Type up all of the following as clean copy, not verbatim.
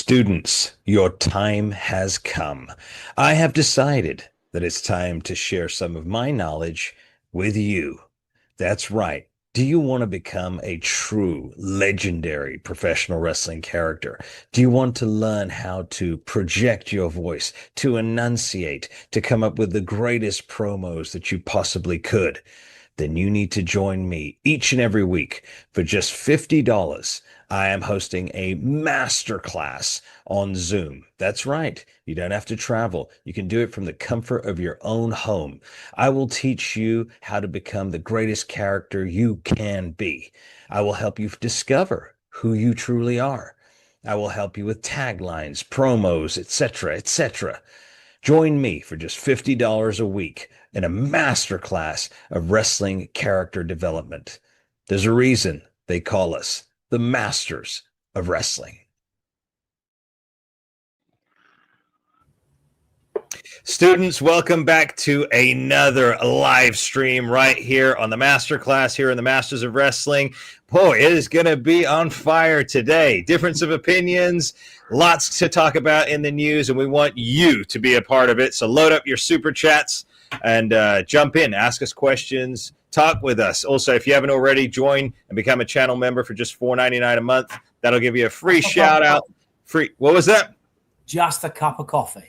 Students, your time has come. I have decided that it's time to share some of my knowledge with you. That's right. Do you want to become a true legendary professional wrestling character? Do you want to learn how to project your voice, to enunciate, to come up with the greatest promos that you possibly could? Then you need to join me each and every week for just $50. I am hosting a masterclass on Zoom. That's right. You don't have to travel. You can do it from the comfort of your own home. I will teach you how to become the greatest character you can be. I will help you discover who you truly are. I will help you with taglines, promos, etc., etc. Join me for just $50 a week in a masterclass of wrestling character development. There's a reason they call us the masters of wrestling. Students, welcome back to another live stream right here on the masterclass here in the Masters of Wrestling. Boy, it is going to be on fire today. Difference of opinions, lots to talk about in the news, and we want you to be a part of it. So load up your super chats and jump in, ask us questions, talk with us. Also, if you haven't already, join and become a channel member for just $4.99 a month. That'll give you a free shout out. Free. What was that? Just a cup of coffee.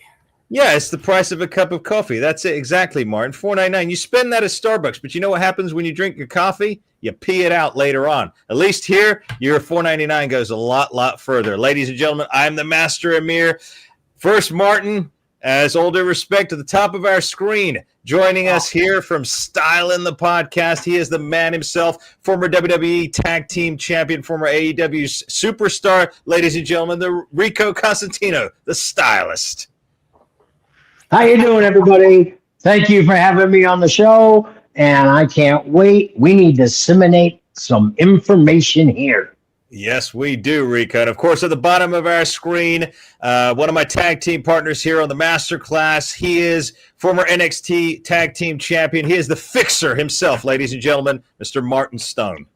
Yeah, it's the price of a cup of coffee. That's it exactly, Martin. $4.99. You spend that at Starbucks, but you know what happens when you drink your coffee? You pee it out later on. At least here, your $4.99 goes a lot further. Ladies and gentlemen, I'm the Master Amir. First, Martin, as all due respect, to the top of our screen, joining us here from Styling the Podcast. He is the man himself, former WWE Tag Team Champion, former AEW Superstar. Ladies and gentlemen, the Rico Constantino, the Stylist. How you doing, everybody? Thank you for having me on the show, and I can't wait. We need to disseminate some information here. Yes, we do, Rico. And, of course, at the bottom of our screen, one of my tag team partners here on the Masterclass, he is former NXT Tag Team Champion. He is the fixer himself, ladies and gentlemen, Mr. Martin Stone.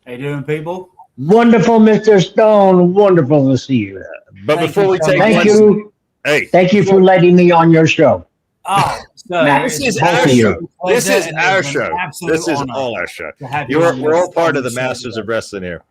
How you doing, people? Wonderful, Mr. Stone. Wonderful to see you. But before we take Thank you. Hey. Thank you for letting me on your show. Oh, so this is our show. This is our show. This is all our show. We're all part of the Masters of Wrestling here.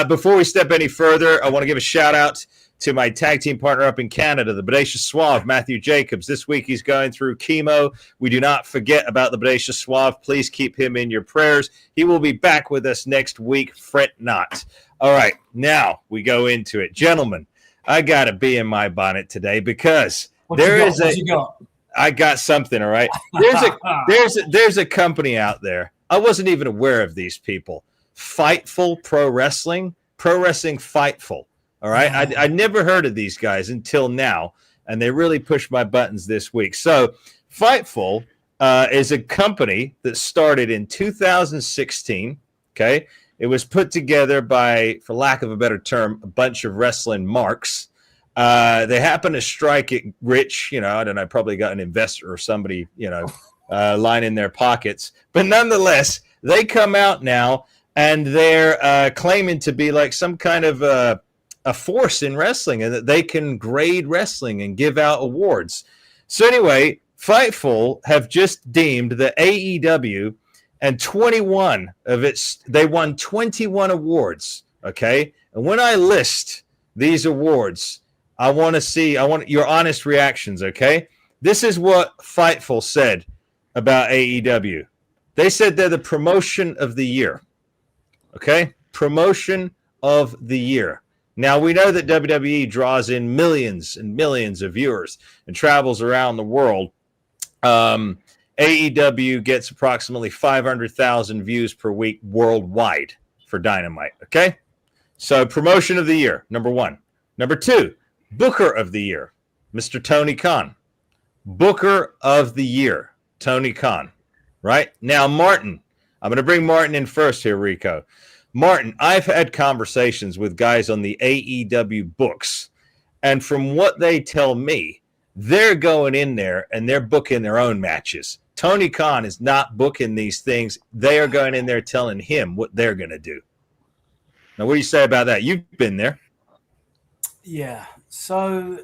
Before we step any further, I want to give a shout out to my tag team partner up in Canada, the Bodacious Suave, Matthew Jacobs. This week he's going through chemo. We do not forget about the Bodacious Suave. Please keep him in your prayers. He will be back with us next week. Fret not. All right, now we go into it. Gentlemen, I got to be in my bonnet today because I got something, all right? There's a company out there. I wasn't even aware of these people. FIGHTFUL Pro Wrestling FIGHTFUL, all right? I never heard of these guys until now, and they really pushed my buttons this week. So FIGHTFUL is a company that started in 2016, okay? It was put together by, for lack of a better term, a bunch of wrestling marks. They happen to strike it rich, I don't know, probably got an investor or somebody, lining their pockets. But nonetheless, they come out now and they're claiming to be like some kind of a force in wrestling and that they can grade wrestling and give out awards. So anyway, FIGHTFUL have just deemed that AEW and 21 of they won 21 awards, okay? And when I list these awards, I want your honest reactions, okay? This is what FIGHTFUL said about AEW. They said they're the promotion of the year, okay? Promotion of the year. Now, we know that WWE draws in millions and millions of viewers and travels around the world. AEW gets approximately 500,000 views per week worldwide for Dynamite, okay? So promotion of the year, number one. Number two, Booker of the year, Mr. Tony Khan. Booker of the year, Tony Khan, right? Now, Martin, I'm going to bring Martin in first here, Rico. Martin, I've had conversations with guys on the AEW books, and from what they tell me, they're going in there and they're booking their own matches. Tony Khan is not booking these things. They are going in there telling him what they're going to do. Now, what do you say about that? You've been there. Yeah. So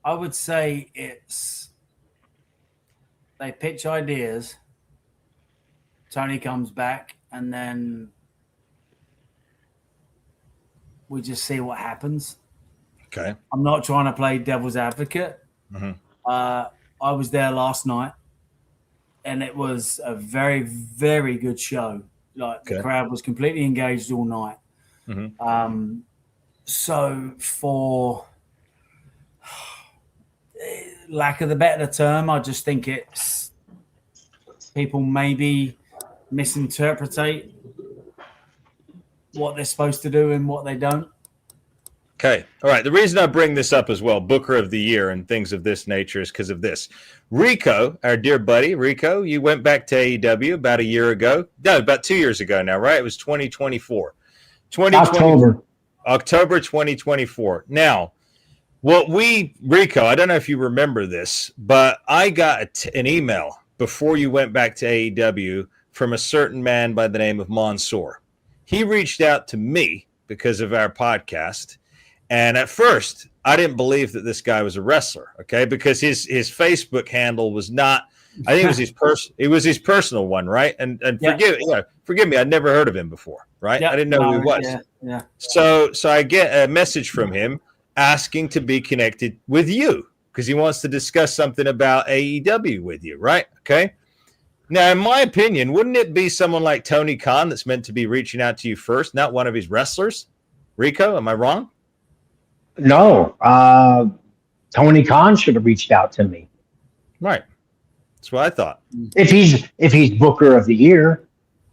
I would say they pitch ideas. Tony comes back, and then we just see what happens. Okay. I'm not trying to play devil's advocate. Mm-hmm. I was there last night, and it was a very, very good show. Like the crowd was completely engaged all night. Mm-hmm. So for lack of the better term, I just think it's people maybe misinterpret what they're supposed to do and what they don't. Okay. All right. The reason I bring this up as well, Booker of the Year and things of this nature, is because of this. Rico, our dear buddy, Rico, you went back to AEW about a year ago. No, about 2 years ago now, right? It was 2024. October 2024. Now, Rico, I don't know if you remember this, but I got an email before you went back to AEW from a certain man by the name of Mansoor. He reached out to me because of our podcast. And at first, I didn't believe that this guy was a wrestler, okay? Because his Facebook handle was not, I think it was his personal one, right? And forgive me, I'd never heard of him before, right? I didn't know who he was. Yeah. So I get a message from him asking to be connected with you because he wants to discuss something about AEW with you, right? Okay. Now, in my opinion, wouldn't it be someone like Tony Khan that's meant to be reaching out to you first, not one of his wrestlers? Rico, am I wrong? No. Tony Khan should have reached out to me. Right. That's what I thought. If he's Booker of the Year.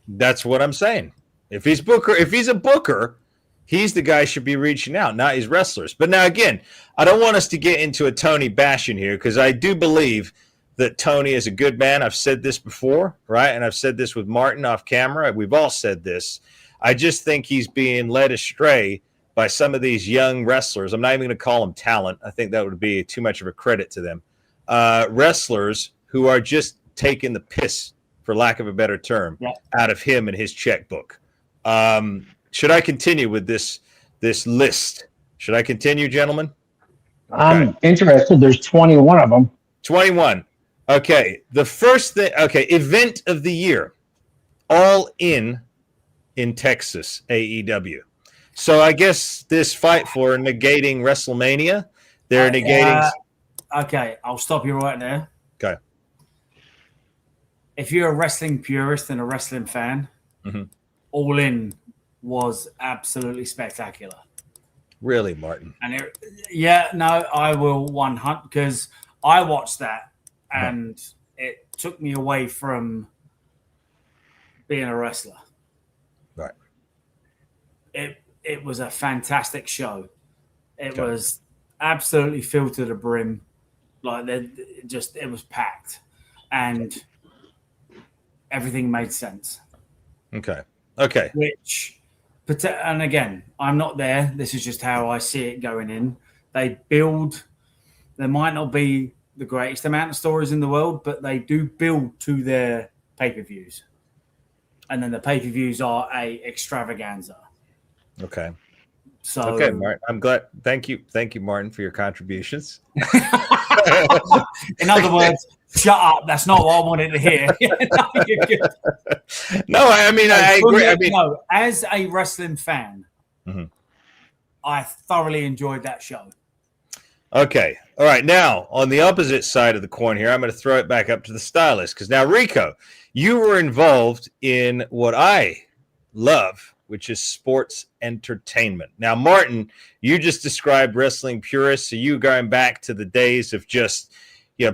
That's what I'm saying. If he's a booker, he's the guy should be reaching out, not his wrestlers. But now again, I don't want us to get into a Tony bashing here because I do believe that Tony is a good man. I've said this before, right? And I've said this with Martin off camera. We've all said this. I just think he's being led astray by some of these young wrestlers. I'm not even going to call them talent. I think that would be too much of a credit to them. Wrestlers who are just taking the piss, for lack of a better term, out of him and his checkbook. Should I continue with this list? Should I continue, gentlemen? I'm interested. There's 21 of them. 21. Okay. The first thing, event of the year, All In Texas, AEW. So I guess this FIGHTFUL negating WrestleMania. They're negating. Okay, I'll stop you right there. Okay. If you're a wrestling purist and a wrestling fan, All In was absolutely spectacular. Really, Martin? And I will 100 because I watched that and it took me away from being a wrestler. Right. It was a fantastic show. It was absolutely filled to the brim. Like it was packed, and everything made sense. Okay. And again, I'm not there. This is just how I see it going in. There might not be the greatest amount of stories in the world, but they do build to their pay-per-views. And then the pay-per-views are a extravaganza. Okay. So okay, Martin. I'm glad. Thank you, Martin, for your contributions. In other words, shut up. That's not what I wanted to hear. No, I mean, I agree. No, as a wrestling fan, I thoroughly enjoyed that show. Okay. All right. Now, on the opposite side of the coin here, I'm going to throw it back up to the stylist because now, Rico, you were involved in what I love, which is sports entertainment. Now, Martin, you just described wrestling purists. So you going back to the days of just,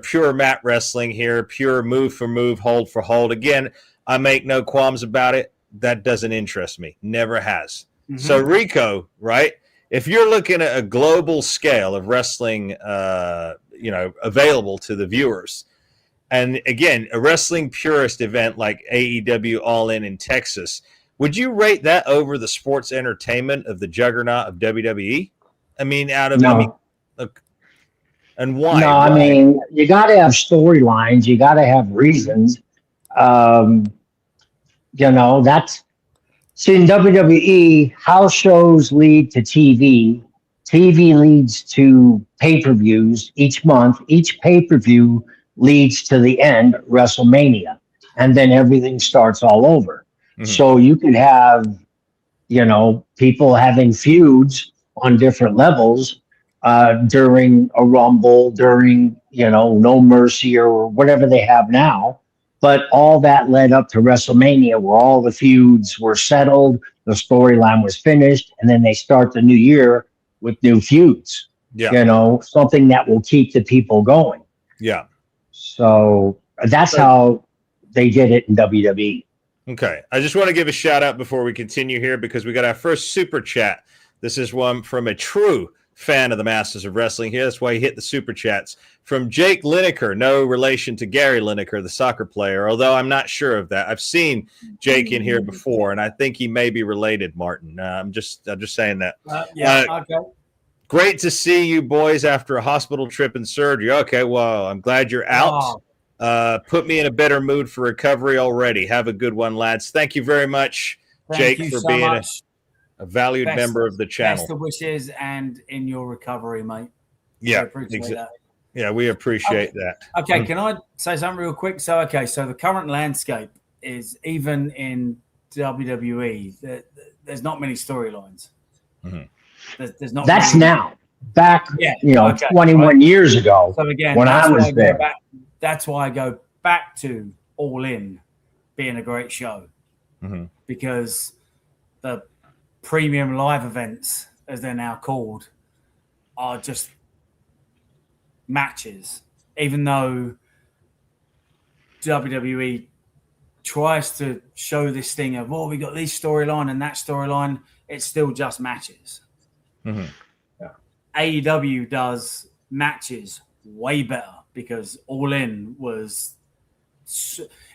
pure mat wrestling here, pure move for move, hold for hold. Again, I make no qualms about it. That doesn't interest me. Never has. So Rico, right? If you're looking at a global scale of wrestling, available to the viewers, and again, a wrestling purist event like AEW All In Texas, would you rate that over the sports entertainment of the juggernaut of WWE? I mean, and why? No, I mean, you got to have storylines. You got to have reasons. That's See, in WWE, house shows lead to TV. TV leads to pay-per-views each month. Each pay-per-view leads to the end, WrestleMania. And then everything starts all over. So you could have, people having feuds on different levels during a Rumble, during, No Mercy or whatever they have now. But all that led up to WrestleMania, where all the feuds were settled, the storyline was finished, and then they start the new year with new feuds. Yeah. Something that will keep the people going. Yeah. So that's how they did it in WWE. Okay. I just want to give a shout out before we continue here because we got our first super chat. This is one from a true fan of the Masters of Wrestling here. That's why he hit the super chats. From Jake Lineker, no relation to Gary Lineker, the soccer player, although I'm not sure of that. I've seen Jake in here before, and I think he may be related, Martin. I'm just saying that. Okay. Great to see you boys after a hospital trip and surgery. Okay, well, I'm glad you're out. Put me in a better mood for recovery already. Have a good one, lads. Thank you very much, Jake, for being a valued member of the channel. Best of wishes and in your recovery, mate. Yeah, that. Yeah, we appreciate that. Okay, can I say something real quick? So the current landscape is, even in WWE, there's not many storylines. There's not. That's many. Now. Back, 21 years ago. So again, when I was there. That's why I go back to All In being a great show, because the premium live events, as they're now called, are just matches. Even though WWE tries to show this thing of, we got this storyline and that storyline, it's still just matches. AEW does matches way better because All In was,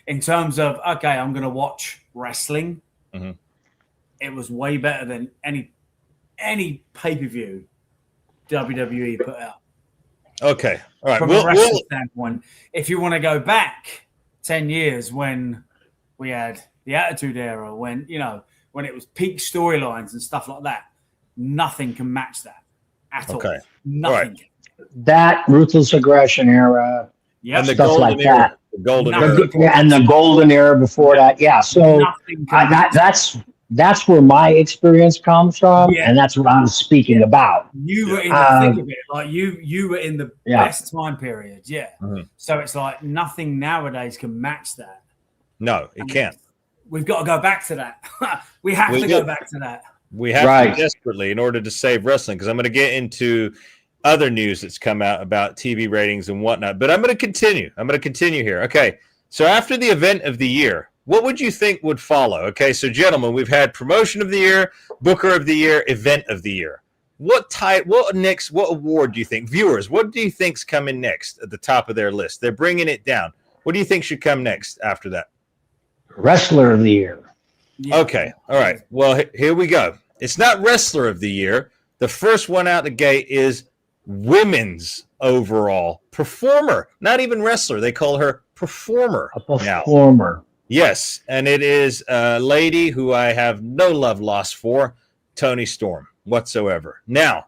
in terms of, I'm going to watch wrestling, it was way better than any pay-per-view WWE put out. Okay. All right. From a wrestling standpoint, if you want to go back 10 years when we had the Attitude Era, when it was peak storylines and stuff like that, nothing can match that at all. Nothing. Right. That Ruthless Aggression Era, and the stuff like era, that. The golden era. And the golden era before that. Yeah. So that's where my experience comes from, and that's what I'm speaking about. You were in the thick of it, like you were in the best time period, So it's like nothing nowadays can match that. No, it can't. We've got to go back to that. we have to go back to that. We have to desperately in order to save wrestling, because I'm going to get into other news that's come out about TV ratings and whatnot. But I'm going to continue here. Okay, so after the event of the year, what would you think would follow? Okay, so gentlemen, we've had promotion of the year, booker of the year, event of the year. What award do you think? Viewers, what do you think's coming next at the top of their list? They're bringing it down. What do you think should come next after that? Wrestler of the year. Yeah. Okay, all right. Well, here we go. It's not Wrestler of the Year. The first one out the gate is Women's Overall Performer. Not even Wrestler. They call her Performer. A performer. Now. Yes, and it is a lady who I have no love lost for, Toni Storm, whatsoever. Now,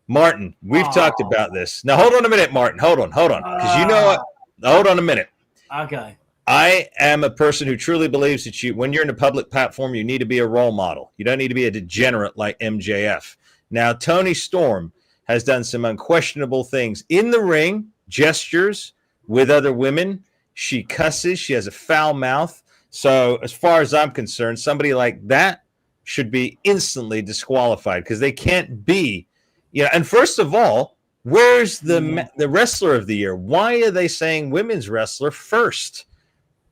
Martin, we've talked about this. Now, hold on a minute, Martin. Hold on. Because hold on a minute. Okay. I am a person who truly believes that when you're in a public platform, you need to be a role model. You don't need to be a degenerate like MJF. Now, Toni Storm has done some unquestionable things in the ring, gestures with other women. She cusses. She has a foul mouth. So as far as I'm concerned, somebody like that should be instantly disqualified because they can't be. And first of all, where's the Wrestler of the Year? Why are they saying women's wrestler first?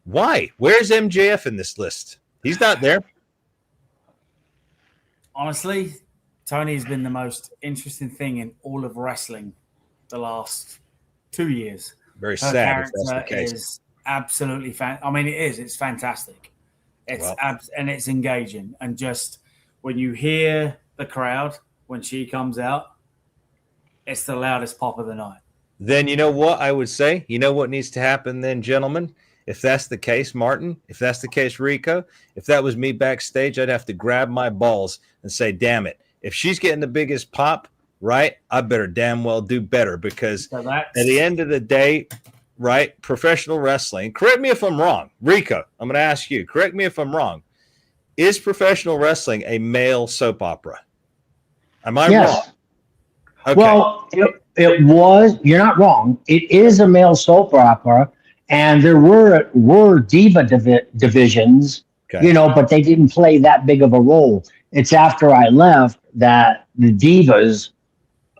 Why? Where's MJF in this list? He's not there. Honestly, Tony's been the most interesting thing in all of wrestling the last 2 years. Very Her sad if that's the character case. is absolutely I mean, it is. It's fantastic. And it's engaging. And just when you hear the crowd when she comes out, it's the loudest pop of the night. Then you know what I would say? You know what needs to happen then, gentlemen? If that's the case, Martin, if that's the case, Rico, if that was me backstage, I'd have to grab my balls and say, damn it, if she's getting the biggest pop, right, I better damn well do better, because at the end of the day, right, professional wrestling, correct me if I'm wrong, Rico, I'm going to ask you, correct me if I'm wrong, is professional wrestling a male soap opera? Am I wrong? Okay. Well, it was, you're not wrong. It is a male soap opera, and there were diva divisions, but they didn't play that big of a role. It's after I left that the divas,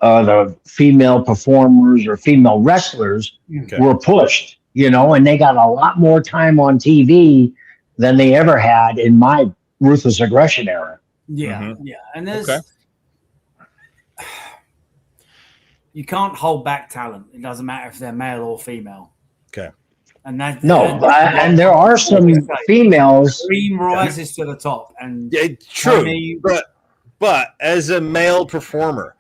the female performers or female wrestlers, were pushed, and they got a lot more time on TV than they ever had in my Ruthless Aggression era. Yeah, and there's you can't hold back talent. It doesn't matter if they're male or female. Okay. And that and there are some females. Dream rises to the top, and true. But as a male performer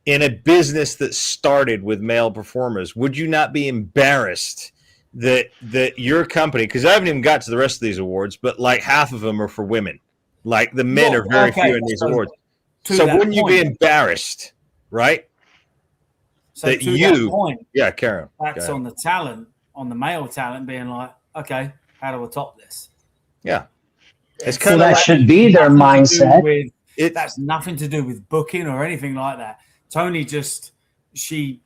in a business that started with male performers, would you not be embarrassed that your company? Because I haven't even got to the rest of these awards, but like half of them are for women. Like the men are very few in these awards. So wouldn't you be embarrassed, right? So that that point, Karen. That's on the talent, on the male talent, being like, okay, how do I top this? Yeah, it's kind of that should be their mindset. That's nothing to do with booking or anything like that. Tony she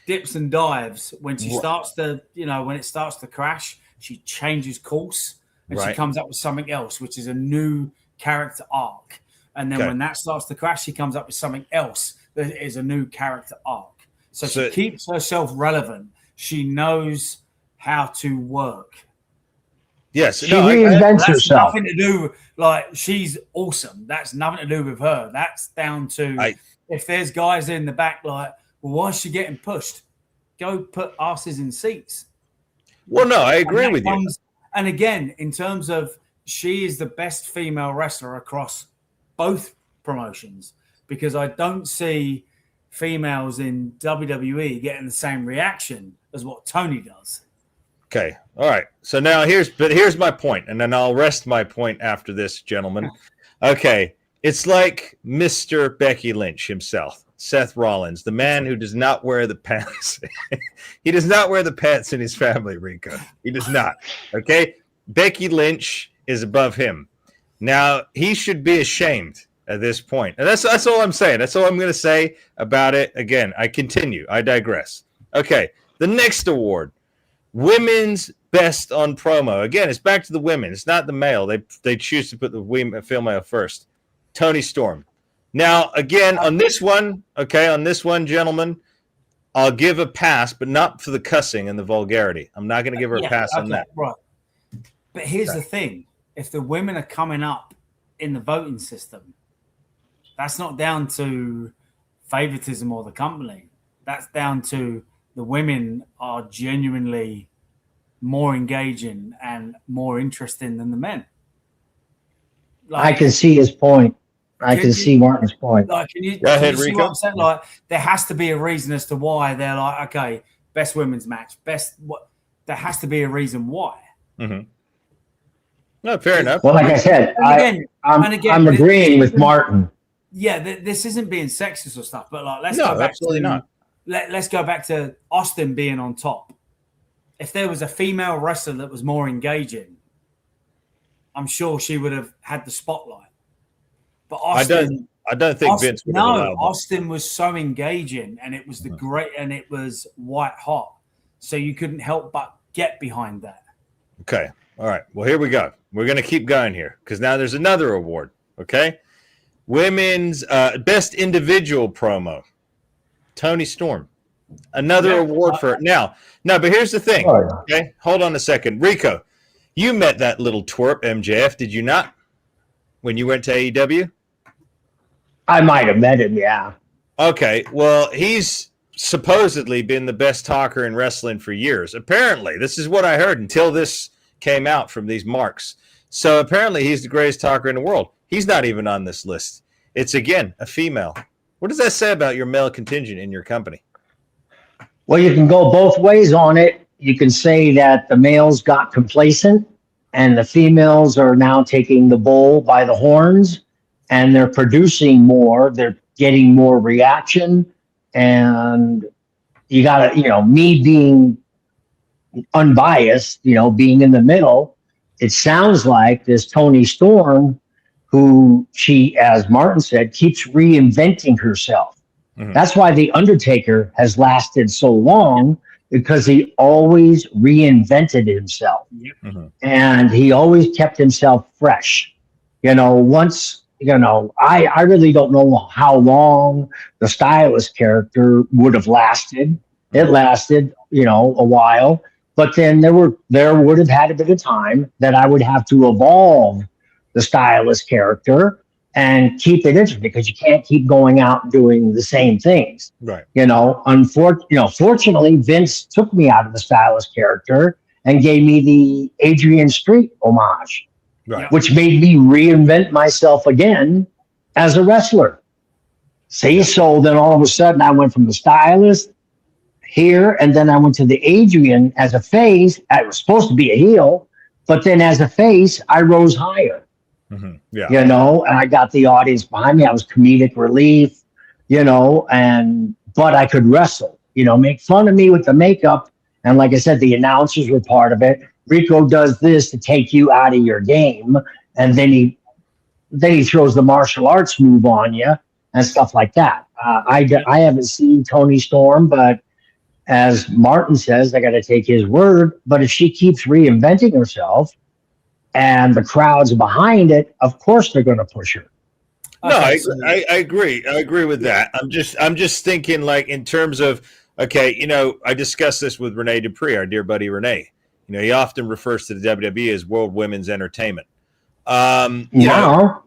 dips and dives when she starts to, when it starts to crash, she changes course and she comes up with something else, which is a new character arc. And then when that starts to crash, she comes up with something else that is a new character arc. So she keeps herself relevant. She knows how to work. Yes, she reinvents herself. Nothing to do she's awesome. That's nothing to do with her. That's down to if there's guys in the back well, why is she getting pushed? Go put asses in seats. Well, no, I agree with you. And again, in terms of she is the best female wrestler across both promotions, because I don't see females in WWE getting the same reaction as what Tony does. Okay. All right. So now here's my point, and then I'll rest my point after this, gentlemen. Okay. It's like Mr. Becky Lynch himself, Seth Rollins, the man who does not wear the pants. He does not wear the pants in his family, Rico. He does not. Okay. Becky Lynch is above him. Now, he should be ashamed at this point. And that's all I'm saying. That's all I'm going to say about it. Again, I continue. I digress. Okay. The next award, Women's Best on Promo. Again, it's back to the women. It's not the male. They choose to put the female first. Toni Storm. Now, again, on this one, gentlemen, I'll give a pass, but not for the cussing and the vulgarity. I'm not going to give her a pass on that. Right. But here's the thing. If the women are coming up in the voting system, that's not down to favoritism or the company. That's down to the women are genuinely more engaging and more interesting than the men. I can see his point. I can see Martin's point. Go ahead, Rico. See what I'm saying? There has to be a reason as to why they're like, okay, best women's match, there has to be a reason why. Mm-hmm. No, fair enough. Well, like I said, I'm agreeing with Martin. Yeah, this isn't being sexist or stuff, but let's go back to Austin being on top. If there was a female wrestler that was more engaging, I'm sure she would have had the spotlight. But Austin, I don't think Vince would have allowed that. Austin was so engaging, and it was and it was white hot, so you couldn't help but get behind that. Okay, all right. Well, here we go. We're going to keep going here because now there's another award. Okay, Women's Best Individual Promo, Toni Storm. Another award for now. No, but here's the thing. Okay, hold on a second, Rico. You met that little twerp MJF, did you not? When you went to AEW? I might have met him, yeah. Okay, well, he's supposedly been the best talker in wrestling for years. Apparently, this is what I heard until this came out from these marks. So apparently he's the greatest talker in the world. He's not even on this list. It's, again, a female. What does that say about your male contingent in your company? Well, you can go both ways on it. you can say that the males got complacent and the females are now taking the bull by the horns and they're producing more. They're getting more reaction. And you got to, me being unbiased, being in the middle, it sounds like this Tony Storm, who she, as Martin said, keeps reinventing herself. Mm-hmm. That's why The Undertaker has lasted so long, because he always reinvented himself. Mm-hmm. And he always kept himself fresh. Once, I really don't know how long the Stylist character would have lasted. It lasted, a while. But then there would have had a bit of time that I would have to evolve the Stylist character and keep it interesting, because you can't keep going out and doing the same things. Right. Fortunately, Vince took me out of the Stylist character and gave me the Adrian Street homage, right, which made me reinvent myself again as a wrestler. See, so then all of a sudden I went from the Stylist here, and then I went to the Adrian as a face. I was supposed to be a heel, but then as a face, I rose higher. Mm-hmm. Yeah. And I got the audience behind me. I was comedic relief, but I could wrestle, make fun of me with the makeup. And like I said, the announcers were part of it. Rico does this to take you out of your game. And then he throws the martial arts move on you and stuff like that. I haven't seen Tony Storm, but as Martin says, I got to take his word. But if she keeps reinventing herself and the crowd's behind it, of course they're going to push her. No, I agree. I agree with that. I'm just thinking, like, in terms of, okay, I discussed this with Rene Dupree, our dear buddy Rene. He often refers to the WWE as World Women's Entertainment. Yeah.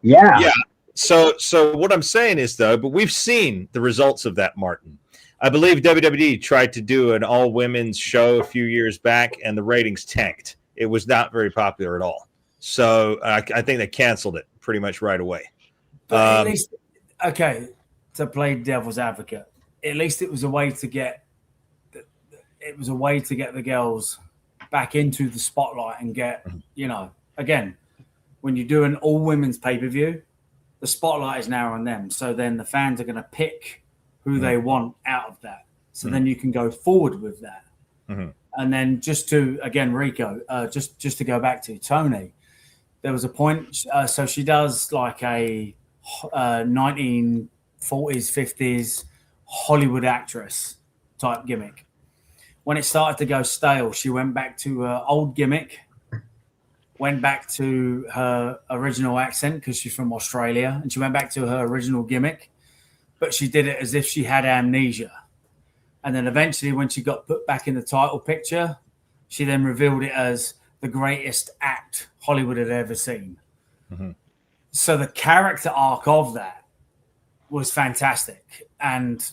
So what I'm saying is, though, but we've seen the results of that, Martin. I believe WWE tried to do an all-women's show a few years back, and the ratings tanked. It was not very popular at all. So I think they canceled it pretty much right away. But at least, okay, to play devil's advocate, at least it was a way to get the girls back into the spotlight and get, again, when you do an all-women's pay-per-view, the spotlight is now on them. So then the fans are going to pick who they want out of that. So then you can go forward with that. Mm-hmm. And then just to, again, Rico, just to go back to Tony, there was a point. So she does like a 1940s, 50s Hollywood actress type gimmick. When it started to go stale, she went back to her old gimmick, went back to her original accent because she's from Australia, and she went back to her original gimmick, but she did it as if she had amnesia. And then eventually when she got put back in the title picture, she then revealed it as the greatest act Hollywood had ever seen. Mm-hmm. So the character arc of that was fantastic. And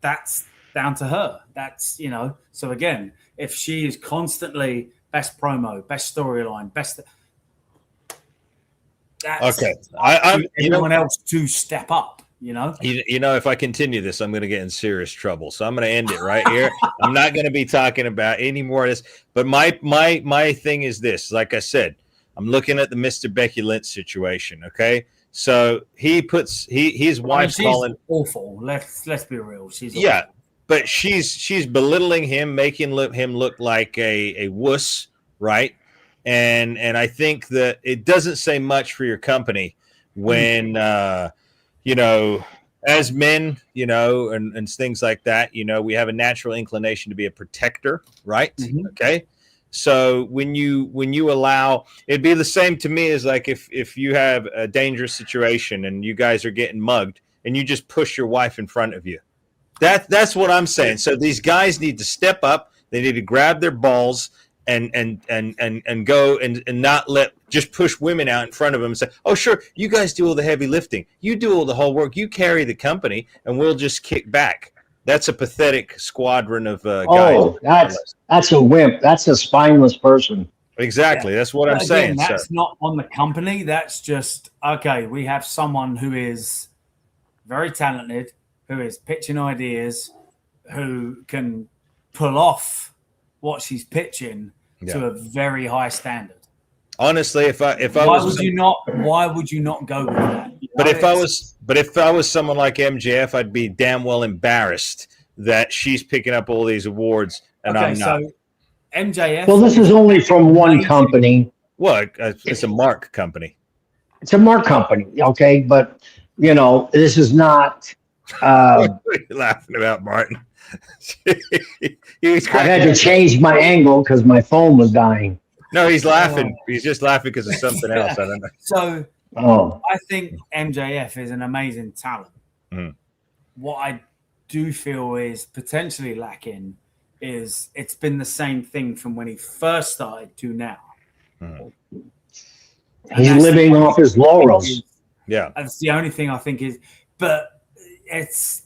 that's down to her. That's, so again, if she is constantly best promo, best storyline, best... That's okay. I'm everyone else to step up. If I continue this, I'm going to get in serious trouble. So I'm going to end it right here. I'm not going to be talking about any more of this. But my thing is this. Like I said, I'm looking at the Mr. Becky Lynch situation. Okay, so his wife's calling awful. Let's be real. She's awful. Yeah, but she's belittling him, making him look like a wuss, right? And I think that it doesn't say much for your company when. As men, and things like that, we have a natural inclination to be a protector, right? Mm-hmm. Okay. So when you allow, it'd be the same to me as like if you have a dangerous situation and you guys are getting mugged and you just push your wife in front of you. That's what I'm saying. So these guys need to step up. They need to grab their balls and go and not just push women out in front of them and say, oh, sure, you guys do all the heavy lifting. You do all the whole work. You carry the company, and we'll just kick back. That's a pathetic squadron of guys. Oh, that's a wimp. That's a spineless person. Exactly. Yeah. That's what I'm saying. That's not on the company. That's just, okay, we have someone who is very talented, who is pitching ideas, who can pull off what she's pitching to a very high standard. Honestly, if I why would you not go with that? But if I was someone like MJF, I'd be damn well embarrassed that she's picking up all these awards and I'm not. So MJF. Well, this is only from one company. Well, it's a mark company. It's a mark company, okay, but this is not. What are you laughing about, Martin? I had to change my angle because my phone was dying. No, he's laughing. He's just laughing because of something else. I don't know. So, I think MJF is an amazing talent. Mm. What I do feel is potentially lacking is it's been the same thing from when he first started to now. Mm. He's living off his laurels. Yeah. That's the only thing I think is, but it's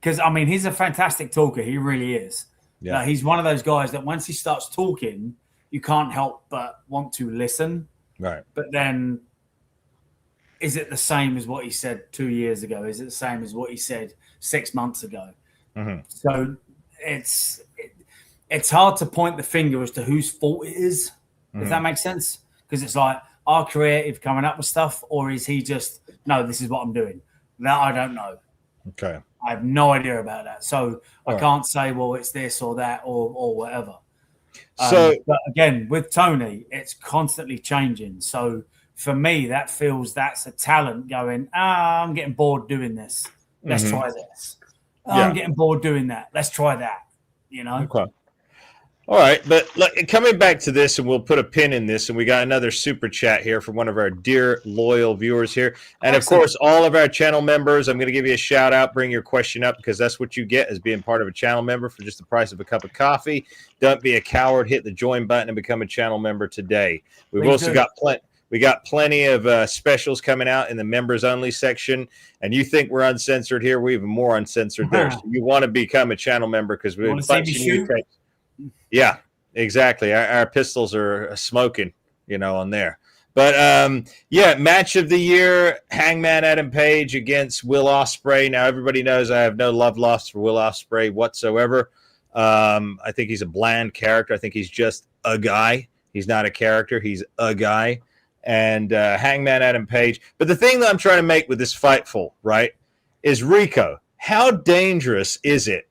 because, I mean, he's a fantastic talker. He really is. Yeah. He's one of those guys that once he starts talking, you can't help but want to listen. Right. But then, is it the same as what he said 2 years ago? Is it the same as what he said 6 months ago? Mm-hmm. So it's hard to point the finger as to whose fault it is, if that makes sense. Because it's like, are creative coming up with stuff, or is he just, no, this is what I'm doing? That I don't know. Okay. I have no idea about that. So I can't say, well, it's this or that or whatever. But again, with Tony, it's constantly changing. So for me, that's a talent going, I'm getting bored doing this. Let's try this. I'm getting bored doing that. Let's try that. Okay. All right. But coming back to this, and we'll put a pin in this, and we got another super chat here from one of our dear loyal viewers here. And of course, all of our channel members, I'm going to give you a shout out, bring your question up, because that's what you get as being part of a channel member for just the price of a cup of coffee. Don't be a coward. Hit the join button and become a channel member today. We've also got plenty of specials coming out in the members only section. And you think we're uncensored here? We're even more uncensored there. So you want to become a channel member because we're yeah, exactly. Our pistols are smoking, on there. But match of the year: Hangman Adam Page against Will Ospreay. Now everybody knows I have no love lost for Will Ospreay whatsoever. I think he's a bland character. I think he's just a guy. He's not a character. He's a guy. And Hangman Adam Page. But the thing that I'm trying to make with this Fightful, right, is Rico. How dangerous is it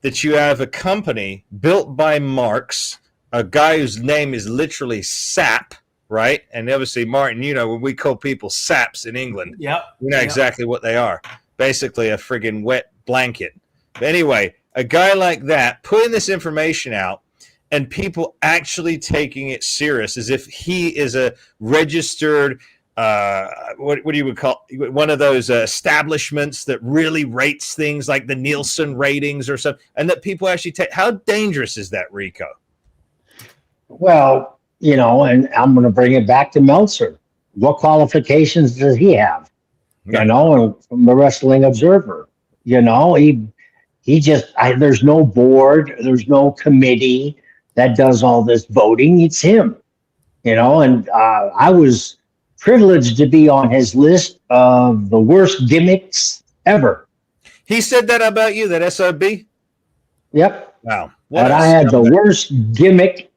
that you have a company built by marks, a guy whose name is literally Sap, right? And obviously, Martin, when we call people saps in England, we know exactly what they are. Basically a friggin' wet blanket. But anyway, a guy like that putting this information out and people actually taking it serious as if he is a registered what do you would call one of those establishments that really rates things like the Nielsen ratings or something, and that people actually take. How dangerous is that, Rico? Well, and I'm going to bring it back to Meltzer. What qualifications does he have? And from the Wrestling Observer, he just there's no board, there's no committee that does all this voting. It's him, and I was privileged to be on his list of the worst gimmicks ever. He said that about you, that SOB? Yep. Wow. But I had the worst gimmick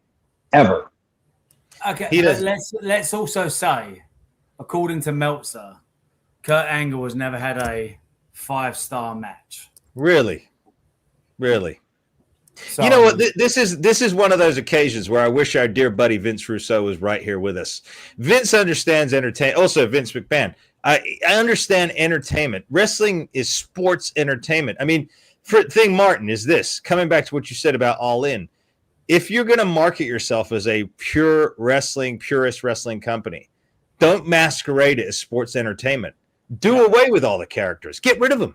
ever. Okay, let's also say, according to Meltzer, Kurt Angle has never had a 5-star match. Really? So, you know what? This is one of those occasions where I wish our dear buddy Vince Russo was right here with us. Vince understands entertainment. Also, Vince McMahon. I understand entertainment. Wrestling is sports entertainment. I mean, Martin, is this coming back to what you said about All In? If you're going to market yourself as a purist wrestling company, don't masquerade it as sports entertainment. Do away with all the characters. Get rid of them.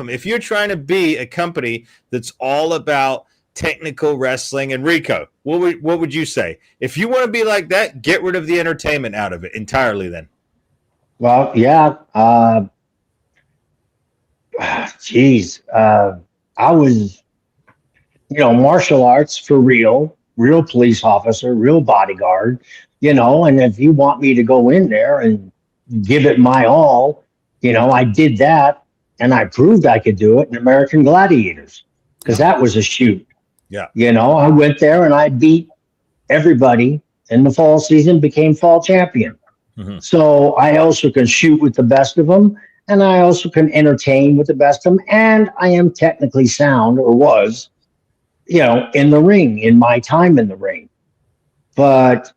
If you're trying to be a company that's all about technical wrestling, and Rico, what would you say? If you want to be like that, get rid of the entertainment out of it entirely then. Well, yeah. I was, martial arts for real police officer, real bodyguard, and if you want me to go in there and give it my all, I did that. And I proved I could do it in American Gladiators because that was a shoot. Yeah. You know, I went there and I beat everybody in the fall season, became fall champion. Mm-hmm. So I also can shoot with the best of them, and I also can entertain with the best of them. And I am technically sound, or was, you know, in the ring, in my time in the ring. But,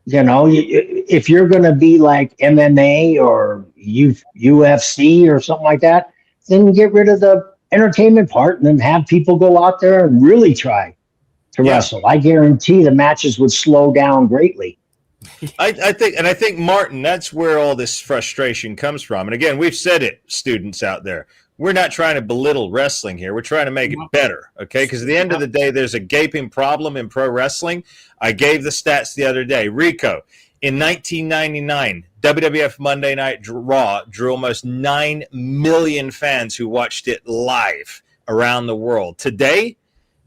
you know, if you're going to be like MMA or UFC or something like that, then get rid of the entertainment part and then have people go out there and really try to wrestle. I guarantee the matches would slow down greatly. I think Martin, that's where all this frustration comes from. And again, we've said it, students out there. We're not trying to belittle wrestling here. We're trying to make it better, okay? Because at the end of the day, there's a gaping problem in pro wrestling. I gave the stats the other day. Rico, in 1999, WWF Monday Night Raw drew almost 9 million fans who watched it live around the world. Today,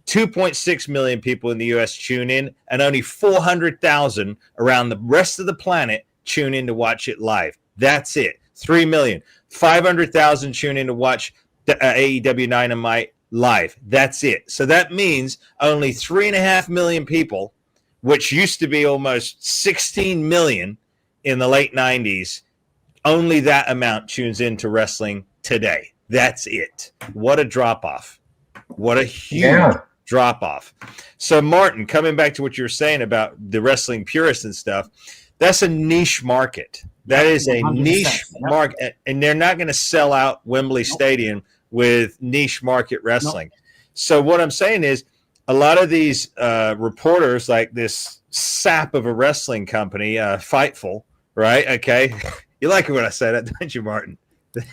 2.6 million people in the U.S. tune in, and only 400,000 around the rest of the planet tune in to watch it live. That's it. 3 million. 500,000 tune in to watch the AEW Dynamite live. That's it. So that means only 3.5 million people, which used to be almost 16 million in the late 90s, only that amount tunes into wrestling today. That's it. What a drop-off. What a huge drop-off. So, Martin, coming back to what you were saying about the wrestling purists and stuff, that's a niche market. That is a niche market, and they're not going to sell out Wembley Stadium with niche market wrestling. So what I'm saying is a lot of these reporters, like this sap of a wrestling company, Fightful, right? Okay. You like it when I say that, don't you, Martin?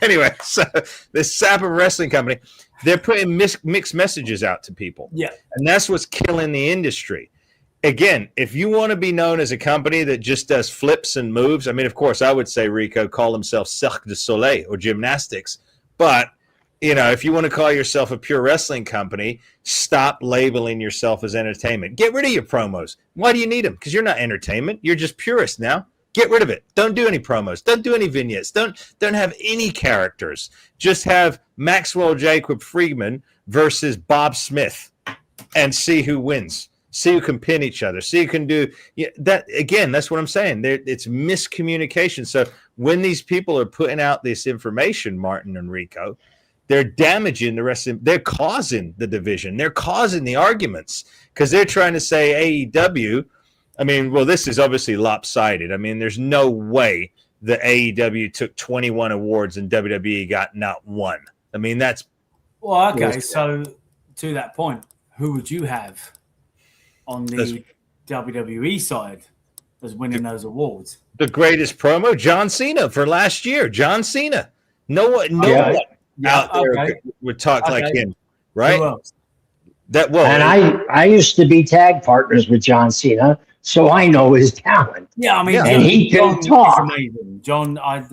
Anyway, so this sap of a wrestling company, they're putting mixed messages out to people. Yeah. And that's what's killing the industry. Again, if you want to be known as a company that just does flips and moves, I mean, of course, I would say Rico call himself Cirque du Soleil or gymnastics. But, you know, if you want to call yourself a pure wrestling company, stop labeling yourself as entertainment. Get rid of your promos. Why do you need them? Because you're not entertainment. You're just purist now. Get rid of it. Don't do any promos. Don't do any vignettes. Don't have any characters. Just have Maxwell Jacob Friedman versus Bob Smith and see who wins. See who can pin each other. See who can do that. Again, that's what I'm saying. It's miscommunication. So when these people are putting out this information, Martin and Rico, they're damaging the rest of them. They're causing the division. They're causing the arguments because they're trying to say AEW. I mean, well, this is obviously lopsided. I mean, there's no way that AEW took 21 awards and WWE got not one. I mean, that's... Well, okay, so to that point, who would you have on the WWE side as winning those awards? The greatest promo, John Cena for last year. John Cena. No one out there would talk like him, right? Who else? And I used to be tag partners with John Cena, so I know his talent. Yeah, I mean, and he can talk. Amazing. John, I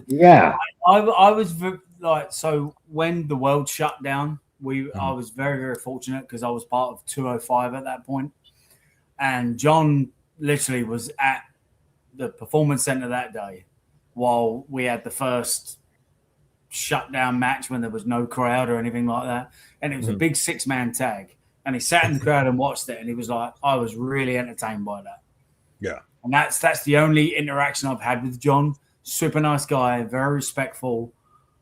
was like, so when the world shut down, I was very, very fortunate because I was part of 205 at that point. And John literally was at the Performance Center that day while we had the first shutdown match when there was no crowd or anything like that. And it was a big 6-man tag. And he sat in the crowd and watched it. And he was like, I was really entertained by that. Yeah. And that's the only interaction I've had with John. Super nice guy, very respectful.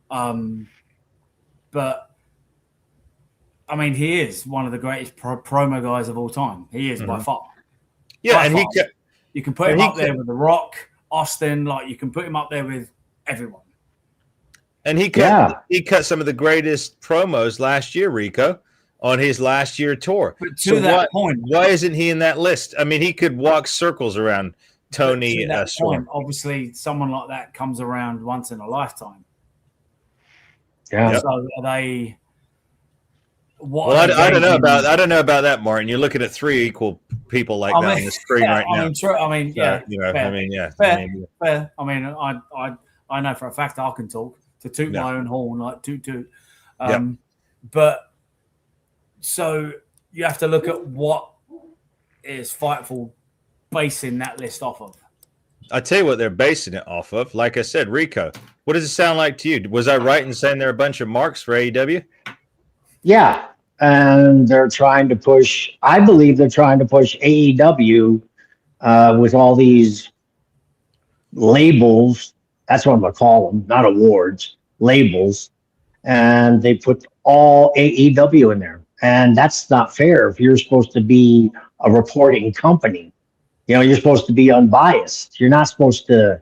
But I mean, he is one of the greatest promo guys of all time. He is by far. Yeah, by and far. You can put him up there with The Rock, Austin. Like you can put him up there with everyone. And he cut some of the greatest promos last year, Rico, on his last year tour. But to that point, why isn't he in that list? I mean, he could walk circles around Tony Storm. Obviously, someone like that comes around once in a lifetime. Yeah. So are they? I don't know about that, Martin. You're looking at 3 equal people like that on the screen right now. Fair. I mean, I know for a fact I can talk to toot my own horn, like toot. But so you have to look at what is Fightful basing that list off of. I tell you what they're basing it off of. Like I said, Rico, what does it sound like to you? Was I right in saying they're a bunch of marks for AEW? Yeah. and they're trying to push. I believe they're trying to push AEW with all these labels. That's what I'm gonna call them, not awards, labels. And they put all AEW in there, and that's not fair. If you're supposed to be a reporting company, you're supposed to be unbiased. You're not supposed to,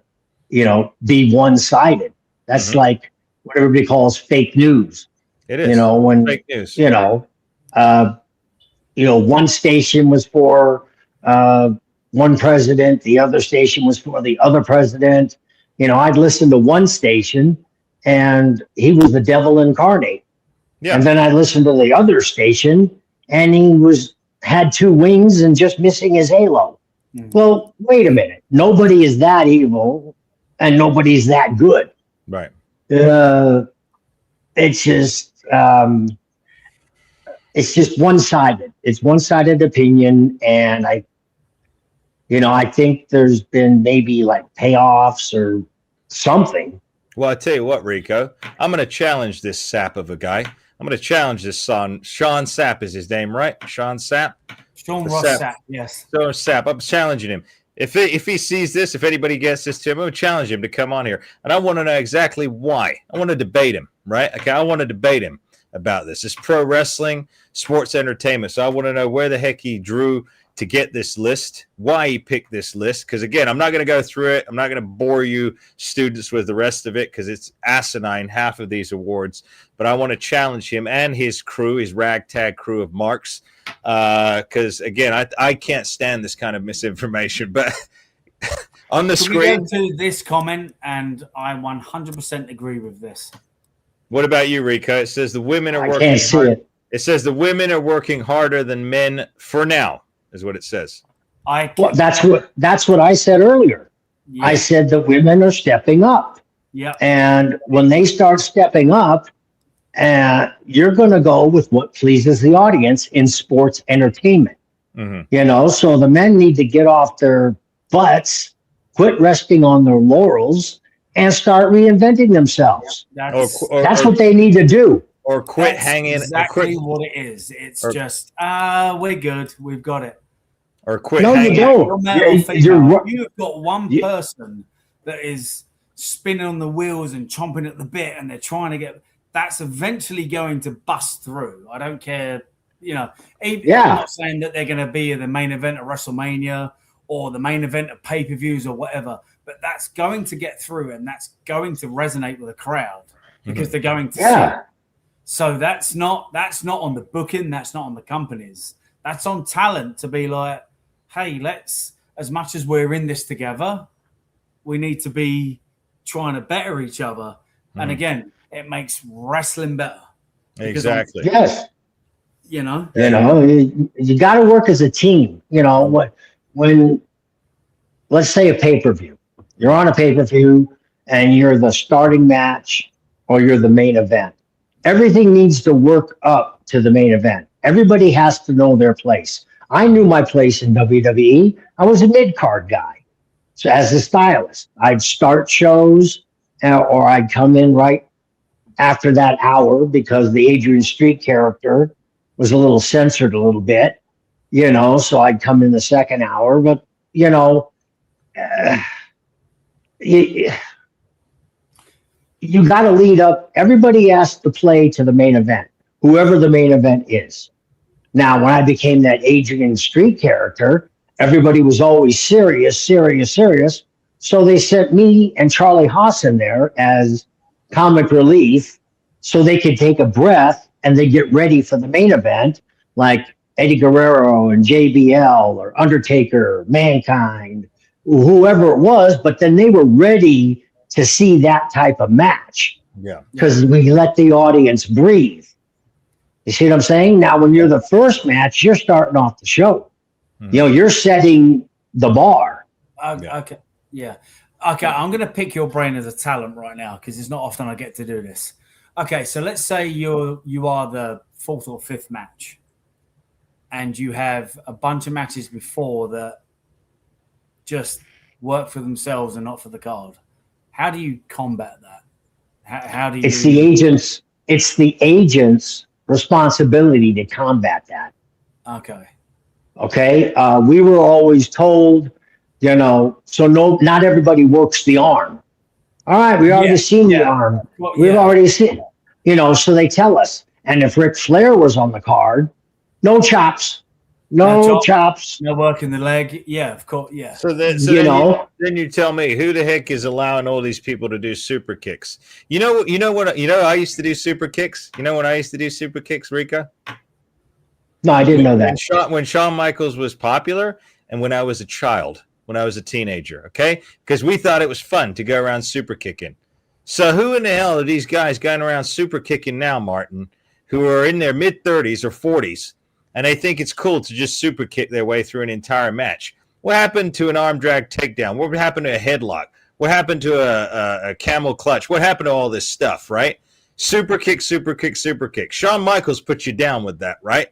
be one-sided. That's like what everybody calls fake news. It is when fake news. One station was for one president, the other station was for the other president. I'd listen to one station, and he was the devil incarnate. Yeah. And then I listened to the other station, and he had two wings and just missing his halo. Mm. Well, wait a minute. Nobody is that evil, and nobody's that good. Right. It's just one-sided. It's one-sided opinion, and I think there's been maybe like payoffs or something. Well, I tell you what, Rico, I'm going to challenge this sap of a guy. I'm going to challenge this son. Sean Sapp is his name, right? Sean Sapp? Sean Ross Sapp, yes. Sean Sapp. I'm challenging him. If he sees this, if anybody gets this to him, I'm going to challenge him to come on here. And I want to know exactly why. I want to debate him, right? Okay, I want to debate him about this. It's pro wrestling, sports entertainment. So I want to know where the heck he drew to get this list, why he picked this list. Because, again, I'm not going to go through it. I'm not going to bore you students with the rest of it because it's asinine, half of these awards. But I want to challenge him and his crew, his ragtag crew of marks. Because, again, I can't stand this kind of misinformation. But on the screen. We go to this comment, and I 100% agree with this. What about you, Rico? It says the women are working. I can't see it. It says the women are working harder than men for now, is what it says. Well, that's what I said earlier. Yeah. I said the women are stepping up. Yeah. And when they start stepping up, you're going to go with what pleases the audience in sports entertainment. Mm-hmm. So the men need to get off their butts, quit resting on their laurels, and start reinventing themselves. That's what they need to do. Or quit hanging. Exactly what it is. It's just, we're good. We've got it. Or quit hanging. You don't. You've got one person that is spinning on the wheels and chomping at the bit, and they're trying to get. That's eventually going to bust through. I don't care. I'm not saying that they're going to be the main event of WrestleMania or the main event of pay-per-views or whatever. But that's going to get through, and that's going to resonate with a crowd because they're going to see it. So that's not on the booking, that's not on the companies. That's on talent to be like, hey, let's, as much as we're in this together, we need to be trying to better each other. And again, it makes wrestling better. Exactly. Yes. You got to work as a team. When let's say a pay-per-view. You're on a pay-per-view and you're the starting match or you're the main event. Everything needs to work up to the main event. Everybody has to know their place. I knew my place in WWE. I was a mid-card guy. So as a stylist, I'd start shows or I'd come in right after that hour because the Adrian Street character was a little censored a little bit, so I'd come in the second hour. But, you got to lead up. Everybody has to play to the main event, whoever the main event is. Now, when I became that Adrian Street character, everybody was always serious. So they sent me and Charlie Haas in there as comic relief so they could take a breath and they get ready for the main event, like Eddie Guerrero and JBL or Undertaker, Mankind, whoever it was. But then they were ready to see that type of match. Yeah. Because we let the audience breathe. You see what I'm saying? Now, when you're the first match, you're starting off the show. You're setting the bar. Okay. Yeah. Okay. I'm going to pick your brain as a talent right now because it's not often I get to do this. Okay. So let's say you are the fourth or fifth match and you have a bunch of matches before that just work for themselves and not for the card. How do you combat that? How do you? It's the agents responsibility to combat that. Okay. Okay. We were always told, so not everybody works the arm. All right, we already seen the arm. Well, We've already seen, so they tell us. And if Ric Flair was on the card, no chops, no chops. No work in the leg. Yeah, of course. Yeah. So then you tell me, who the heck is allowing all these people to do super kicks? I used to do super kicks. You know when I used to do super kicks, Rico? No, I didn't know that. When Shawn Michaels was popular, and when I was a child, when I was a teenager, okay? Because we thought it was fun to go around super kicking. So who in the hell are these guys going around super kicking now, Martin, who are in their mid-30s or 40s, and they think it's cool to just super kick their way through an entire match? What happened to an arm drag takedown? What happened to a headlock? What happened to a camel clutch? What happened to all this stuff, right? Super kick, super kick, super kick. Shawn Michaels put you down with that, right?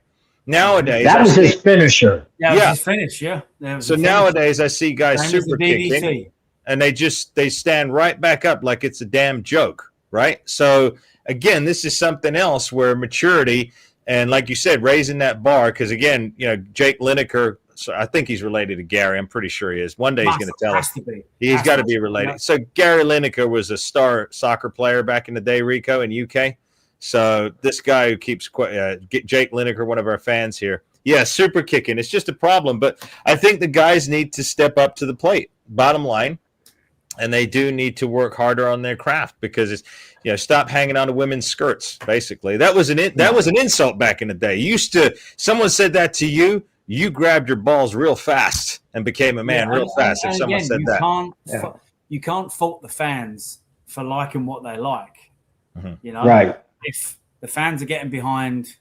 Nowadays, that was his finisher. Yeah, it was his finish. Yeah. So nowadays, I see guys super kicking, and they stand right back up like it's a damn joke, right? So again, this is something else where maturity and, like you said, raising that bar. Because again, Jake Lineker. So I think he's related to Gary. I'm pretty sure he is. One day he's going to tell us. He's got to be related. Yeah. So Gary Lineker was a star soccer player back in the day, Rico, in UK. So this guy who keeps Jake Lineker, one of our fans here, super kicking. It's just a problem, but I think the guys need to step up to the plate. Bottom line, and they do need to work harder on their craft because it's stop hanging on to women's skirts. Basically, that was an insult back in the day. Someone said that to you, you grabbed your balls real fast and became a man real fast. If someone said that, you can't fault the fans for liking what they like. Mm-hmm. Right. If the fans are getting behind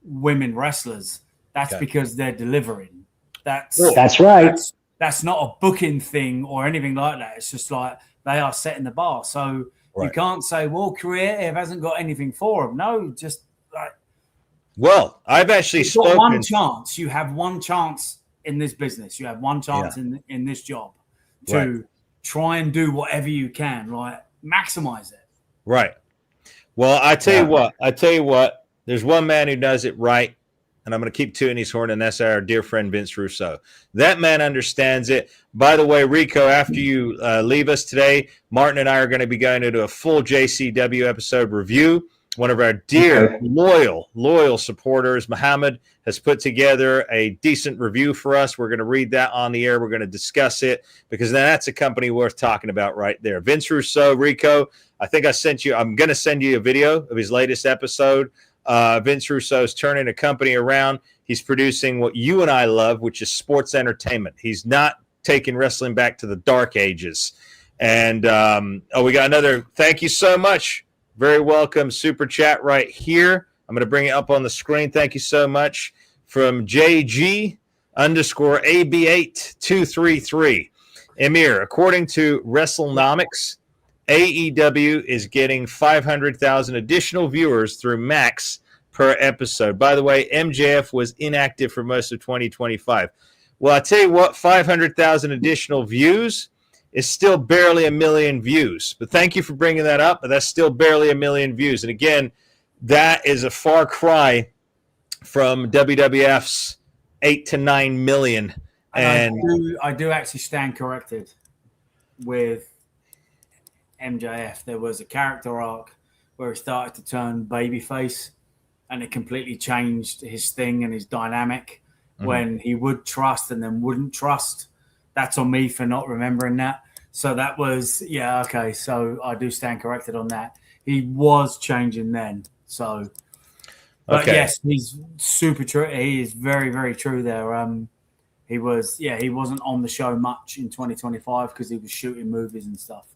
women wrestlers, that's because they're delivering. That's right. That's not a booking thing or anything like that. It's just like they are setting the bar. So you can't say, well, creative hasn't got anything for them. No, just like. Well, I've actually spoken. One chance. You have one chance in this business. You have one chance in this job to try and do whatever you can. Like maximize it. Right. Well, I tell you what, there's one man who does it right, and I'm going to keep tooting his horn, and that's our dear friend Vince Russo. That man understands it. By the way, Rico, after you leave us today, Martin and I are going to be going into a full JCW episode review. One of our dear, loyal supporters, Muhammad, has put together a decent review for us. We're going to read that on the air. We're going to discuss it because that's a company worth talking about right there. Vince Russo, Rico, I'm going to send you a video of his latest episode. Vince Russo is turning a company around. He's producing what you and I love, which is sports entertainment. He's not taking wrestling back to the dark ages. And, we got another, thank you so much. Very welcome super chat right here. I'm going to bring it up on the screen. Thank you so much from JG_AB8233. Emir, according to WrestleNomics, AEW is getting 500,000 additional viewers through Max per episode. By the way, MJF was inactive for most of 2025. Well, I tell you what, 500,000 additional views is still barely 1 million views. But thank you for bringing that up. But that's still barely 1 million views. And again, that is a far cry from WWF's 8 to 9 million. And I do actually stand corrected with MJF. There was a character arc where he started to turn babyface, and it completely changed his thing and his dynamic when he would trust and then wouldn't trust. That's on me for not remembering that. So that was, okay. So I do stand corrected on that. He was changing then. So, but yes, he's super true. He is very, very true there. He wasn't on the show much in 2025 because he was shooting movies and stuff.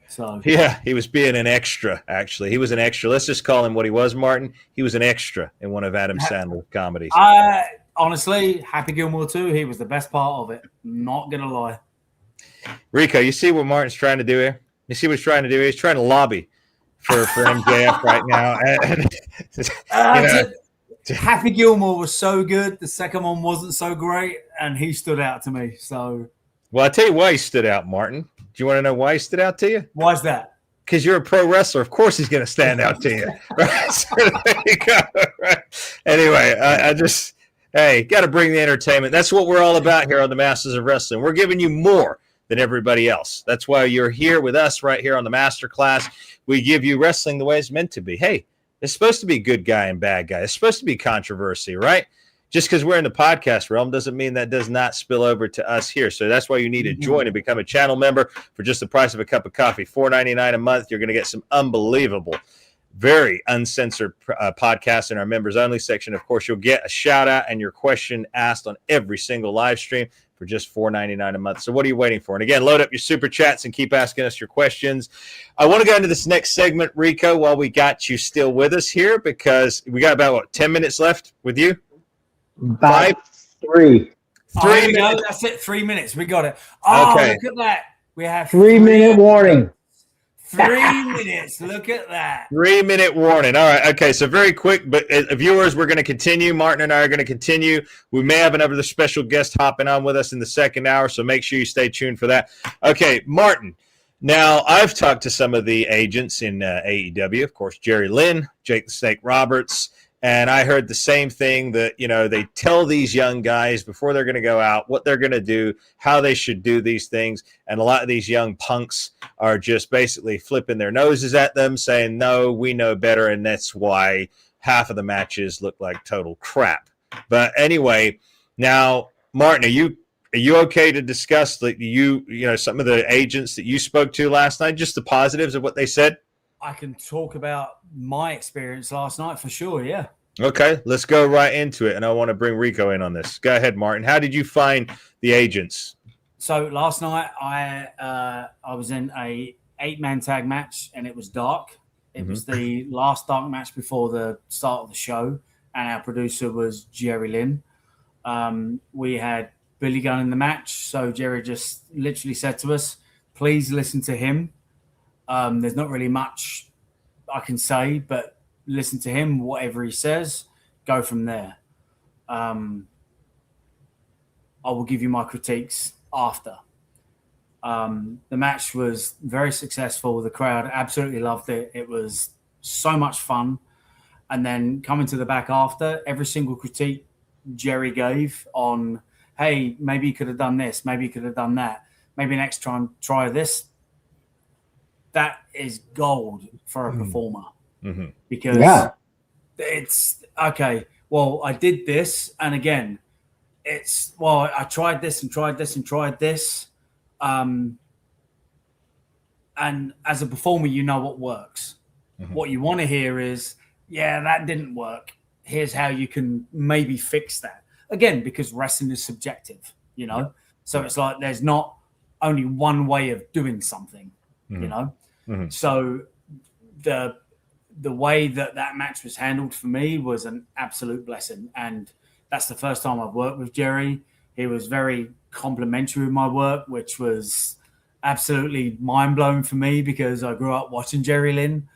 So he was being an extra, actually. He was an extra. Let's just call him what he was, Martin. He was an extra in one of Adam Sandler's comedies. Honestly, Happy Gilmore 2, he was the best part of it. Not going to lie. Rico, you see what Martin's trying to do here? You see what he's trying to do? He's trying to lobby for MJF right now. Happy Gilmore was so good. The second one wasn't so great, and he stood out to me. So, well, I'll tell you why he stood out, Martin. Do you want to know why he stood out to you? Why is that? because you're a pro wrestler. Of course, he's going to stand out to you. Right? So there you go. Right? Anyway, I just, hey, got to bring the entertainment. That's what we're all about here on the Masters of Wrestling. We're giving you more than everybody else. That's why you're here with us right here on the Masterclass. We give you wrestling the way it's meant to be. Hey, it's supposed to be good guy and bad guy. It's supposed to be controversy, right? Just because we're in the podcast realm doesn't mean that does not spill over to us here. So that's why you need to join and become a channel member for just the price of a cup of coffee, $4.99 a month. You're going to get some unbelievable, very uncensored podcasts in our members only section. Of course, you'll get a shout out and your question asked on every single live stream for just $4.99 a month. So what are you waiting for? And again, load up your super chats and keep asking us your questions. I want to go into this next segment, Rico, while we got you still with us here, because we got about 10 minutes left with you. About 3. There we go. That's it. 3 minutes. We got it. Oh, okay. Look at that. We have 3-minute warning. 3 minutes. Look at that. 3-minute warning. All right. Okay. So very quick, but viewers, we're going to continue. Martin and I are going to continue. We may have another special guest hopping on with us in the second hour, so make sure you stay tuned for that. Okay, Martin. Now, I've talked to some of the agents in AEW, of course, Jerry Lynn, Jake the Snake Roberts, and I heard the same thing that, you know, they tell these young guys before they're going to go out what they're going to do, how they should do these things. And a lot of these young punks are just basically flipping their noses at them, saying, no, we know better. And that's why half of the matches look like total crap. But anyway, now, Martin, are you okay to discuss some of the agents that you spoke to last night, just the positives of what they said? I can talk about my experience last night for sure, yeah. Okay, let's go right into it, and I want to bring Rico in on this. Go ahead, Martin. How did you find the agents? So last night I was in a 8-man tag match, and it was dark. It was the last dark match before the start of the show, and our producer was Jerry Lynn. We had Billy Gunn in the match, so Jerry just literally said to us, please listen to him. There's not really much I can say, but listen to him, whatever he says, go from there. I will give you my critiques after. The match was very successful. The crowd absolutely loved it. It was so much fun. And then coming to the back after, every single critique Jerry gave on, hey, maybe you could have done this, maybe you could have done that, maybe next time try this. That is gold for a performer because it's okay. Well, I did this, and again, I tried this and tried this and tried this, and as a performer, you know what works. What you want to hear is, yeah, that didn't work. Here's how you can maybe fix that. Again, because wrestling is subjective, you know. So it's like there's not only one way of doing something, you know. So the way that match was handled for me was an absolute blessing. And that's the first time I've worked with Jerry. He was very complimentary of my work, which was absolutely mind-blowing for me because I grew up watching Jerry Lynn.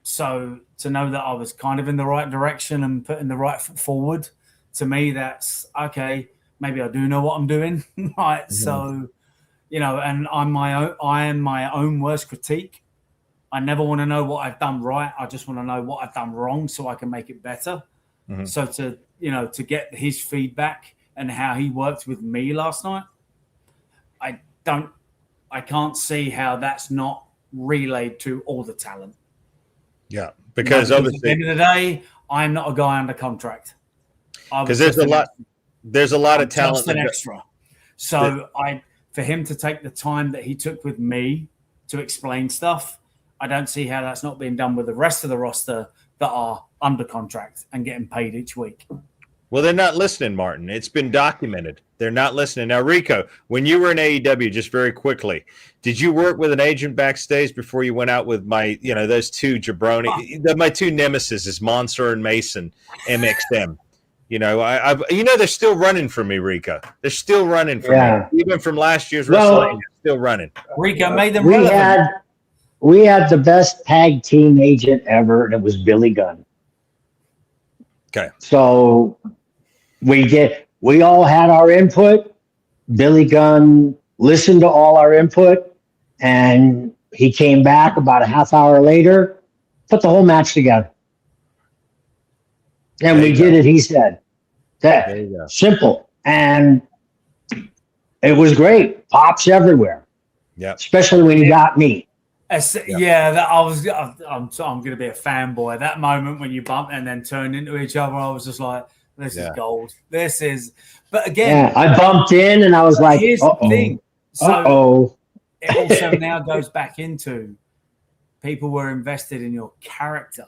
So to know that I was kind of in the right direction and putting the right foot forward, to me, that's, okay, maybe I do know what I'm doing. Right. So, you know, and I am my own worst critique. I never want to know what I've done right. I just want to know what I've done wrong so I can make it better. So to get his feedback and how he worked with me last night, I can't see how that's not relayed to all the talent. Yeah, because obviously at the end of the day, I'm not a guy under contract. Because there's a lot of talent. Just an extra. So for him to take the time that he took with me to explain stuff, I don't see how that's not being done with the rest of the roster that are under contract and getting paid each week. Well, they're not listening, Martin. It's been documented. They're not listening. Now, Rico, when you were in AEW, just very quickly, did you work with an agent backstage before you went out with those two jabroni? My two nemesis is Monster and Mason, MXM. They're still running for me, Rico. They're still running for me. Even from last year's WrestleMania, still running. Rico made them relevant. We had the best tag team agent ever, and it was Billy Gunn. Okay. So we all had our input. Billy Gunn listened to all our input, and He came back about a half hour later, put the whole match together. And we did it, he said. That simple. And it was great. Pops everywhere. Yeah. Especially when you got me. Yeah, I'm going to be a fanboy. That moment when you bumped and then turned into each other, I was just like, this is gold. This is, but again, I bumped in and I was like, here's the thing. So it also now goes back into people were invested in your character,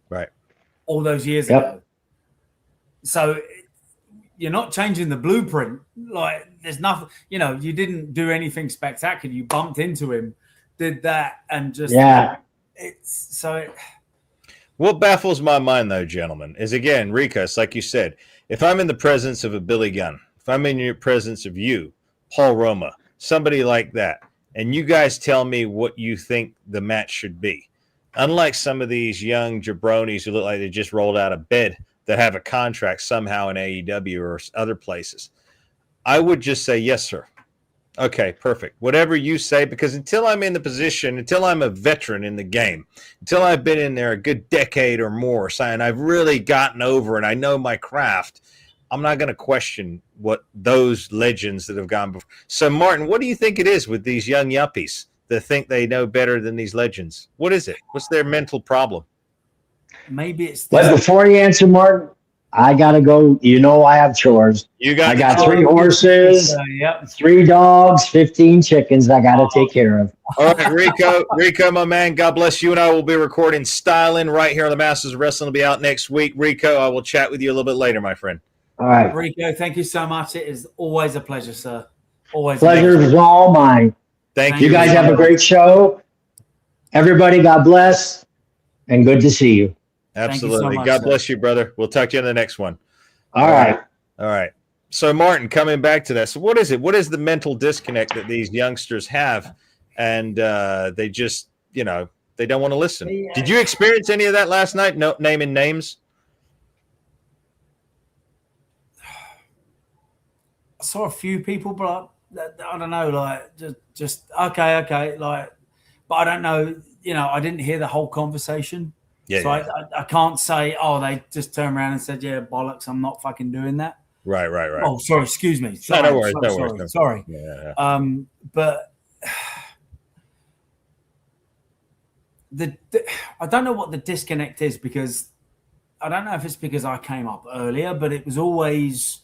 right? All those years ago. So you're not changing the blueprint. Like there's nothing, you didn't do anything spectacular. You bumped into him, did that, and just What baffles my mind, though, gentlemen, is again, Ricos, like you said, if I'm in the presence of a Billy Gunn, if I'm in your presence of you, Paul Roma, somebody like that, and you guys tell me what you think the match should be, unlike some of these young jabronis who look like they just rolled out of bed that have a contract somehow in AEW or other places, I would just say, yes, sir. Okay, perfect. Whatever you say, because until I'm in the position, until I'm a veteran in the game, until I've been in there a good decade or more, and I've really gotten over and I know my craft, I'm not going to question what those legends that have gone before. So, Martin, what do you think it is with these young yuppies that think they know better than these legends? What is it? What's their mental problem? Maybe it's. But before you answer, Martin, I gotta go. I have chores. I got 3 horses, 3 dogs, 15 chickens I gotta take care of. All right, Rico, my man, God bless you. And I will be recording Styling right here on the Masters of Wrestling. Will be out next week. Rico, I will chat with you a little bit later, my friend. All right, Rico, thank you so much. It is always a pleasure, sir. Always. Pleasure is all mine. Thank you. You guys have a great show. Everybody, God bless, and good to see you. Absolutely. So much, God bless you, brother. We'll talk to you in the next one. All right. So, Martin, coming back to that. So, what is it? What is the mental disconnect that these youngsters have? And they just, they don't want to listen. Yeah. Did you experience any of that last night? No, naming names? I saw a few people, but I don't know, like, just okay. Like, but I don't know, I didn't hear the whole conversation. Yeah, so I can't say, they just turned around and said, yeah, bollocks, I'm not fucking doing that. Right. Oh, sorry, excuse me. No worries. Sorry. Yeah. But I don't know what the disconnect is, because I don't know if it's because I came up earlier, but it was always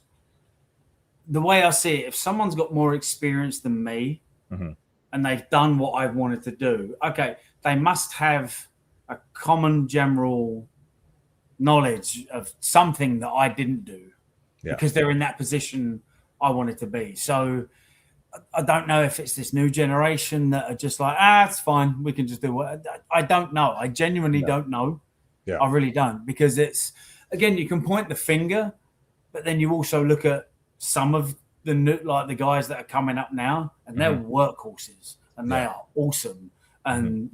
the way I see it. If someone's got more experience than me and they've done what I've wanted to do, okay, they must have a common general knowledge of something that I didn't do because they're in that position I wanted to be. So I don't know if it's this new generation that are just like, it's fine, we can just do what. I don't know. I genuinely don't know. Yeah. I really don't, because it's, again, you can point the finger, but then you also look at some of the new, like the guys that are coming up now, and they're workhorses and they are awesome. And,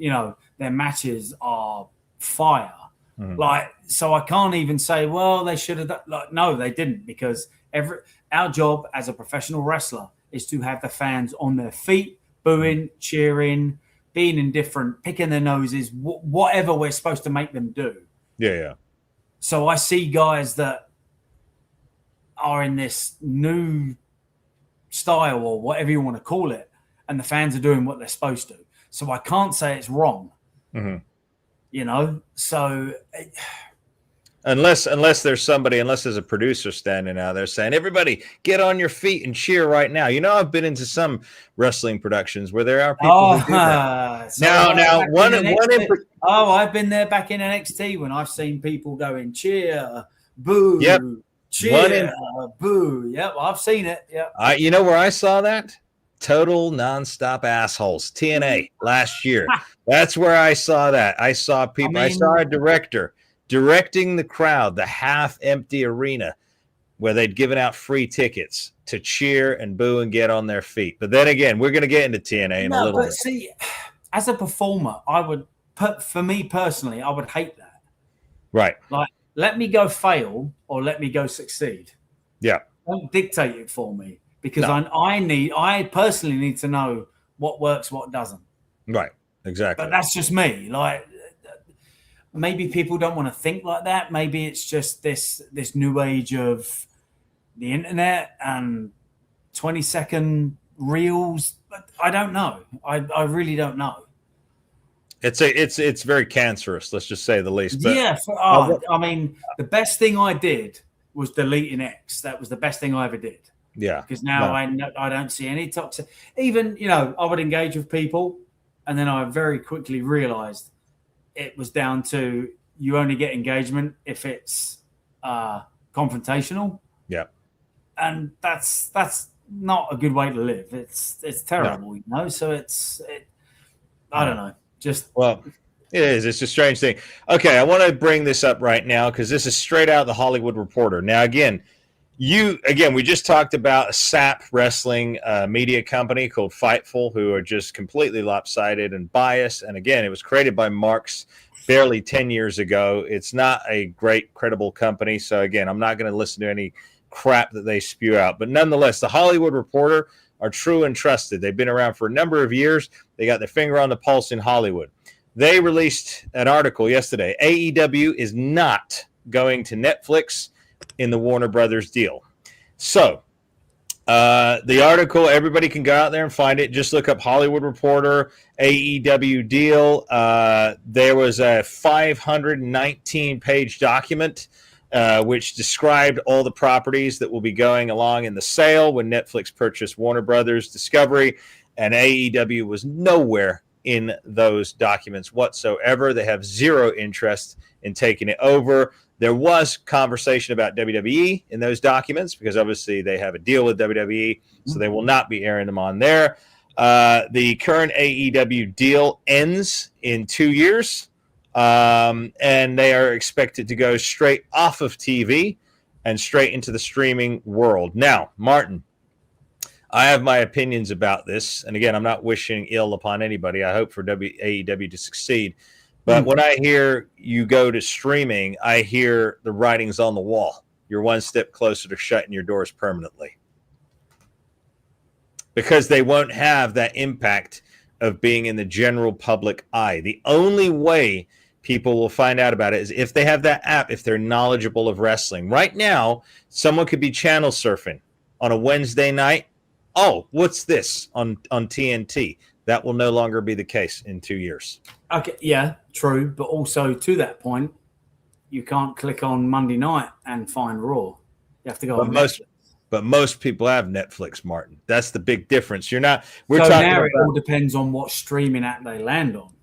their matches are fire. Like, so I can't even say, well, they should have done. Like, no, they didn't, because our job as a professional wrestler is to have the fans on their feet, booing, cheering, being indifferent, picking their noses, whatever we're supposed to make them do. Yeah. So I see guys that are in this new style, or whatever you want to call it, and the fans are doing what they're supposed to. So I can't say it's wrong. So unless there's a producer standing out there saying, everybody get on your feet and cheer right now. I've been into some wrestling productions where there are people who do that. I've been there back in NXT when I've seen people going cheer, boo, cheer, boo. Yep, I've seen it. Yep. Where I saw that? Total nonstop assholes. TNA last year. That's where I saw that. I saw people. I saw a director directing the crowd, the half-empty arena, where they'd given out free tickets to cheer and boo and get on their feet. But then again, we're going to get into TNA in a little bit. See, as a performer, for me personally, I would hate that. Right. Like, let me go fail or let me go succeed. Yeah. Don't dictate it for me. Because I personally need to know what works, what doesn't. Right. Exactly. But that's just me. Like, maybe people don't want to think like that. Maybe it's just this new age of the internet and 20-second reels. But I don't know. I really don't know. It's very cancerous, let's just say the least. But yeah. I mean, the best thing I did was deleting X. That was the best thing I ever did. Yeah. Because now I don't see any toxic. Even, I would engage with people, and then I very quickly realized it was down to you only get engagement if it's confrontational. Yeah. And that's not a good way to live. It's terrible, So I don't know. Well, it is. It's a strange thing. Okay, I want to bring this up right now because this is straight out of the Hollywood Reporter. Now, we just talked about a SAP wrestling media company called FIGHTFUL, who are just completely lopsided and biased. And again, it was created by Marks barely 10 years ago. It's not a great, credible company. So again, I'm not going to listen to any crap that they spew out. But nonetheless, the Hollywood Reporter are true and trusted. They've been around for a number of years. They got their finger on the pulse in Hollywood. They released an article yesterday. AEW is not going to Netflix in the Warner Brothers deal. So the article, everybody can go out there and find it. Just look up Hollywood Reporter, AEW deal. There was a 519-page document which described all the properties that will be going along in the sale when Netflix purchased Warner Brothers Discovery, and AEW was nowhere in those documents whatsoever. They have zero interest in taking it over. There was conversation about WWE in those documents because obviously they have a deal with WWE, so they will not be airing them on there. The current AEW deal ends in 2 years. And they are expected to go straight off of TV and straight into the streaming world. Now, Martin, I have my opinions about this. And again, I'm not wishing ill upon anybody. I hope for AEW to succeed. But when I hear you go to streaming, I hear the writing's on the wall. You're one step closer to shutting your doors permanently. Because they won't have that impact of being in the general public eye. The only way people will find out about it is if they have that app, if they're knowledgeable of wrestling. Right now, someone could be channel surfing on a Wednesday night. Oh, what's this on TNT? That will no longer be the case in 2 years. Okay, yeah, true. But also to that point, you can't click on Monday night and find Raw. You have to go on Netflix. But most people have Netflix, Martin. That's the big difference. You're not. We're so talking now it all depends on what streaming app they land on.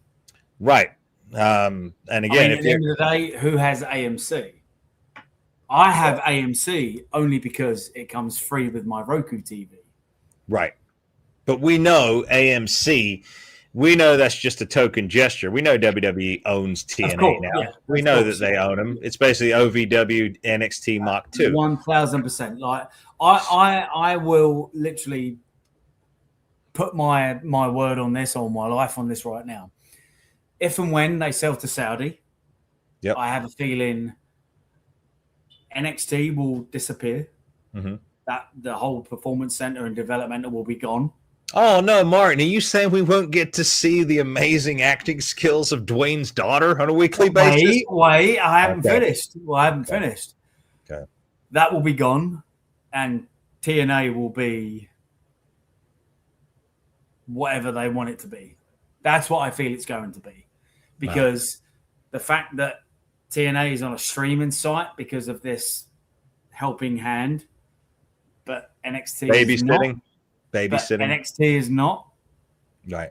Right. And again, at the end of the day, who has AMC? I have AMC only because it comes free with my Roku TV. Right. But we know AMC. We know that's just a token gesture. We know WWE owns TNA now. Yeah, we know that they own them. It's basically OVW NXT Mach 2. 1,000%. Like I will literally put my word on this, or my life on this right now. If and when they sell to Saudi, I have a feeling NXT will disappear. Mm-hmm. That the whole performance center and developmental will be gone. Oh, no, Martin, are you saying we won't get to see the amazing acting skills of Dwayne's daughter on a weekly basis? Wait, I haven't finished. Well, I haven't finished. Okay. That will be gone, and TNA will be whatever they want it to be. That's what I feel it's going to be. Because the fact that TNA is on a streaming site because of this helping hand, but NXT is not. Babysitting. NXT is not. Right.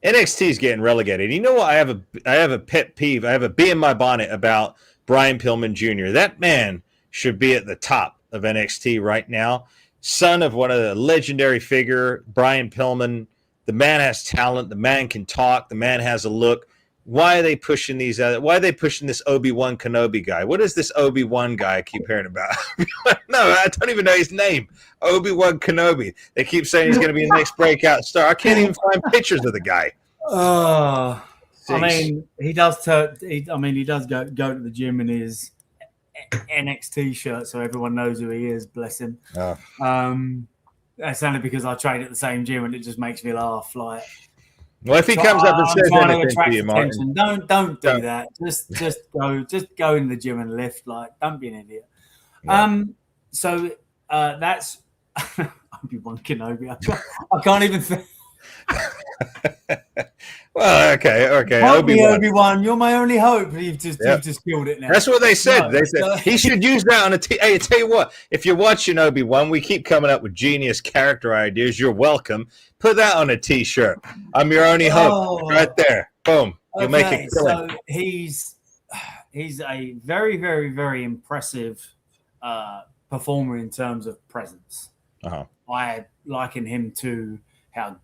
NXT is getting relegated. You know what? I have a pet peeve. I have a bee in my bonnet about Brian Pillman Jr. That man should be at the top of NXT right now. Son of one of the legendary figure, Brian Pillman. The man has talent. The man can talk. The man has a look. Why are they pushing these? Why are they pushing this Obi-Wan Kenobi guy? What is this Obi-Wan guy I keep hearing about? No, I don't even know his name. Obi-Wan Kenobi. They keep saying he's going to be the next breakout star. I can't even find pictures of the guy. I mean, he does. He does go to the gym in his NXT shirt, so everyone knows who he is. Bless him. Oh. That's only because I train at the same gym, and it just makes me laugh. Like, Well, if he comes up and says anything to you, Martin, don't do that. Just go in the gym and lift. Like, don't be an idiot. Yeah. So that's Obi-Wan Kenobi. I can't even think. Well, okay. Obi-Wan, you're my only hope. You've just killed it now. That's what they said. They said he should use that on a t. Hey, tell you what, if you're watching Obi-Wan, we keep coming up with genius character ideas. You're welcome. Put that on a T-shirt. I'm your only hope. Right there. Boom. You'll make it. So he's a very, very, very impressive performer in terms of presence. I liken him to how,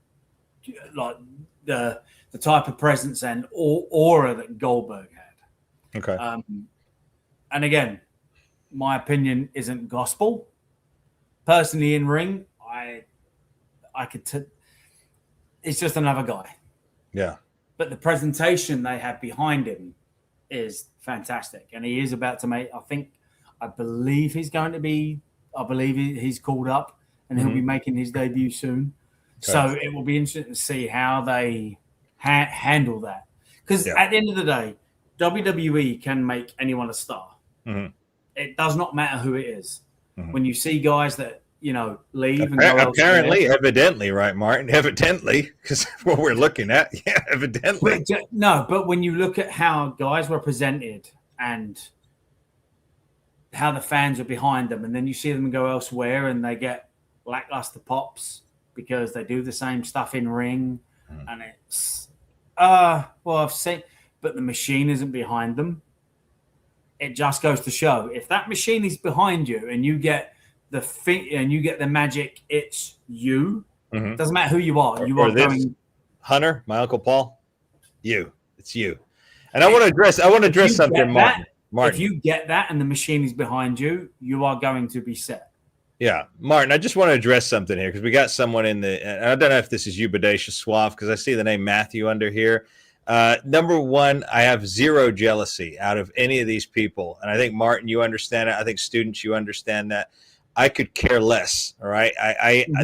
like, the type of presence and aura that Goldberg had. Okay. And again, my opinion isn't gospel. Personally, in ring, I could. It's just another guy. Yeah. But the presentation they have behind him is fantastic, and he is about to make. I believe he's going to be. I believe he's called up, and he'll be making his debut soon. Okay. So it will be interesting to see how they handle that. Because at the end of the day, WWE can make anyone a star. It does not matter who it is. When you see guys that, leave and go apparently, evidently, right, Martin? Evidently, because what we're looking at, evidently. But when you look at how guys were presented and how the fans are behind them, and then you see them go elsewhere and they get lackluster pops because they do the same stuff in ring, and it's I've seen, but the machine isn't behind them. It just goes to show, if that machine is behind you and you get the magic, it's you. It doesn't matter who you are. You are going. Hunter, my Uncle Paul, it's you. And I want to address something, Martin. If you get that and the machine is behind you, you are going to be set. Yeah, Martin, I just want to address something here because we got someone in the. I don't know if this is you, Bodacious Suave, because I see the name Matthew under here. Number one, I have zero jealousy out of any of these people, and I think Martin, you understand it. I think students, you understand that. I could care less. All right,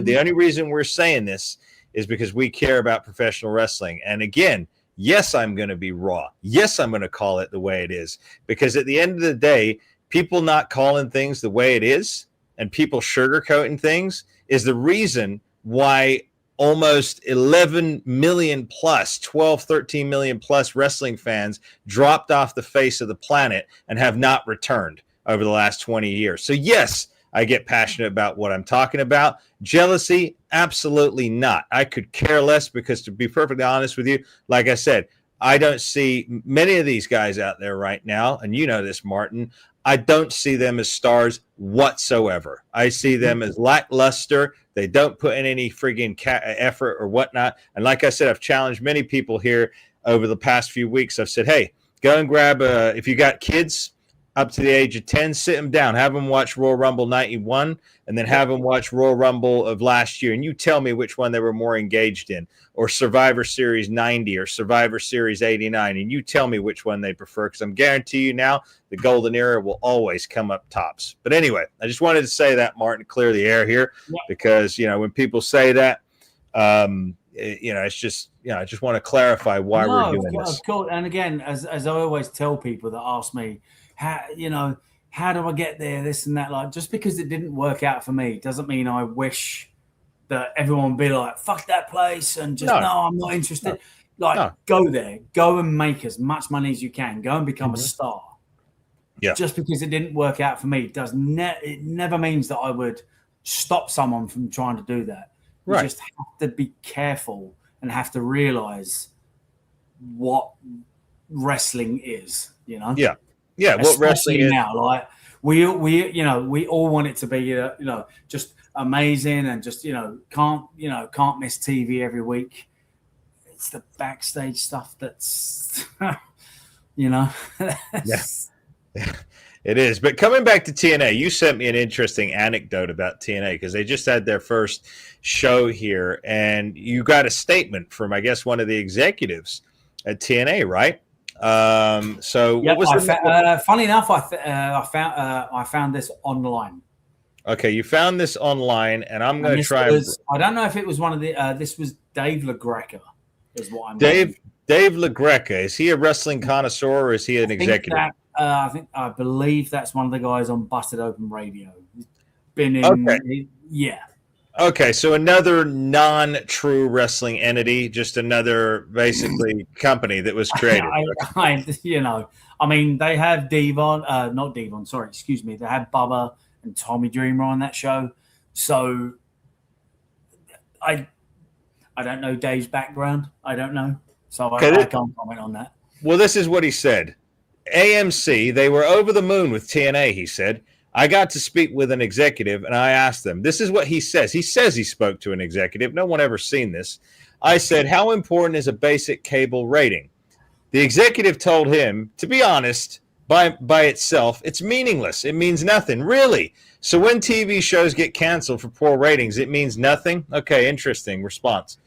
the only reason we're saying this is because we care about professional wrestling, and again. Yes, I'm going to be raw. Yes, I'm going to call it the way it is, because at the end of the day, people not calling things the way it is and people sugarcoating things is the reason why almost 11 million plus, 12, 13 million plus wrestling fans dropped off the face of the planet and have not returned over the last 20 years. So yes, I get passionate about what I'm talking about. Jealousy, absolutely not. I could care less because, to be perfectly honest with you, like I said, I don't see many of these guys out there right now, and you know this, Martin. I don't see them as stars whatsoever. I see them as lackluster. They don't put in any friggin' effort or whatnot. And like I said, I've challenged many people here over the past few weeks. I've said, hey, go and grab if you got kids up to the age of 10, sit them down, have them watch Royal Rumble 91, and then have them watch Royal Rumble of last year. And you tell me which one they were more engaged in, or Survivor Series 90 or Survivor Series 89. And you tell me which one they prefer, because I'm guarantee you now the golden era will always come up tops. But anyway, I just wanted to say that, Martin, clear the air here, because, when people say that, it's just, I just want to clarify why we're doing this. Cool. And again, as I always tell people that ask me, how do I get there? This and that. Like, just because it didn't work out for me doesn't mean I wish that everyone would be like, fuck that place and just, no I'm not interested. Go there, go and make as much money as you can. Go and become a star. Yeah. Just because it didn't work out for me it never means that I would stop someone from trying to do that. You just have to be careful and have to realize what wrestling is, Yeah. Yeah, what wrestling is now, like we all want it to be, just amazing and just, can't miss TV every week. It's the backstage stuff that's, Yeah, it is. But coming back to TNA, you sent me an interesting anecdote about TNA because they just had their first show here, and you got a statement from, I guess, one of the executives at TNA, right? So yep, what was funny enough, I found this online. Okay, you found this online, and I'm going to try. I don't know if it was one of the. This was Dave LaGreca. is what I'm Dave LaGreca, is he a wrestling connoisseur or is he an executive? I believe that's one of the guys on Busted Open Radio. Been in, yeah. Okay, so another non-true wrestling entity, just another basically company that was created. I mean, they have Devon, not Devon, sorry, excuse me. They have Bubba and Tommy Dreamer on that show. So I don't know Dave's background. I don't know. So I can't comment on that. Well, this is what he said. AMC, they were over the moon with TNA, he said. I got to speak with an executive, and I asked them. This is what he says. He says he spoke to an executive. No one ever seen this. I said, how important is a basic cable rating? The executive told him, to be honest, by itself, it's meaningless. It means nothing, really. So when TV shows get canceled for poor ratings, it means nothing? Okay, interesting response.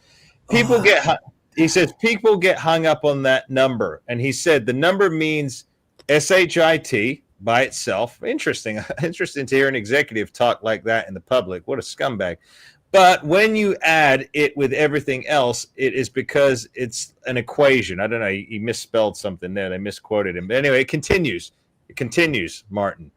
He says, people get hung up on that number. And he said, the number means SHIT by itself. Interesting to hear an executive talk like that in the public. What a scumbag. But when you add it with everything else, it is because it's an equation. I don't know. He misspelled something there. They misquoted him. But anyway, it continues. Martin.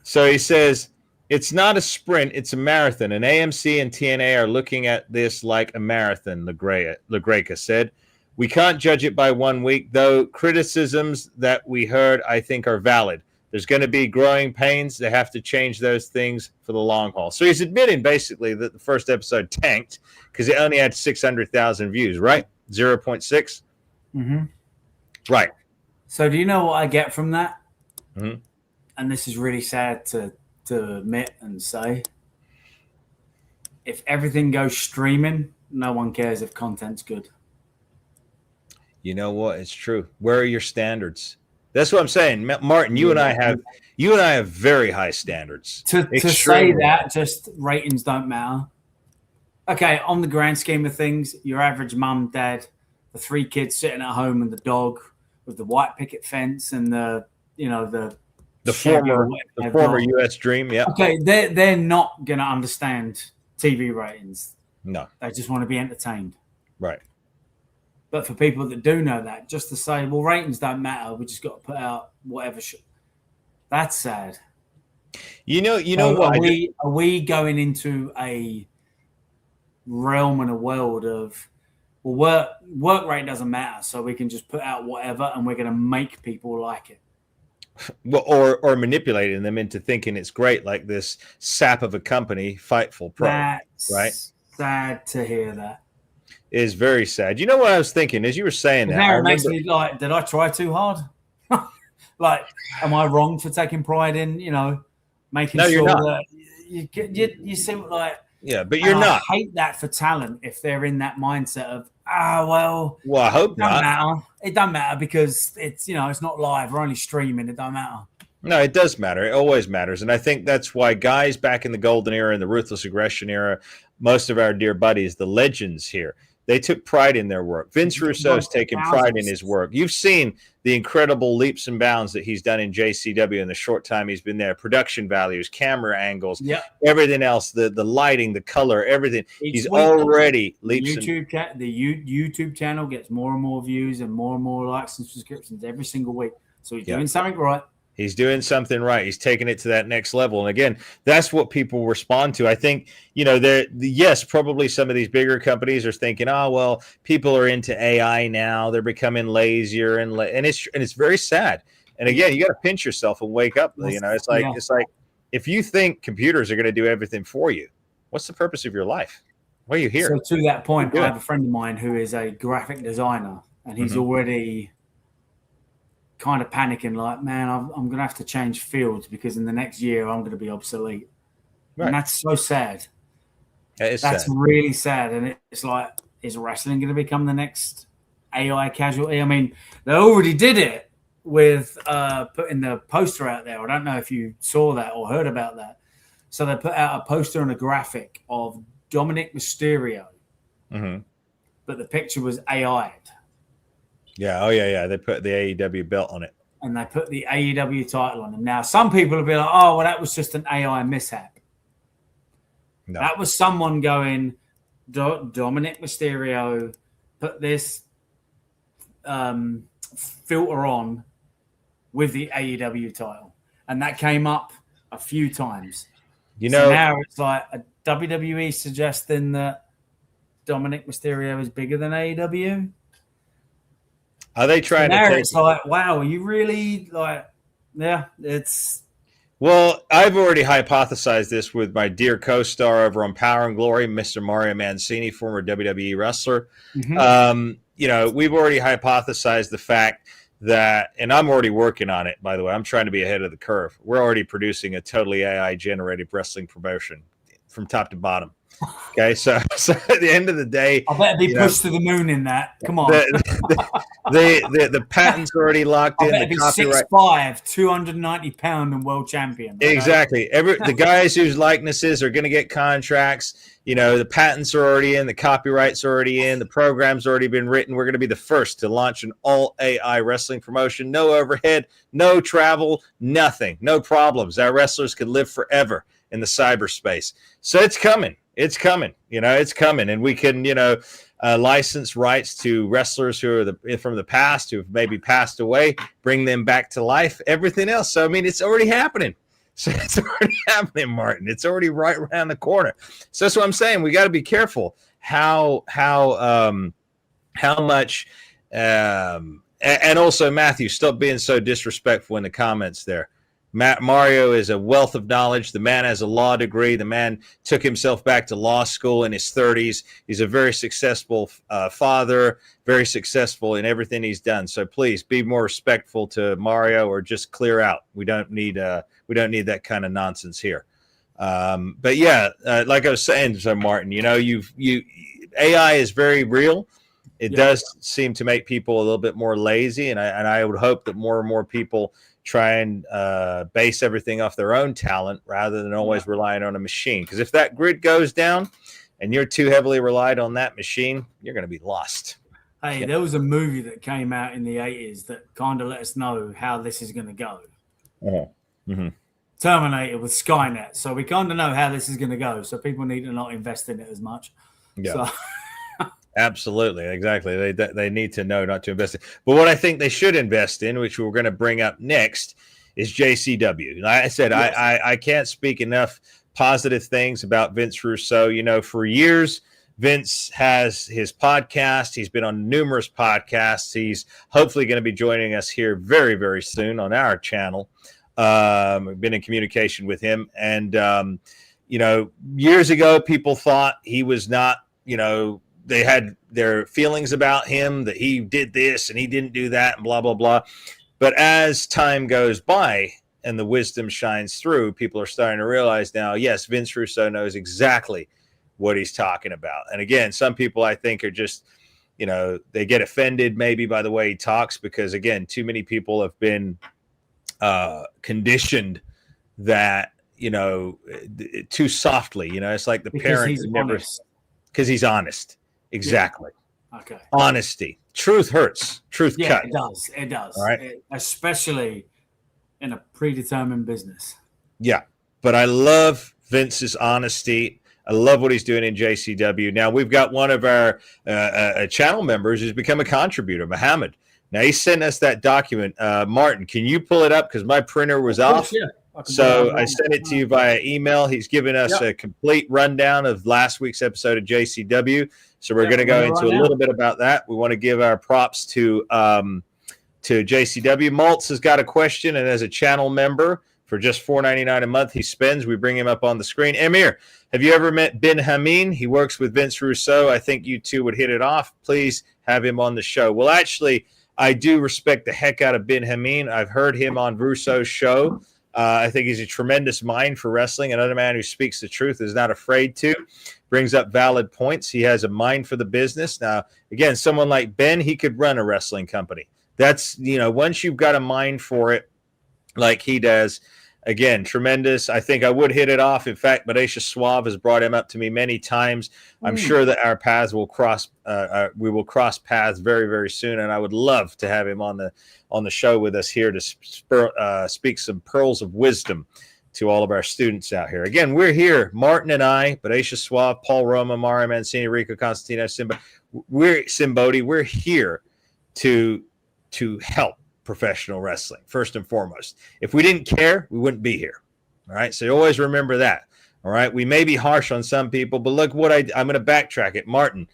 So he says, it's not a sprint, it's a marathon. And AMC and TNA are looking at this like a marathon, LaGreca said. We can't judge it by 1 week, though criticisms that we heard, I think, are valid. There's going to be growing pains. They have to change those things for the long haul. So he's admitting basically that the first episode tanked because it only had 600,000 views, right? 0.6? Mm-hmm. Right. So do you know what I get from that? Mm-hmm. And this is really sad to admit and say. If everything goes streaming, no one cares if content's good. You know what? It's true. Where are your standards? That's what I'm saying, Martin. You and I have very high standards. To say that just ratings don't matter. Okay, on the grand scheme of things, your average mum, dad, the 3 kids sitting at home and the dog with the white picket fence and the former U.S. Dream. Yeah. Okay, they're not gonna understand TV ratings. No, they just want to be entertained. Right. But for people that do know that, just to say, well, ratings don't matter. We just got to put out whatever. That's sad. You know what? Are we going into a realm and a world of, well, work rate doesn't matter, so we can just put out whatever, and we're going to make people like it. Well, or manipulating them into thinking it's great, like this sap of a company, Fightful Pro. That's right? Sad to hear that. Is very sad. You know what I was thinking as you were saying that? Now it makes me like, did I try too hard? Like, am I wrong for taking pride in, making sure that you seem like, yeah, but you're not. I hate that for talent if they're in that mindset of, well, I hope not. It doesn't matter because it's, it's not live. We're only streaming. It doesn't matter. No, it does matter. It always matters. And I think that's why guys back in the golden era and the ruthless aggression era, most of our dear buddies, the legends here, they took pride in their work. Vince Russo's taken pride in his work. You've seen the incredible leaps and bounds that he's done in JCW in the short time he's been there. Production values, camera angles, everything else, the lighting, the color, everything. He's already leaps. The YouTube channel gets more and more views and more likes and subscriptions every single week. So he's doing something right. He's doing something right. He's taking it to that next level. And again, that's what people respond to. I think, yes, probably some of these bigger companies are thinking, oh, well, people are into AI now. They're becoming lazier and it's very sad. And again, you got to pinch yourself and wake up. It's like if you think computers are going to do everything for you, what's the purpose of your life? Why are you here? So to that point, I have a friend of mine who is a graphic designer and he's already kind of panicking, like, man, I'm going to have to change fields because in the next year I'm going to be obsolete. Right. And that's so sad. That's really sad. And it's like, is wrestling going to become the next AI casualty? I mean, they already did it with putting the poster out there. I don't know if you saw that or heard about that. So they put out a poster and a graphic of Dominic Mysterio, but the picture was AI'd. Yeah. Oh, yeah. They put the AEW belt on it. And they put the AEW title on him. Now, some people will be like, oh, well, that was just an AI mishap. No. That was someone going, Dominic Mysterio put this filter on with the AEW title, and that came up a few times. So now it's like a WWE suggesting that Dominic Mysterio is bigger than AEW. Are they trying to take? It's like, wow, are you really like? Yeah, it's. Well, I've already hypothesized this with my dear co-star over on Power and Glory, Mr. Mario Mancini, former WWE wrestler. Mm-hmm. We've already hypothesized the fact that, and I'm already working on it, by the way. I'm trying to be ahead of the curve. We're already producing a totally AI-generated wrestling promotion from top to bottom. Okay, so at the end of the day, I better be pushed to the moon in that. Come on, the patent's already locked in. The copyright. 6'5", 290-pound and world champion. Right? Exactly. The guys whose likenesses are going to get contracts. The patents are already in, the copyrights are already in, the program's already been written. We're going to be the first to launch an all AI wrestling promotion. No overhead, no travel, nothing, no problems. Our wrestlers can live forever in the cyberspace. So it's coming. It's coming, it's coming. And we can, license rights to wrestlers who are from the past, who've maybe passed away, bring them back to life, everything else. So, I mean, it's already happening. So it's already happening, Martin. It's already right around the corner. So that's what I'm saying. We got to be careful how much, and also Matthew, stop being so disrespectful in the comments there. Mario is a wealth of knowledge. The man has a law degree. The man took himself back to law school in his 30s. He's a very successful father, very successful in everything he's done. So please be more respectful to Mario, or just clear out. We don't need that kind of nonsense here. But yeah, like I was saying, so Martin, AI is very real. It does seem to make people a little bit more lazy, and I would hope that more and more people try and base everything off their own talent rather than always relying on a machine. Because if that grid goes down and you're too heavily relied on that machine, you're going to be lost. Hey, there was a movie that came out in the 80s that kind of let us know how this is going to go. Mm-hmm. Terminator with Skynet. So we kind of know how this is going to go. So people need to not invest in it as much. Yeah. Absolutely, exactly. They need to know not to invest in. But what I think they should invest in, which we're going to bring up next, is JCW. Like I said, yes. I can't speak enough positive things about Vince Russo. For years, Vince has his podcast. He's been on numerous podcasts. He's hopefully going to be joining us here very, very soon on our channel. We've been in communication with him. And, years ago, people thought he was not, they had their feelings about him, that he did this and he didn't do that and blah, blah, blah. But as time goes by and the wisdom shines through, people are starting to realize now, yes, Vince Russo knows exactly what he's talking about. And again, some people I think are just, they get offended maybe by the way he talks because, again, too many people have been conditioned that, too softly. It's like the parent who never, because he's honest. Exactly. Yeah. Okay. Honesty. Truth hurts. Truth cuts. It does. All right. Especially in a predetermined business. Yeah. But I love Vince's honesty. I love what he's doing in JCW. Now, we've got one of our channel members who's become a contributor, Muhammad. Now, he sent us that document. Martin, can you pull it up? Because my printer was off. Yeah. So I sent it to you via email. He's given us a complete rundown of last week's episode of JCW. So we're going to go into a little bit about that. We want to give our props to JCW. Maltz has got a question, and as a channel member for just $4.99 a month he spends, we bring him up on the screen. Amir, have you ever met Ben Hameen? He works with Vince Russo. I think you two would hit it off. Please have him on the show. Well, actually, I do respect the heck out of Ben Hameen. I've heard him on Russo's show. I think he's a tremendous mind for wrestling. Another man who speaks the truth, is not afraid to, brings up valid points. He has a mind for the business. Now, again, someone like Ben, he could run a wrestling company. That's, once you've got a mind for it like he does, again, tremendous. I think I would hit it off. In fact, Bodacious Suave has brought him up to me many times. I'm sure that our paths will cross. We will cross paths very, very soon, and I would love to have him on the show with us here to speak some pearls of wisdom to all of our students out here. Again, we're here, Martin and I, but Aisha Suave, Paul Roma, Mario Mancini, Rico Constantino, Simbodi. We're here to help professional wrestling, first and foremost. If we didn't care, we wouldn't be here. All right. So always remember that. All right. We may be harsh on some people, but look what I'm going to backtrack it. Martin,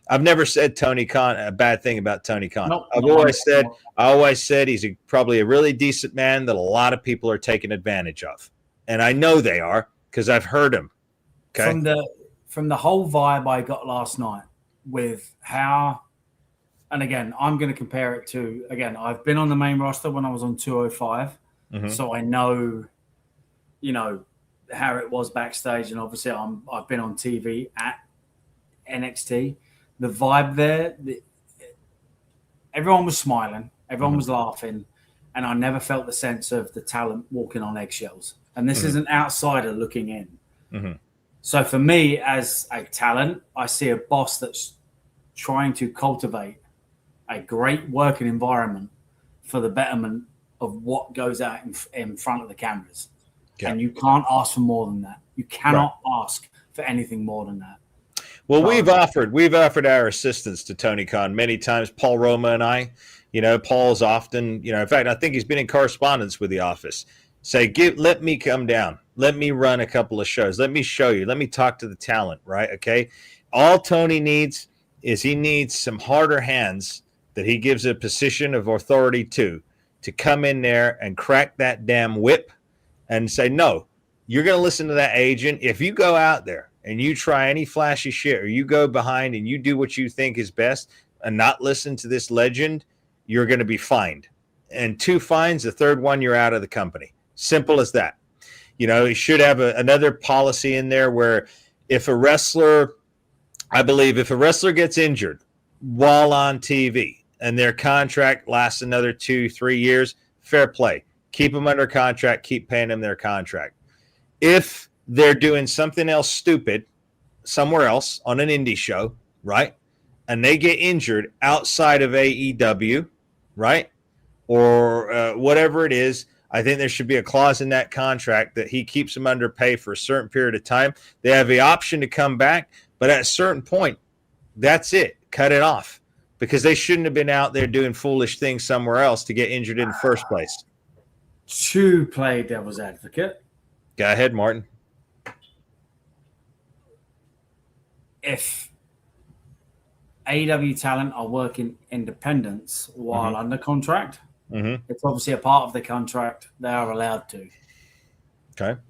I've never said Tony Khan a bad thing about Tony Khan. Nope, I always said he's probably a really decent man that a lot of people are taking advantage of. And I know they are because I've heard him. Okay. From the whole vibe I got last night with how, and again, I'm going to compare it to, again, I've been on the main roster when I was on 205. Mm-hmm. So I know, how it was backstage. And obviously I've been on TV at NXT. The vibe there, everyone was smiling. Everyone was laughing. And I never felt the sense of the talent walking on eggshells. And this is an outsider looking in. Mm-hmm. So for me, as a talent, I see a boss that's trying to cultivate a great working environment for the betterment of what goes out in front of the cameras. Yeah. And you can't ask for more than that. You cannot ask for anything more than that. Well, we've offered our assistance to Tony Khan many times, Paul Roma and I. Paul's often, in fact, I think he's been in correspondence with the office. Say, let me come down. Let me run a couple of shows. Let me show you. Let me talk to the talent, right? Okay. All Tony needs is he needs some harder hands that he gives a position of authority to come in there and crack that damn whip and say, no, you're going to listen to that agent. If you go out there and you try any flashy shit or you go behind and you do what you think is best and not listen to this legend, you're going to be fined. And 2 fines, the third one, you're out of the company. Simple as that. He should have another policy in there where if a wrestler gets injured while on TV and their contract lasts another 2-3 years, fair play. Keep them under contract, keep paying them their contract. If they're doing something else stupid somewhere else on an indie show, right, and they get injured outside of AEW, right, or whatever it is, I think there should be a clause in that contract that he keeps them under pay for a certain period of time. They have the option to come back, but at a certain point, that's it. Cut it off because they shouldn't have been out there doing foolish things somewhere else to get injured in the first place. To play devil's advocate. Go ahead, Martin. If AEW talent are working independence while under contract, it's obviously a part of the contract. They are allowed to. Okay.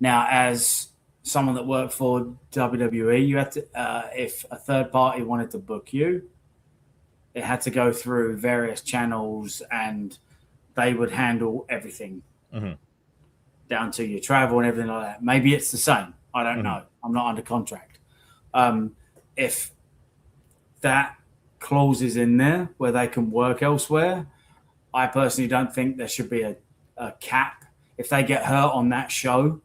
Now, as someone that worked for WWE, you had to, if a third party wanted to book you, it had to go through various channels and they would handle everything down to your travel and everything like that. Maybe it's the same. I don't know. I'm not under contract. If that clause is in there where they can work elsewhere, I personally don't think there should be a cap. If they get hurt on that show,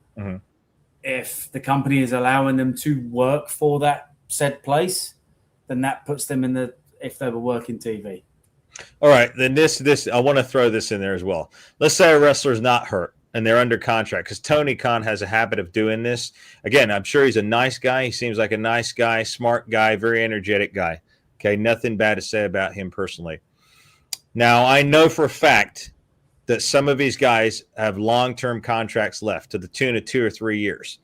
if the company is allowing them to work for that said place, then that puts them in if they were working TV. All right, then this I want to throw this in there as well. Let's say a wrestler's not hurt and they're under contract, because Tony Khan has a habit of doing this. Again, I'm sure he's a nice guy. He seems like a nice guy, smart guy, very energetic guy. Okay, nothing bad to say about him personally. Now, I know for a fact that some of these guys have long-term contracts left to the tune of 2 or 3 years.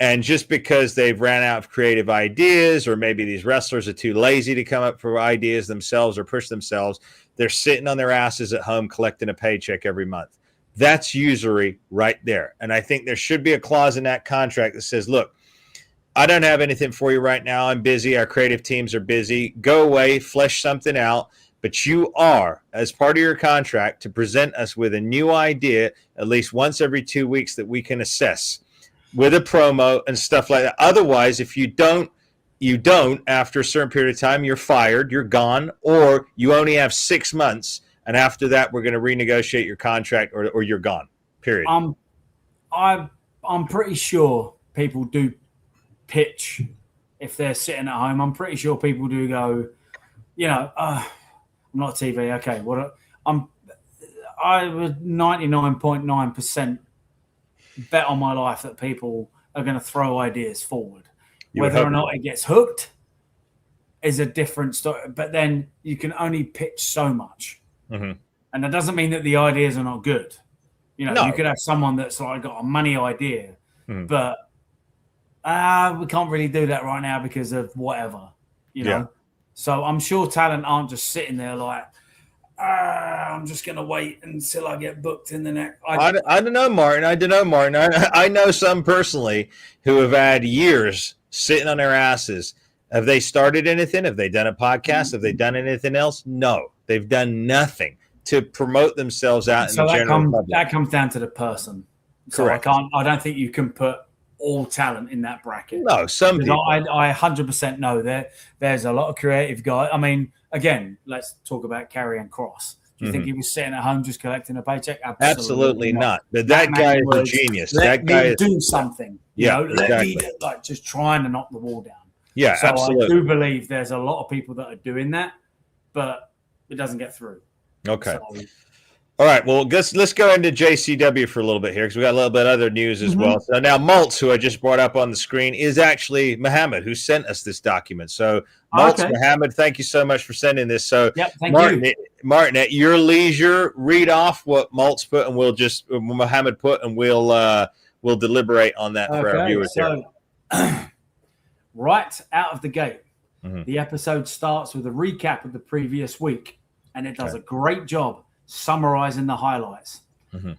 And just because they've ran out of creative ideas, or maybe these wrestlers are too lazy to come up with ideas themselves or push themselves, they're sitting on their asses at home collecting a paycheck every month. That's usury right there. And I think there should be a clause in that contract that says, look, I don't have anything for you right now. I'm busy. Our creative teams are busy. Go away, flesh something out. But you are, as part of your contract, to present us with a new idea at least once every 2 weeks that we can assess with a promo and stuff like that. Otherwise, if you don't, after a certain period of time, you're fired, you're gone, or you only have 6 months, and after that, we're going to renegotiate your contract, or you're gone, period. I'm pretty sure people do pitch if they're sitting at home. I'm pretty sure people do go, I'm not TV. Okay, I would 99.9% bet on my life that people are going to throw ideas forward. Whether or not it gets hooked is a different story. But then you can only pitch so much. Mm-hmm. And that doesn't mean that the ideas are not good. You know, No. you could have someone that's like got a money idea, but we can't really do that right now because of whatever, you know. Yeah. So I'm sure talent aren't just sitting there like, I'm just going to wait until I get booked in the next. I don't know, Martin. I know some personally who have had years sitting on their asses. Have they started anything? Have they done a podcast? Have they done anything else? No, they've done nothing to promote themselves out in the general public. That comes down to the person. Correct. So I don't think you can put all talent in that bracket. No, some people. I 100% know that there's a lot of creative guys. I mean, again, let's talk about Karrion Kross. Do you think he was sitting at home just collecting a paycheck? Absolutely not. But that guy is a genius. That guy do something. Yeah, let me like just trying to knock the wall down. Yeah, so absolutely. I do believe there's a lot of people that are doing that, but it doesn't get through. Okay. So, all right. Well, let's go into JCW for a little bit here because we got a little bit of other news as well. So now Maltz, who I just brought up on the screen, is actually Muhammad, who sent us this document. So Maltz, Muhammad, thank you so much for sending this. So Martin, at your leisure, read off what Maltz put, and Muhammad put, and we'll deliberate on that for our viewers here. Right out of the gate, the episode starts with a recap of the previous week, and it does a great job summarizing the highlights.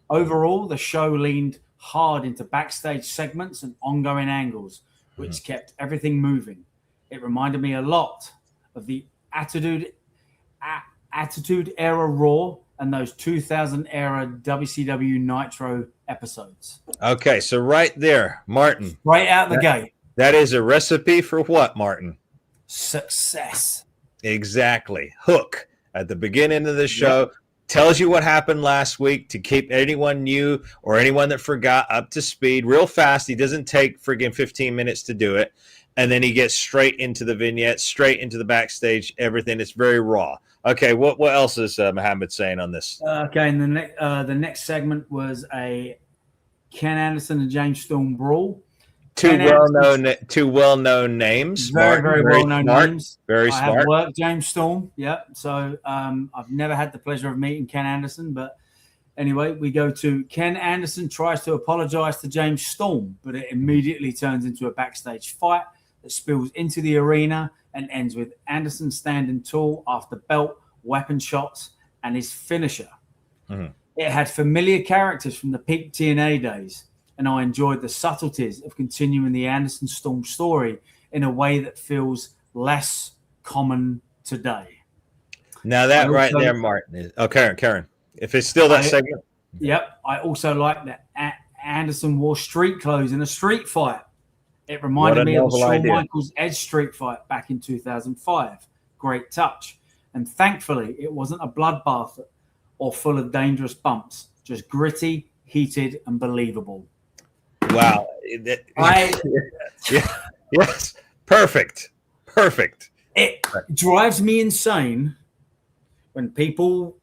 Overall, the show leaned hard into backstage segments and ongoing angles, which kept everything moving. It reminded me a lot of the Attitude Era Raw and those 2000 era WCW Nitro episodes. Okay, so right there, Martin. Right out the gate. That is a recipe for what, Martin? Success. Exactly. Hook at the beginning of the show. Tells you what happened last week to keep anyone new or anyone that forgot up to speed real fast. He doesn't take friggin' 15 minutes to do it. And then he gets straight into the vignette, straight into the backstage, everything. It's very raw. Okay, what else is Muhammad saying on this? Okay, and the next segment was a Ken Anderson and James Storm brawl. Two well-known names. Very well-known names. Very smart. I have worked James Storm, So I've never had the pleasure of meeting Ken Anderson, but anyway, we go to Ken Anderson tries to apologize to James Storm, but it immediately turns into a backstage fight that spills into the arena and ends with Anderson standing tall after belt, weapon shots, and his finisher. It had familiar characters from the peak TNA days, and I enjoyed the subtleties of continuing the Anderson Storm story in a way that feels less common today. Now that right there, Martin, is Karen. If it's still that segment. Yep. I also like that Anderson wore street clothes in a street fight. It reminded me of the Shawn Michaels Edge street fight back in 2005. Great touch. And thankfully, it wasn't a bloodbath or full of dangerous bumps, just gritty, heated, and believable. Wow. Yes. Perfect. It drives me insane when people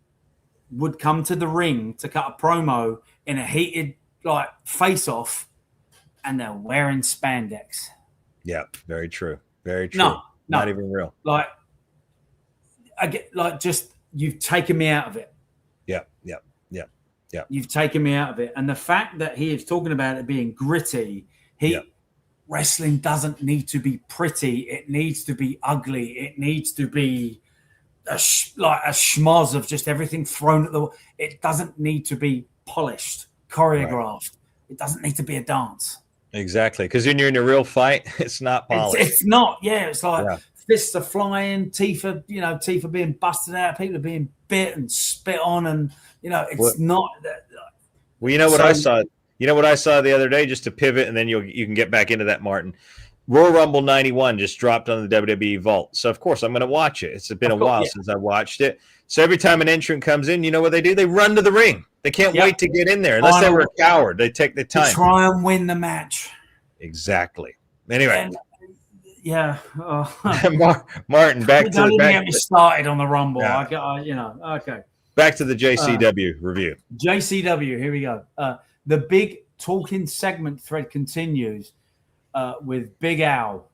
would come to the ring to cut a promo in a heated face-off and they're wearing spandex. Yeah, very true. Very true. No, not even real. Just you've taken me out of it. Yeah. You've taken me out of it. And the fact that he is talking about it being gritty, wrestling doesn't need to be pretty. It needs to be ugly. It needs to be a schmoz of just everything thrown at the wall. It doesn't need to be polished, choreographed. Right. It doesn't need to be a dance. Exactly. Because when you're in a real fight, it's not polished. It's not. Yeah. It's like fists are flying, teeth are being busted out, people are being bit and spit on, and it's not. Well, what I saw. You know what I saw the other day, just to pivot, and then you can get back into that, Martin. Royal Rumble 91 just dropped on the WWE Vault. So, of course, I'm going to watch it. It's been a while since I watched it. So every time an entrant comes in, you know what they do? They run to the ring. They can't wait to get in there. Unless they were a coward. They take the time. To try and win the match. Exactly. Anyway. Martin, back to Don't even get me started on the Rumble. Okay. Back to the JCW review. JCW, here we go. The big talking segment thread continues with Big Al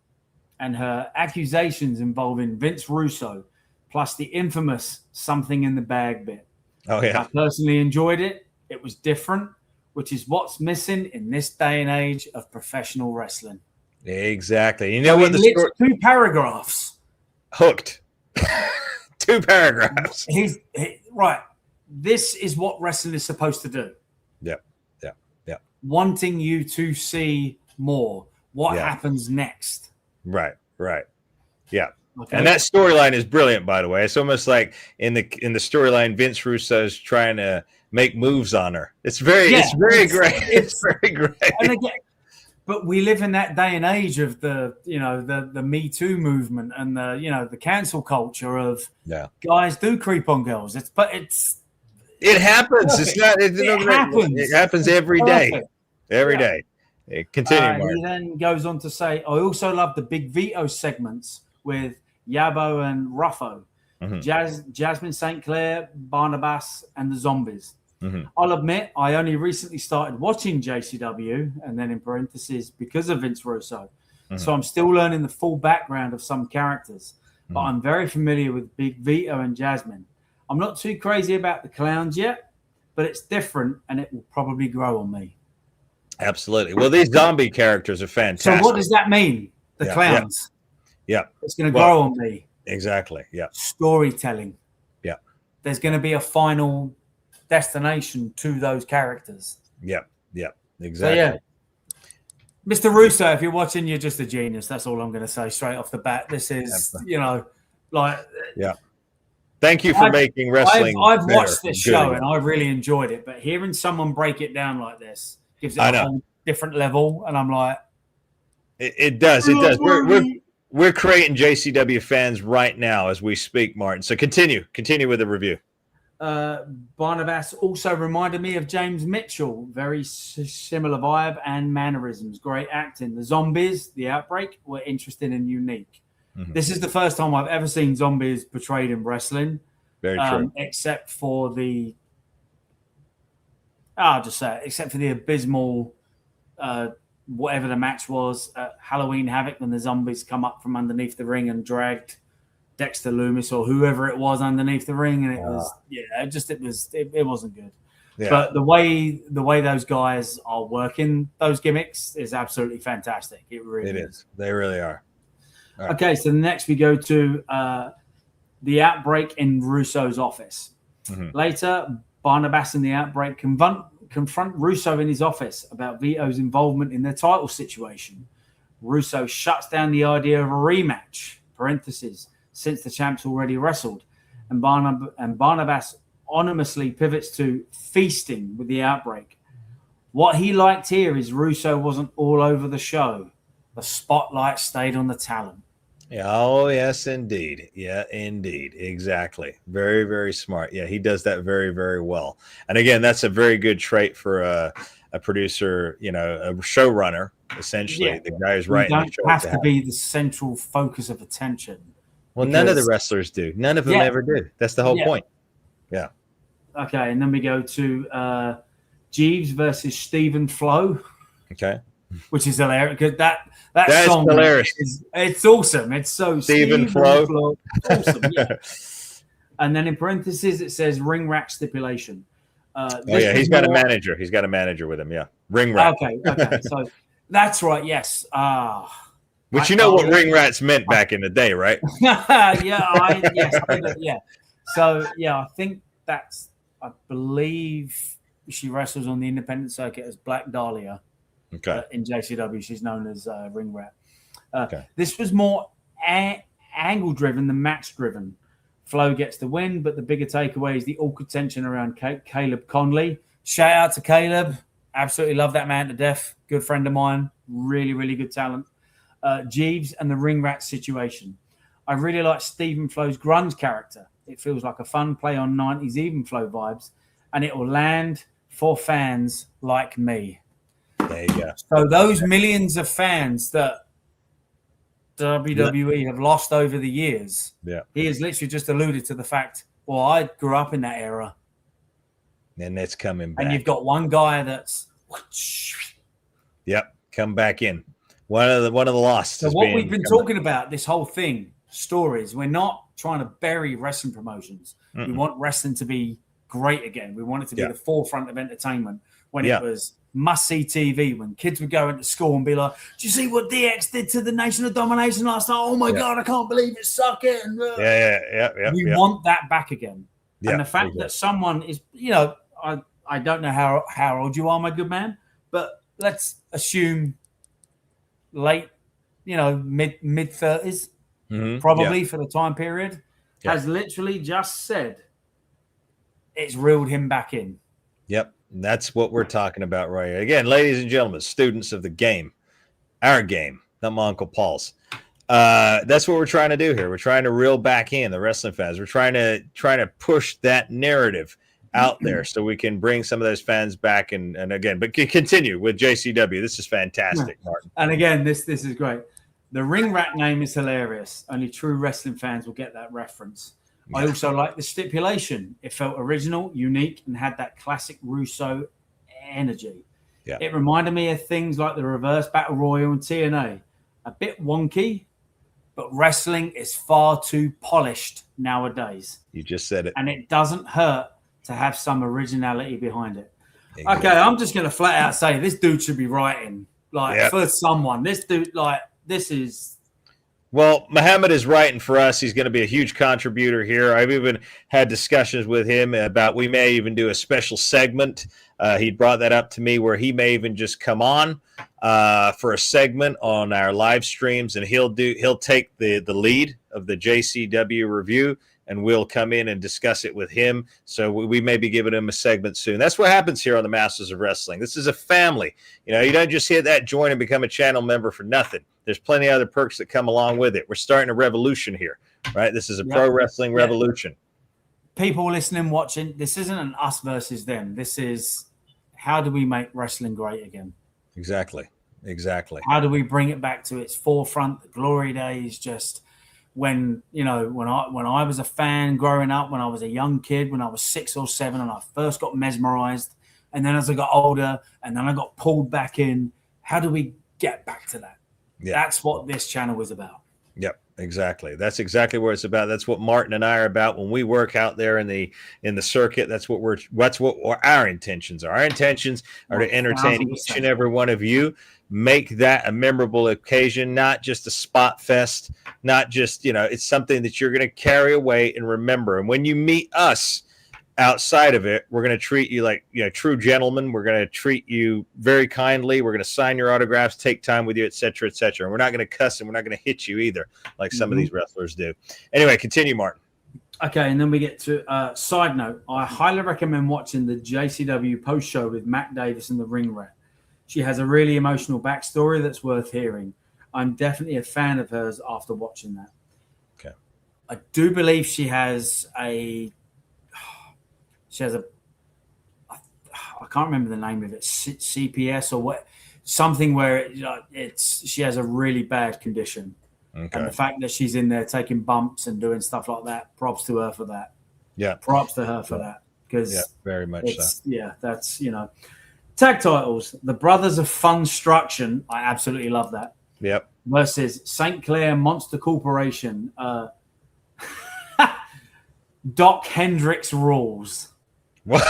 and her accusations involving Vince Russo, plus the infamous something in the bag bit. Oh, yeah. I personally enjoyed it. It was different, which is what's missing in this day and age of professional wrestling. Exactly. You know what? The 2 paragraphs. Hooked. 2 paragraphs. Right. This is what wrestling is supposed to do. Yeah. Wanting you to see more. What happens next? Right. Yeah. Okay. And that storyline is brilliant, by the way. It's almost like in the storyline, Vince Russo's trying to make moves on her. It's very great. It's very great. And again, but we live in that day and age of the Me Too movement and the cancel culture of guys do creep on girls. It happens. Perfect. It happens every day. Every day. Continue, he then goes on to say, I also love the Big Vito segments with Yabo and Ruffo, Jasmine St. Clair, Barnabas, and the Zombies. I'll admit, I only recently started watching JCW, and then in parentheses, because of Vince Russo. So I'm still learning the full background of some characters, but I'm very familiar with Big Vito and Jasmine. I'm not too crazy about the clowns yet, but it's different, and it will probably grow on me. Absolutely. Well, these zombie characters are fantastic. So what does that mean? The clowns. Yeah. It's going to grow on me. Exactly. Yeah. Storytelling. Yeah. There's going to be a final destination to those characters. Yeah. Exactly. So, Mr. Russo, if you're watching, you're just a genius. That's all I'm going to say straight off the bat. This is, Thank you for making wrestling. I've watched this show and I really enjoyed it, but hearing someone break it down like this gives it a whole different level, and I'm like, it does. We're creating JCW fans right now as we speak, Martin. So continue with the review. Barnabas also reminded me of James Mitchell. Very similar vibe and mannerisms. Great acting. The Zombies, the Outbreak, were interesting and unique. This is the first time I've ever seen zombies portrayed in wrestling. Very true. Except for the abysmal whatever the match was at Halloween Havoc, when the zombies come up from underneath the ring and dragged Dexter Loomis or whoever it was underneath the ring, and it wasn't good. Yeah. But the way those guys are working those gimmicks is absolutely fantastic. It really is. They really are. Right. Okay, so next we go to the Outbreak in Russo's office. Later, Barnabas and the Outbreak confront Russo in his office about Vito's involvement in their title situation. Russo shuts down the idea of a rematch, parentheses, since the champs already wrestled, and Barnabas anonymously pivots to feasting with the Outbreak. What he liked here is Russo wasn't all over the show. The spotlight stayed on the talent. Yeah, oh, yes, indeed. Yeah, indeed. Exactly. Very, very smart. Yeah, he does that very, very well. And again, that's a very good trait for a producer, a showrunner, essentially. Yeah. The guy who's writing the show. You don't have to be the central focus of attention. Well, none of the wrestlers do. None of them ever do. That's the whole point. Yeah. Okay, and then we go to Jeeves versus Stephen Flo. Okay. Which is hilarious, because that song hilarious. It's awesome. It's so Stephen Flo. Awesome, yeah. And then in parentheses it says ring rack stipulation. He's got a manager. He's got a manager with him. Yeah, ring rack. Okay. So that's right. Yes. Which what ring rats meant back in the day, right? Yeah. So I think I believe she wrestles on the independent circuit as Black Dahlia. Okay. In JCW, she's known as Ring Rat. Okay. This was more angle-driven than match-driven. Flo gets the win, but the bigger takeaway is the awkward tension around Caleb Conley. Shout out to Caleb. Absolutely love that man to death. Good friend of mine. Really, really good talent. Jeeves and the Ring Rat situation. I really like Stephen Flo's grunge character. It feels like a fun play on 90s Even Flow vibes, and it will land for fans like me. There you go. So those millions of fans that WWE have lost over the years, he has literally just alluded to the fact, well, I grew up in that era. And it's coming back. And you've got one guy that's Yep, come back in. One of the lost. So what we've been talking about, this whole thing, stories. We're not trying to bury wrestling promotions. We want wrestling to be great again. We want it to be the forefront of entertainment. When it was must-see TV, when kids would go into school and be like, "Do you see what DX did to the Nation of Domination last night? Oh my God, I can't believe it! Suck it!" And we want that back again. And the fact that someone is, I don't know how old you are, my good man, but let's assume late, mid 30s, probably for the time period, has literally just said it's reeled him back in. Yep. That's what we're talking about right here. Again, ladies and gentlemen, students of the game, our game, not my Uncle Paul's. That's what we're trying to do here. We're trying to reel back in the wrestling fans. We're trying to push that narrative out there so we can bring some of those fans back and again, but continue with JCW. This is fantastic, Martin. And again, this is great. The Ring Rat name is hilarious. Only true wrestling fans will get that reference. I also like the stipulation. It felt original, unique, and had that classic Russo energy. Yeah. It reminded me of things like the Reverse Battle Royal and TNA. A bit wonky, but wrestling is far too polished nowadays. You just said it. And it doesn't hurt to have some originality behind it. Exactly. Okay, I'm just going to flat out say this dude should be writing. For someone. This dude, this is... Well, Muhammad is writing for us. He's going to be a huge contributor here. I've even had discussions with him about we may even do a special segment. He brought that up to me where he may even just come on for a segment on our live streams, and he'll take the lead of the JCW review, and we'll come in and discuss it with him. So we may be giving him a segment soon. That's what happens here on the Masters of Wrestling. This is a family. You don't just hit that join and become a channel member for nothing. There's plenty of other perks that come along with it. We're starting a revolution here, right? This is a pro wrestling revolution. People listening, watching, this isn't an us versus them. This is how do we make wrestling great again? Exactly. How do we bring it back to its forefront, the glory days, just when I was a fan growing up, when I was a young kid, when I was 6 or 7 and I first got mesmerized, and then as I got older and then I got pulled back in, how do we get back to that? That's what this channel was about. Yep, exactly. That's exactly what it's about. That's what Martin and I are about when we work out there in the circuit. That's what our intentions are. Our intentions are to entertain each and every one of you, make that a memorable occasion, not just a spot fest, not just, it's something that you're going to carry away and remember. And when you meet us outside of it, we're going to treat you like, true gentlemen. We're going to treat you very kindly. We're going to sign your autographs, take time with you, et cetera, et cetera. And we're not going to cuss and we're not going to hit you either, like some of these wrestlers do. Anyway, continue, Martin. Okay, and then we get to side note. I highly recommend watching the JCW post show with Matt Davis and the Ring Rat. She has a really emotional backstory that's worth hearing. I'm definitely a fan of hers after watching that. Okay. I do believe she has a I can't remember the name of it, CPS or what, something where she has a really bad condition. Okay. And the fact that she's in there taking bumps and doing stuff like that, props to her for that. Yeah. Props to her for that. Because very much so. Yeah, that's, tag titles, the Brothers of Funstruction. I absolutely love that. Yep. Versus St. Clair Monster Corporation. Doc Hendricks rules. What?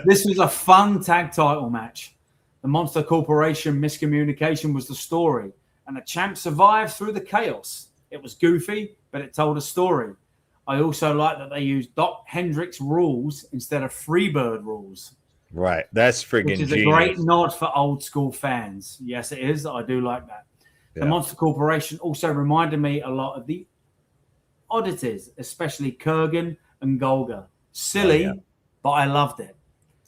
This was a fun tag title match. The Monster Corporation miscommunication was the story, and the champ survived through the chaos. It was goofy, but it told a story. I also like that they used Doc Hendricks rules instead of Freebird rules. Right. That's friggin' Which is genius. a great nod for old school fans. Yes, it is. I do like that. Yeah. The Monster Corporation also reminded me a lot of the oddities, especially Kurgan and Golga. Silly, but I loved it.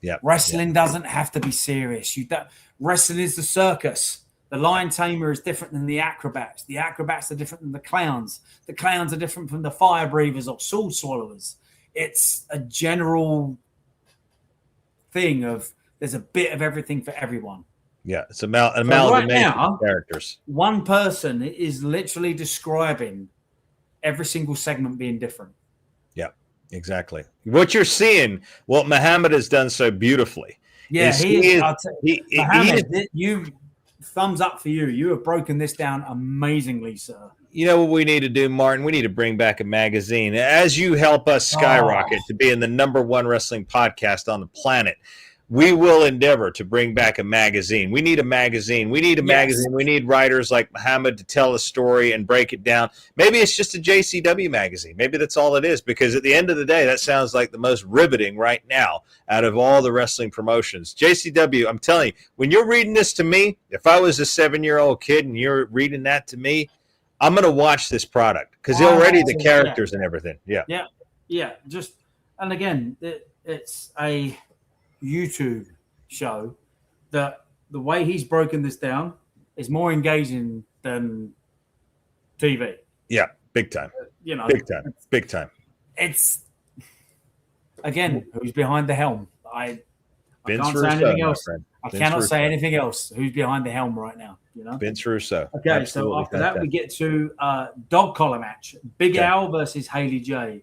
Yeah. Wrestling doesn't have to be serious. Wrestling is the circus. The lion tamer is different than the acrobats. The acrobats are different than the clowns. The clowns are different from the fire breathers or sword swallowers. It's a general thing of there's a bit of everything for everyone. Yeah, it's amalgamation of characters. One person is literally describing every single segment being different. Yeah, Exactly. What you're seeing, what Muhammad has done so beautifully. Yeah, Muhammad, you thumbs up for you. You have broken this down amazingly, sir. You know what we need to do, Martin? We need to bring back a magazine. As you help us skyrocket to being the #1 wrestling podcast on the planet, we will endeavor to bring back a magazine. We need a magazine. We need a magazine. We need writers like Muhammad to tell a story and break it down. Maybe it's just a JCW magazine. Maybe that's all it is, because at the end of the day, that sounds like the most riveting right now out of all the wrestling promotions. JCW, I'm telling you, when you're reading this to me, if I was a 7-year-old kid and you're reading that to me, I'm going to watch this product because already the characters and everything. Yeah. Just, and again, it's a YouTube show that the way he's broken this down is more engaging than TV. Yeah, big time. Big time. It's, again, who's behind the helm? I can't say anything else. I cannot say anything else. Who's behind the helm right now? Vince Russo. Okay, absolutely. So after that, we get to dog collar match: Big Al versus Haley J.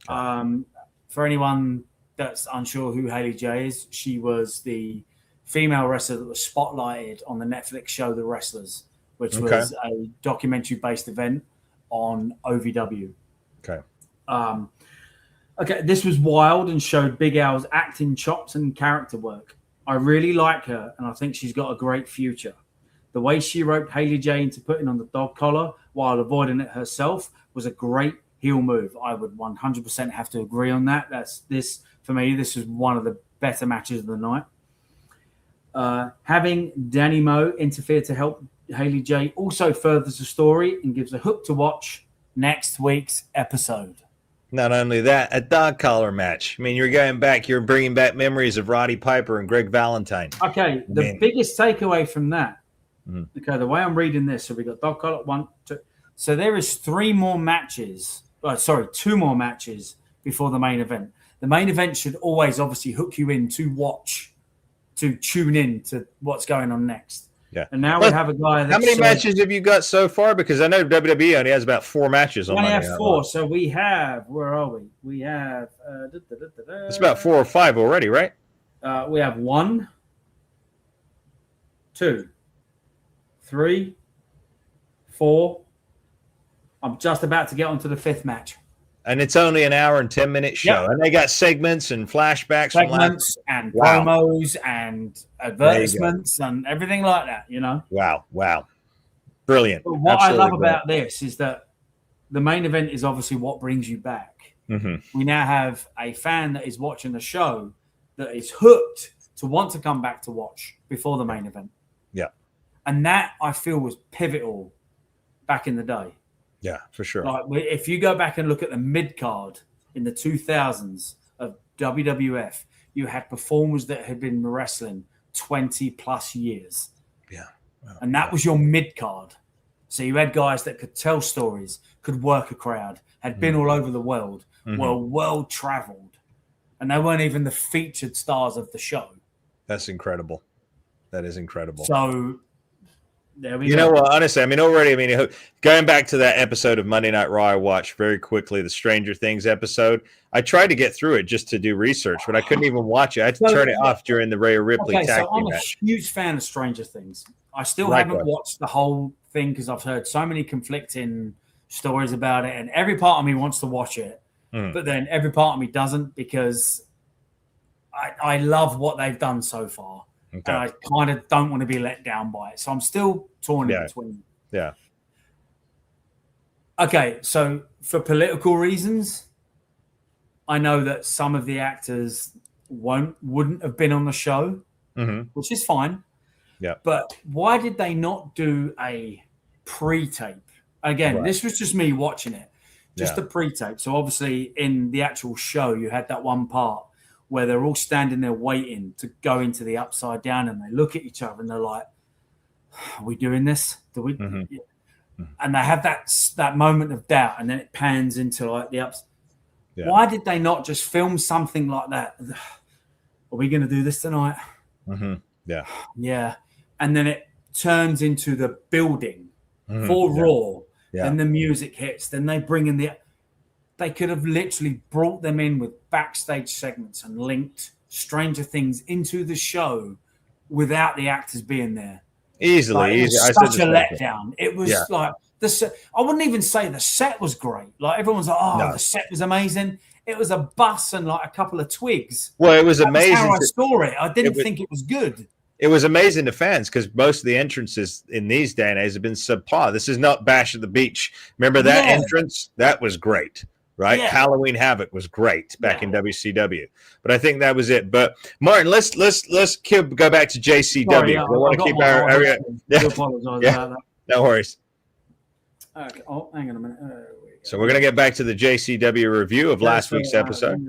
For anyone that's unsure who Haley J is, she was the female wrestler that was spotlighted on the Netflix show The Wrestlers, which was a documentary-based event on OVW. Okay, this was wild and showed Big Al's acting chops and character work. I really like her, and I think she's got a great future. The way she roped Haley J into putting on the dog collar while avoiding it herself was a great heel move. I would 100% have to agree on that. For me, this is one of the better matches of the night. Having Danny Moe interfere to help Haley J also furthers the story and gives a hook to watch next week's episode. Not only that, a dog collar match. I mean, you're bringing back memories of Roddy Piper and Greg Valentine. Okay, the biggest takeaway from that, okay, the way I'm reading this, so we got dog collar, 1, 2. So there is 2 more matches before the main event. The main event should always obviously hook you in to watch, to tune in to what's going on next. Yeah. And now we have a guy. How many matches have you got so far? Because I know WWE only has about 4 matches on. We only have 4. So we have. Where are we? We have. It's about 4 or 5 already, right? We have 1, 2, 3, 4. I'm just about to get onto the 5th match. And it's only an hour and 10-minute show. Yep. And they got segments and flashbacks. Segments and promos and advertisements and everything like that, Wow. Brilliant. But what I love about this is that the main event is obviously what brings you back. Mm-hmm. We now have a fan that is watching the show that is hooked to want to come back to watch before the main event. Yeah. And that, I feel, was pivotal back in the day. Yeah, for sure. Like, if you go back and look at the mid-card in the 2000s of WWF, you had performers that had been wrestling 20-plus years. Yeah. Wow. And that was your mid-card. So you had guys that could tell stories, could work a crowd, had been all over the world, were well-traveled. And they weren't even the featured stars of the show. That's incredible. That is incredible. So... there we go. You know what? Honestly, going back to that episode of Monday Night Raw I watched very quickly, the Stranger Things episode, I tried to get through it just to do research, but I couldn't even watch it. I had to turn it off during the Rhea Ripley tag team I'm match. a huge fan of Stranger Things. I still haven't watched the whole thing because I've heard so many conflicting stories about it, and every part of me wants to watch it, but then every part of me doesn't because I love what they've done so far. Okay. And I kind of don't want to be let down by it. So I'm still torn in between. Yeah. Okay, so for political reasons, I know that some of the actors wouldn't have been on the show, which is fine. Yeah. But why did they not do a pre-tape? Again, this was just me watching it. Just a pre-tape. So obviously in the actual show, you had that one part where they're all standing there waiting to go into the upside down, and they look at each other and they're like, are we doing this? Do we? And they have that moment of doubt, and then it pans into like the ups. Yeah. Why did they not just film something like that? Are we going to do this tonight? Yeah. Yeah. And then it turns into the building for Raw. Yeah. Then the music hits. Then they bring in they could have literally brought them in with backstage segments and linked Stranger Things into the show without the actors being there. Easily. It was such a letdown. It was like I wouldn't even say the set was great. Like everyone's like, "Oh, the set was amazing." It was a bus and like a couple of twigs. Well, it was amazing. That's how I saw it. I didn't think it was good. It was amazing to fans because most of the entrances in these day and age have been subpar. This is not Bash at the Beach. Remember that entrance? That was great, right? Yeah. Halloween Havoc was great back in WCW. But I think that was it. But Martin, let's go back to JCW. Sorry, I want to keep our area. I apologize about that. No worries. Okay. Oh, hang on a minute. So we're going to get back to the JCW review of last week's episode.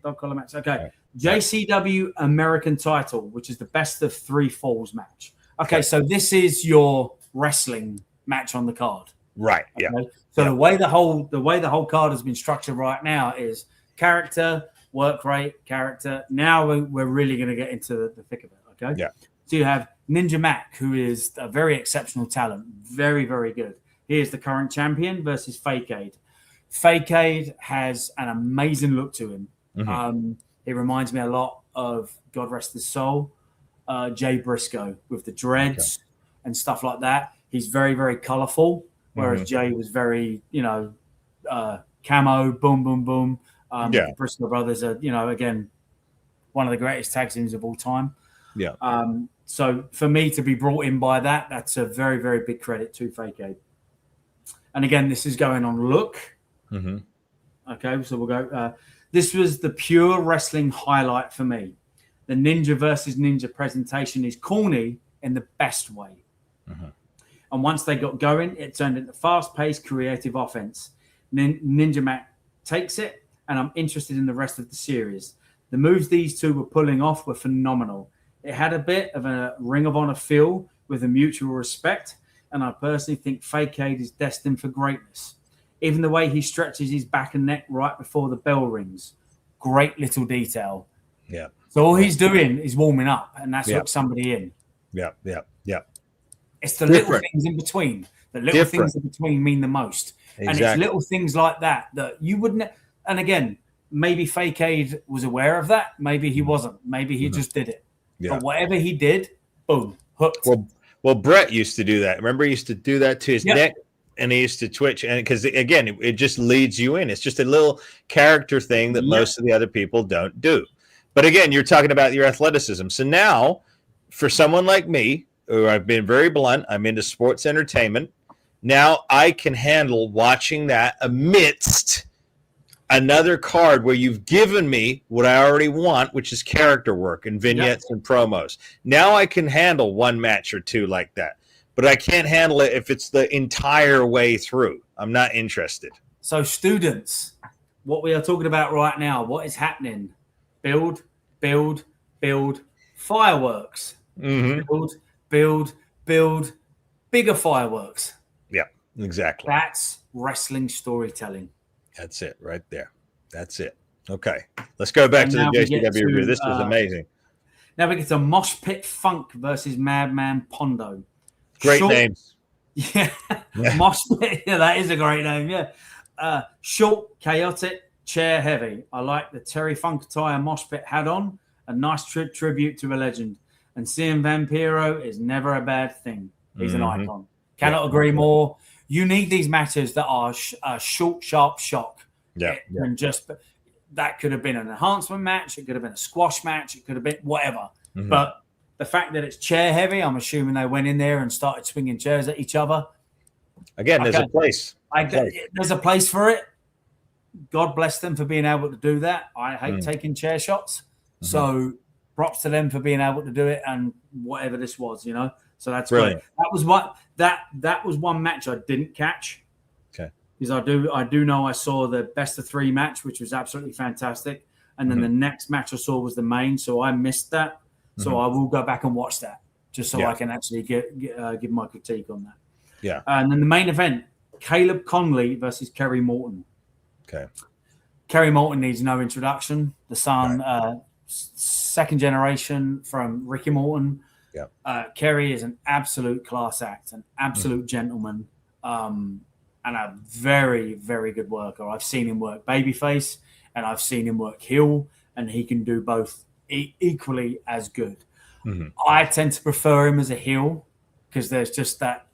Dog collar match. Okay. JCW American title, which is the best of 3 falls match. Okay, so this is your wrestling match on the card. Right. Yeah. Okay? So the way the whole card has been structured right now is character, work rate, character. Now we're really going to get into the thick of it. Okay. Yeah. So you have Ninja Mac, who is a very exceptional talent, very, very good. He is the current champion versus Fake-Aid. Fake-Aid has an amazing look to him. Mm-hmm. It reminds me a lot of, God rest his soul, Jay Briscoe with the dreads and stuff like that. He's very, very colorful, whereas Jay was very, camo, boom, boom, boom. The Briscoe brothers are, again, one of the greatest tag teams of all time. Yeah. So for me to be brought in by that's a very, very big credit to Fake-Aid. And again, this is going on look. Mm-hmm. Okay, so we'll go. This was the pure wrestling highlight for me. The Ninja versus Ninja presentation is corny in the best way. Mm-hmm. And once they got going, it turned into fast-paced, creative offense. Ninja Mac takes it, and I'm interested in the rest of the series. The moves these two were pulling off were phenomenal. It had a bit of a Ring of Honor feel with a mutual respect, and I personally think Fake-Aid is destined for greatness. Even the way he stretches his back and neck right before the bell rings. Great little detail. Yeah. So all he's doing is warming up, and that's hooked somebody in. Yeah. It's the little things in between. The little things in between mean the most. Exactly. And it's little things like that you wouldn't. And again, maybe Fake-Aid was aware of that. Maybe he wasn't. Maybe he just did it. Yeah. But whatever he did, boom, hooked. Well, Brett used to do that. Remember, he used to do that to his neck, and he used to twitch. And because, again, it just leads you in. It's just a little character thing that most of the other people don't do. But again, you're talking about your athleticism. So now, for someone like me, who I've been very blunt, I'm into sports entertainment. Now I can handle watching that amidst another card where you've given me what I already want, which is character work and vignettes and promos. Now I can handle one match or two like that, but I can't handle it if it's the entire way through. I'm not interested. So students, what we are talking about right now, what is happening? Build, fireworks. Mm-hmm. Build, bigger fireworks. Yeah, exactly. That's wrestling storytelling. That's it right there. That's it. Okay. Let's go back to the JCW review. This was amazing. Now we get to Mosh Pit Funk versus Madman Pondo. Great names. Yeah. Mosh Pit. Yeah, that is a great name. Yeah. Short, chaotic, chair heavy. I like the Terry Funk attire Mosh Pit had on. A nice tribute to a legend. And seeing Vampiro is never a bad thing. He's an icon. Cannot agree more. You need these matches that are short, sharp shock. Yeah. And just that could have been an enhancement match. It could have been a squash match. It could have been whatever. Mm-hmm. But the fact that it's chair heavy, I'm assuming they went in there and started swinging chairs at each other. Again, there's a place. There's a place for it. God bless them for being able to do that. I hate taking chair shots. Mm-hmm. So props to them for being able to do it and whatever this was, So that's great. That was one match I didn't catch. Okay. Because I do know I saw the best of 3 match, which was absolutely fantastic. And then the next match I saw was the main, so I missed that. So I will go back and watch that just so I can actually give my critique on that. Yeah. And then the main event, Caleb Conley versus Kerry Morton. Okay. Kerry Morton needs no introduction. The son, second generation from Ricky Morton. Yeah. Kerry is an absolute class act, an absolute gentleman. and a very, very good worker. I've seen him work babyface, and I've seen him work heel, and he can do both equally as good. Mm-hmm. I tend to prefer him as a heel because there's just that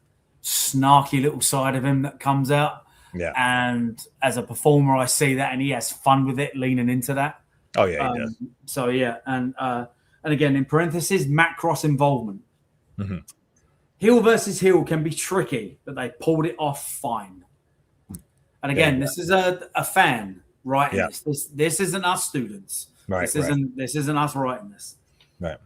snarky little side of him that comes out. Yeah. And as a performer, I see that, and he has fun with it, leaning into that. Oh yeah, he does. So yeah, and again in parentheses, Macross involvement. Mm-hmm. Heel versus heel can be tricky, but they pulled it off fine. And again, this is a fan writing this. This isn't us students. Right. This isn't us writing this. Right.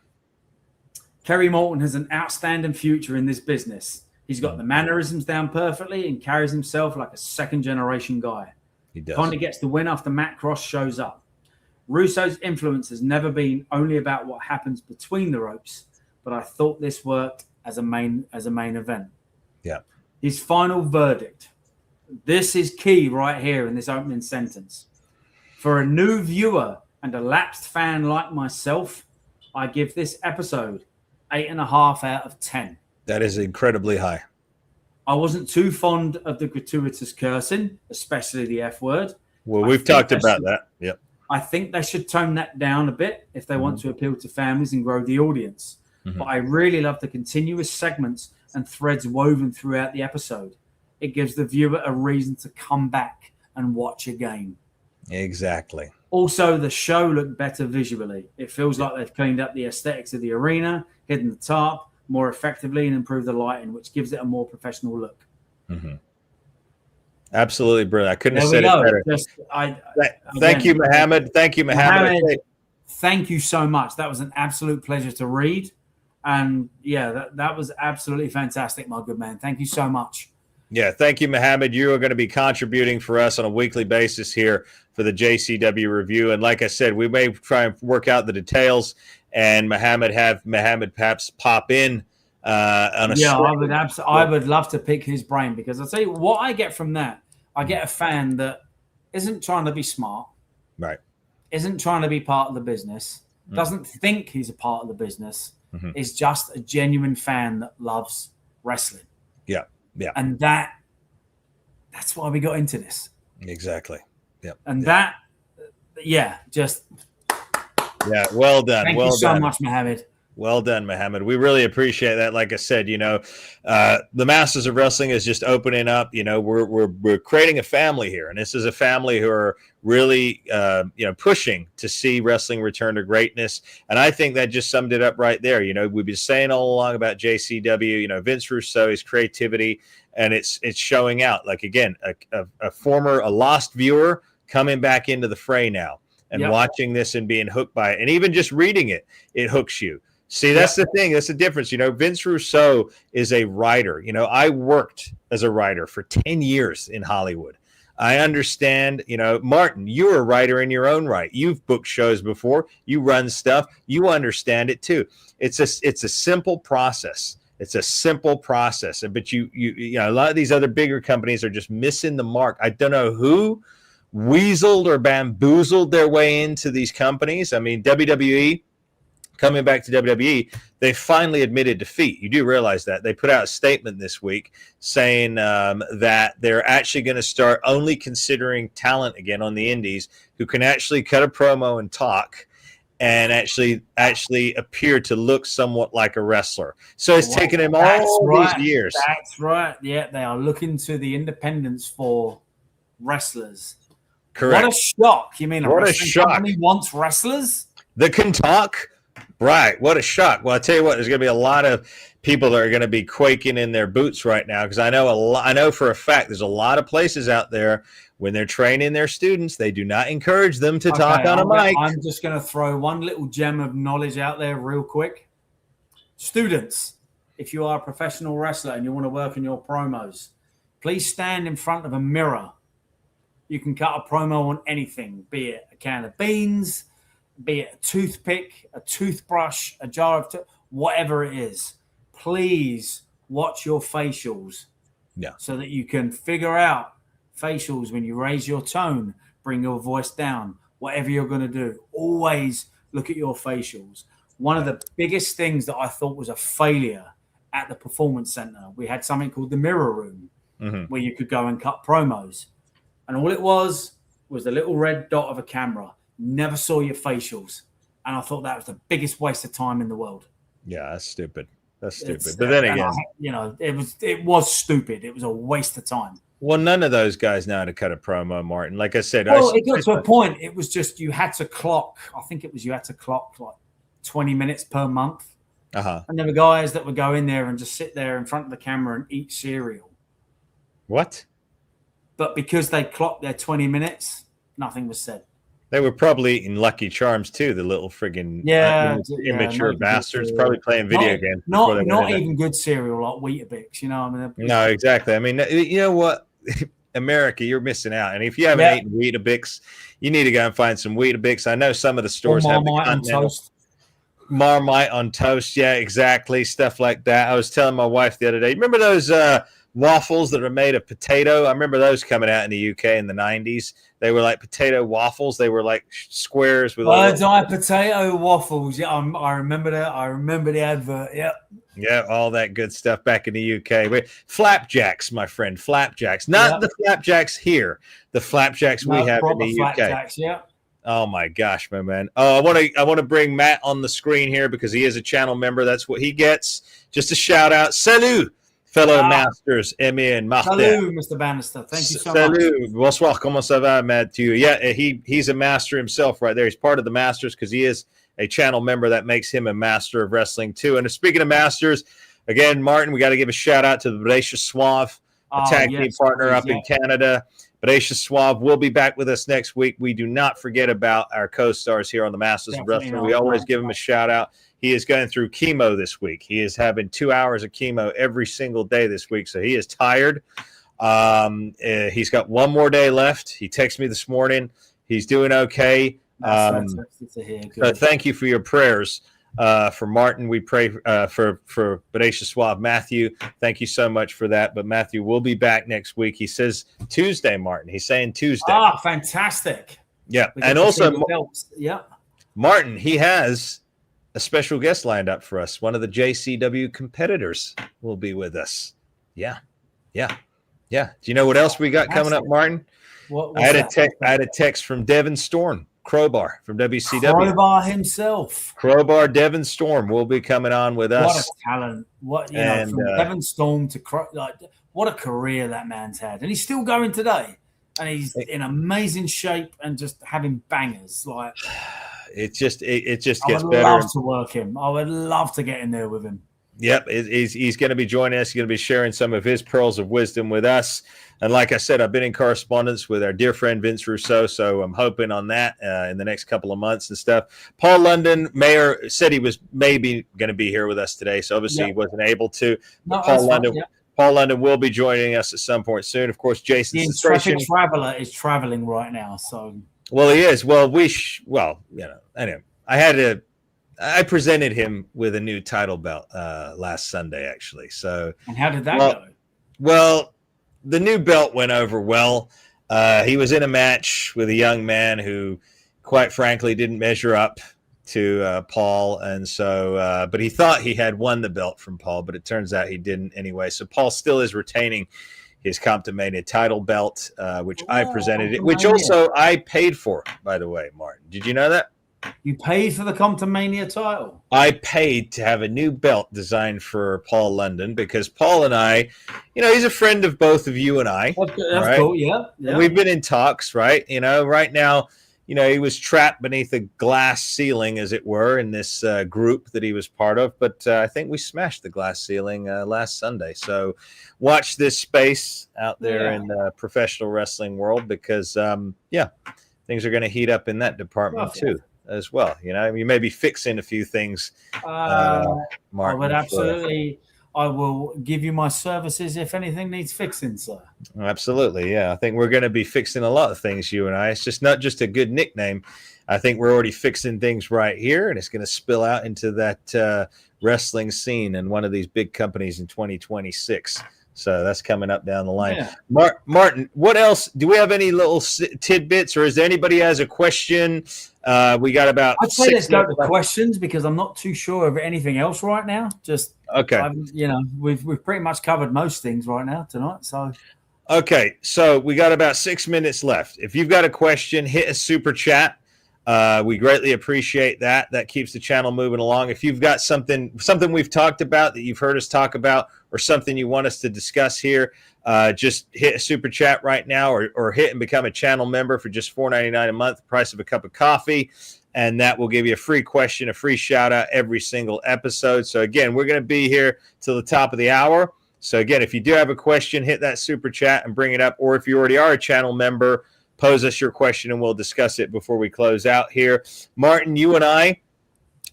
Kerry Moulton has an outstanding future in this business. He's got the mannerisms down perfectly and carries himself like a second-generation guy. He does. Kind of gets the win after Matt Cross shows up. Russo's influence has never been only about what happens between the ropes, but I thought this worked as a main event. Yeah. His final verdict. This is key right here in this opening sentence. For a new viewer and a lapsed fan like myself, I give this episode 8.5 out of 10. That is incredibly high. I wasn't too fond of the gratuitous cursing, especially the F word. Well, we've talked about that. Yep. I think they should tone that down a bit if they want to appeal to families and grow the audience. Mm-hmm. But I really love the continuous segments and threads woven throughout the episode. It gives the viewer a reason to come back and watch again. Exactly. Also, the show looked better visually. It feels like they've cleaned up the aesthetics of the arena, hidden the tarp more effectively, and improved the lighting, which gives it a more professional look. Mm-hmm. Absolutely brilliant. I couldn't have said it better. Thank you, Mohammed. Thank you, Mohammed. Thank you so much. That was an absolute pleasure to read. And yeah, that was absolutely fantastic, my good man. Thank you so much. Yeah, thank you, Mohammed. You are going to be contributing for us on a weekly basis here for the JCW review. And like I said, we may try and work out the details and Mohammed perhaps pop in on a I would love to pick his brain, because I'll tell you what I get from that. I get a fan that isn't trying to be smart, right? Isn't trying to be part of the business, doesn't think he's a part of the business, is just a genuine fan that loves wrestling. Yeah, yeah. And that's why we got into this. Exactly. Yeah. And well done. Thank you so much, Mohammed. Well done, Mohammed. We really appreciate that. Like I said, the Masters of Wrestling is just opening up. We're creating a family here, and this is a family who are really, pushing to see wrestling return to greatness. And I think that just summed it up right there. We've been saying all along about JCW. Vince Russo, his creativity, and it's showing out. Like again, a lost viewer coming back into the fray now and watching this and being hooked by it, and even just reading it hooks you. See, that's the thing. That's the difference. Vince Russo is a writer. I worked as a writer for 10 years in Hollywood. I understand, Martin, you're a writer in your own right. You've booked shows before. You run stuff. You understand it too. It's a simple process. It's a simple process. But a lot of these other bigger companies are just missing the mark. I don't know who weaseled or bamboozled their way into these companies. I mean, WWE, coming back to WWE, they finally admitted defeat. You do realize that. They put out a statement this week saying that they're actually going to start only considering talent again on the indies who can actually cut a promo and talk and actually appear to look somewhat like a wrestler. So it's taken them all these years. That's right. Yeah, they are looking to the independents for wrestlers. Correct. What a shock. You mean what a shock. Company wants wrestlers that can talk? Right. What a shock. Well, I'll tell you what, there's going to be a lot of people that are going to be quaking in their boots right now, because I know for a fact there's a lot of places out there when they're training their students, they do not encourage them to talk on a mic. I'm just going to throw one little gem of knowledge out there real quick. Students, if you are a professional wrestler and you want to work on your promos, please stand in front of a mirror. You can cut a promo on anything, be it a can of beans, be it a toothpick, a toothbrush, a jar of whatever it is. Please watch your facials, so that you can figure out facials when you raise your tone, bring your voice down, whatever you're going to do. Always look at your facials. One of the biggest things that I thought was a failure at the Performance Center, we had something called the Mirror Room. where you could go and cut promos. And all it was the little red dot of a camera. Never saw your facials. And I thought that was the biggest waste of time in the world. Yeah, that's stupid. That's stupid. But then again, it was stupid. It was a waste of time. Well, none of those guys know how to cut a promo, Martin. Like I said, it got to a point. It was just you had to clock. I think it was you had to clock like 20 minutes per month. And there were guys that would go in there and just sit there in front of the camera and eat cereal. What? But because they clocked their 20 minutes, nothing was said. They were probably eating Lucky Charms too, the little friggin' immature bastards, probably playing video games. Not even good cereal like Weetabix, you know? I mean, no, exactly. I mean, you know what? America, you're missing out. And if you haven't eaten Weetabix, you need to go and find some Weetabix. I know some of the stores have the continental Marmite on toast. Yeah, exactly. Stuff like that. I was telling my wife the other day, remember those waffles that are made of potato? I remember those coming out in the UK in the 90s. They were like potato waffles. They were like squares with bird's eye potato waffles. Yeah, I remember that. I remember the advert. Yep. Yeah, all that good stuff back in the UK. Flapjacks, my friend, flapjacks. Not the flapjacks here. The flapjacks we have in the UK. Flapjacks, yeah. Oh my gosh, my man. Oh, I want to bring Matt on the screen here because he is a channel member. That's what he gets. Just a shout out. Salut, fellow masters, Emmy and Martin. Salut, Mr. Bannister. Thank you so much. Salut. Bonsoir. Comment ça va, Mathieu? Yeah, he's a master himself right there. He's part of the masters because he is a channel member. That makes him a master of wrestling too. And speaking of masters, again, Martin, we got to give a shout out to the Brescia Suave, a tag team partner up in Canada. Brescia Suave will be back with us next week. We do not forget about our co-stars here on the Masters of Wrestling. We always give him a shout out. He is going through chemo this week. He is having 2 hours of chemo every single day this week, so he is tired. He's got one more day left. He texted me this morning. He's doing okay. So thank you for your prayers for Martin. We pray for Brescia Suave. Matthew, thank you so much for that. But Matthew will be back next week. He says Tuesday, Martin. He's saying Tuesday. Ah, fantastic. Yeah. And also, Martin, he has a special guest lined up for us. One of the JCW competitors will be with us. Yeah. Do you know what else we got coming up, Martin? I had a text from Devin Storm, Crowbar from WCW. Crowbar himself. Crowbar Devin Storm will be coming on with us. What a talent. From Devin Storm to what a career that man's had. And he's still going today. And he's in amazing shape and just having bangers. Like it just gets better. I would love to work him. I would love to get in there with him. Yep, he's going to be joining us. He's going to be sharing some of his pearls of wisdom with us. And like I said, I've been in correspondence with our dear friend Vince Russo, so I'm hoping on that in the next couple of months and stuff. Paul London, Mayor, said he was maybe going to be here with us today, so obviously he wasn't able to. No, Paul London will be joining us at some point soon. Of course, Jason the intrepid traveler is traveling right now. So well, he is. Well, anyway, I presented him with a new title belt last Sunday, actually. So, and how did that go? Well, the new belt went over well. He was in a match with a young man who, quite frankly, didn't measure up to Paul, and so, but he thought he had won the belt from Paul, but it turns out he didn't anyway. So Paul still is retaining his Comptomania title belt, which I presented it, which also I paid for, by the way, Martin. Did you know that? You paid for the Comptomania title? I paid to have a new belt designed for Paul London because Paul and I, he's a friend of both of you and I. That's cool, yeah. We've been in talks, right? Right now, he was trapped beneath a glass ceiling, as it were, in this group that he was part of. But I think we smashed the glass ceiling last Sunday. So watch this space out there in the professional wrestling world because, things are going to heat up in that department too. As well, you may be fixing a few things. Martin, I would absolutely. I will give you my services if anything needs fixing, sir. Absolutely, yeah. I think we're going to be fixing a lot of things, you and I. It's just not just a good nickname. I think we're already fixing things right here, and it's going to spill out into that wrestling scene in one of these big companies in 2026. So that's coming up down the line. Yeah. Martin, what else? Do we have any little tidbits, or is there anybody has a question? We got about. I'd say let's go to questions because I'm not too sure of anything else right now. Just okay. We've pretty much covered most things right now tonight. So. Okay, so we got about 6 minutes left. If you've got a question, hit a super chat. We greatly appreciate that. That keeps the channel moving along. If you've got something we've talked about that you've heard us talk about, or something you want us to discuss here, just hit a super chat right now, or hit and become a channel member for just $4.99 a month, the price of a cup of coffee, and that will give you a free question, a free shout out every single episode. So again, we're going to be here till the top of the hour. So again, if you do have a question, hit that super chat and bring it up. Or if you already are a channel member, pose us your question and we'll discuss it before we close out here. Martin, you and I,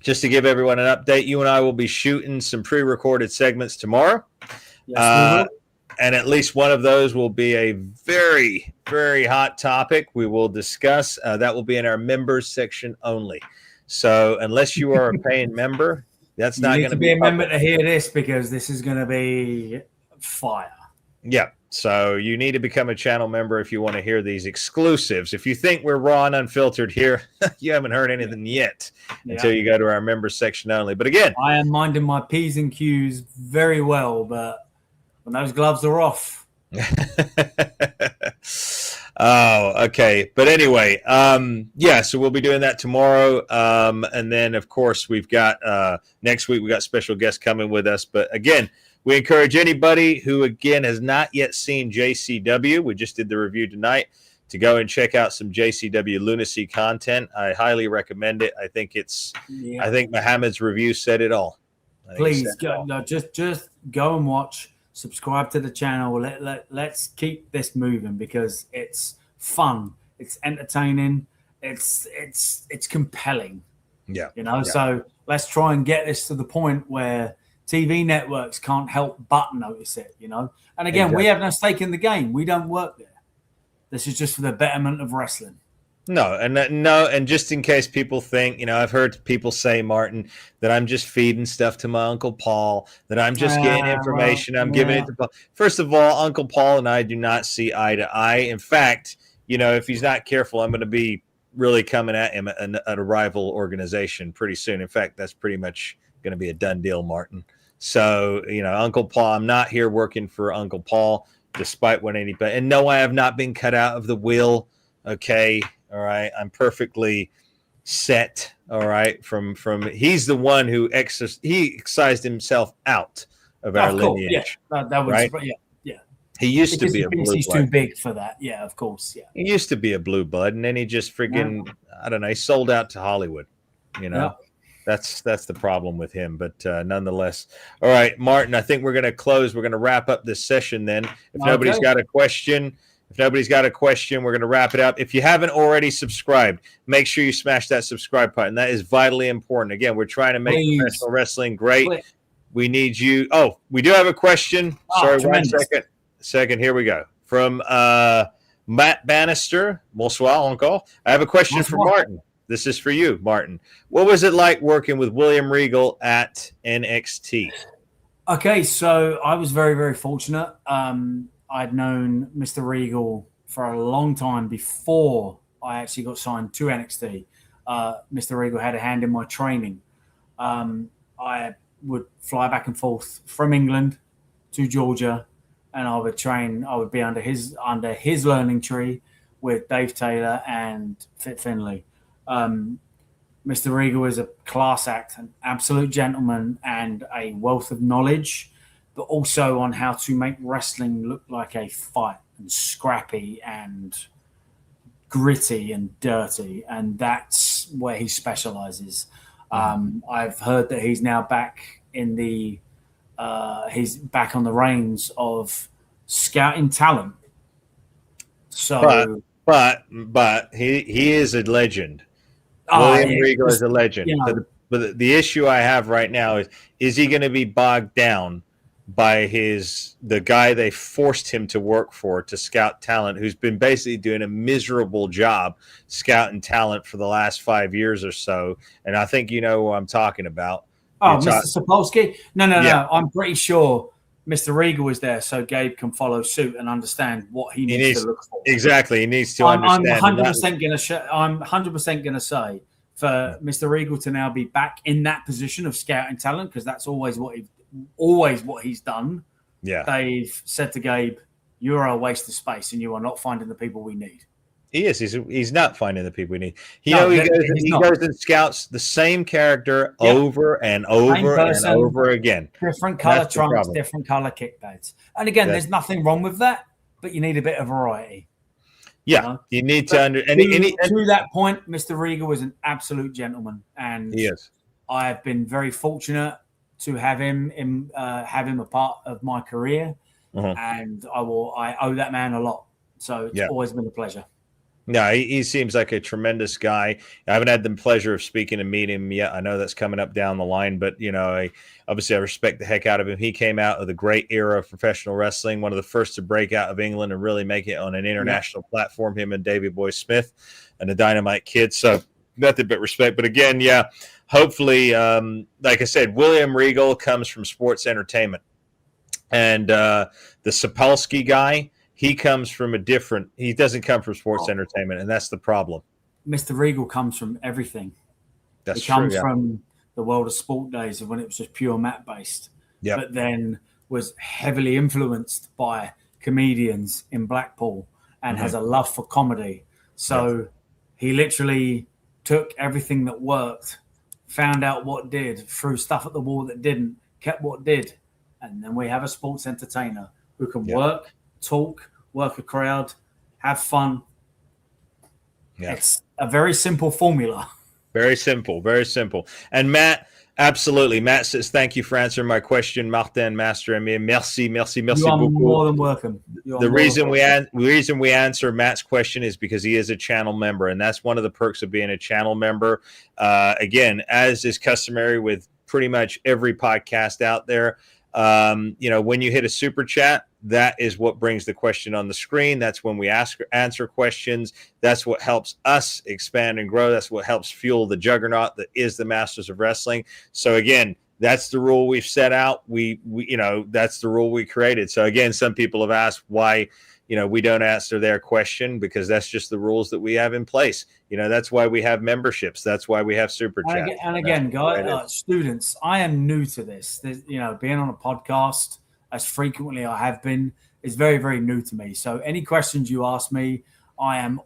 just to give everyone an update, you and I will be shooting some pre-recorded segments tomorrow. Yes, and at least one of those will be a very, very hot topic we will discuss. That will be in our members section only. So unless you are a paying member, that's not going to be a member to hear this, because this is going to be fire. Yeah. So you need to become a channel member if you want to hear these exclusives. If you think we're raw and unfiltered here, you haven't heard anything yet until you go to our members section only. But again, I am minding my P's and Q's very well, but when those gloves are off. Oh, okay. But anyway, so we'll be doing that tomorrow. And then, of course, we've got next week, we got special guests coming with us. But again, we encourage anybody who, again, has not yet seen JCW, we just did the review tonight, to go and check out some JCW lunacy content. I highly recommend it. I think I think Muhammad's review said it all. Please go. No, just go and watch. Subscribe to the channel. Let's keep this moving because it's fun. It's entertaining. It's compelling. Yeah. So let's try and get this to the point where TV networks can't help but notice it, And again, we have no stake in the game. We don't work there. This is just for the betterment of wrestling. No, and just in case people think, I've heard people say, Martin, that I'm just feeding stuff to my Uncle Paul, that I'm just getting information, giving it to Paul. First of all, Uncle Paul and I do not see eye to eye. In fact, if he's not careful, I'm going to be really coming at him at a rival organization pretty soon. In fact, that's pretty much going to be a done deal, Martin. So, Uncle Paul, I'm not here working for Uncle Paul, despite what anybody. And no, I have not been cut out of the will. Okay. All right. I'm perfectly set. All right. From he's the one who excised himself out of our lineage. Yeah. That was right. Yeah. He used to be a blue blood. He's too big for that. Yeah, of course. Yeah. He used to be a blue blood, and then he just friggin' I don't know. He sold out to Hollywood. That's the problem with him. But nonetheless, all right, Martin. I think we're going to close. We're going to wrap up this session. Then, if nobody's got a question. We're going to wrap it up. If you haven't already subscribed, make sure you smash that subscribe button. That is vitally important. Again, we're trying to make professional wrestling great. Please. We need you. Oh, we do have a question. Sorry, tremendous. 1 second. Here we go. From Matt Bannister. Bonsoir encore. I have a question for Martin. This is for you, Martin. What was it like working with William Regal at NXT? Okay, so I was very, very fortunate. I'd known Mr. Regal for a long time before I actually got signed to NXT. Mr. Regal had a hand in my training. I would fly back and forth from England to Georgia, and I would train. I would be under his learning tree with Dave Taylor and Fit Finlay. Mr. Regal is a class act, an absolute gentleman, and a wealth of knowledge, but also on how to make wrestling look like a fight, and scrappy and gritty and dirty. And that's where he specializes. I've heard that he's now back in he's back on the reins of scouting talent. So, but he is a legend. William Regal is a legend. But the issue I have right now is he going to be bogged down by the guy they forced him to work for to scout talent, who's been basically doing a miserable job scouting talent for the last 5 years or so. And I think you know who I'm talking about. Oh, Mr. Sapolsky? No. I'm pretty sure Mr. Regal is there so Gabe can follow suit and understand what he needs to look for. Exactly. He needs to understand. I'm 100% going to say for Mr. Regal to now be back in that position of scouting talent, because that's always what he's done. Yeah. They've said to Gabe, "You are a waste of space, and you are not finding the people we need." He is. He's not finding the people we need. He goes and scouts the same character over and over and over again. Different color trunks, different color kick pads. And again, there's nothing wrong with that, but you need a bit of variety. Yeah, you need to to that point, Mr. Regal is an absolute gentleman, and he is. I have been very fortunate to have him a part of my career, and I owe that man a lot. So it's always been a pleasure. No, he seems like a tremendous guy. I haven't had the pleasure of speaking and meeting him yet. I know that's coming up down the line, but I respect the heck out of him. He came out of the great era of professional wrestling, one of the first to break out of England and really make it on an international platform, him and Davey Boy Smith and the Dynamite Kid. So nothing but respect. But again, hopefully, like I said, William Regal comes from sports entertainment. And the Sapolsky guy, he comes from he doesn't come from sports entertainment, and that's the problem. Mr. Regal comes from everything. He comes from the world of sport days of when it was just pure mat based, but then was heavily influenced by comedians in Blackpool and has a love for comedy. So he literally took everything that worked, found out what did, threw stuff at the wall that didn't, kept what did. And then we have a sports entertainer who can work, talk, work a crowd, have fun. Yeah. It's a very simple formula. Very simple, very simple. And Matt, absolutely. Matt says, thank you for answering my question, Martin, Master Emile. Merci beaucoup. You are more than welcome. The reason we answer Matt's question is because he is a channel member, and that's one of the perks of being a channel member. Again, as is customary with pretty much every podcast out there, when you hit a super chat, that is what brings the question on the screen. That's when we answer questions. That's what helps us expand and grow. That's what helps fuel the juggernaut that is the Masters of Wrestling. So again, that's the rule we've set out. We that's the rule we created. So again, some people have asked why we don't answer their question, because that's just the rules that we have in place. That's why we have memberships. That's why we have super chat. And again, guys, students, I am new to this. Being on a podcast as frequently I have been is very, very new to me. So any questions you ask me, I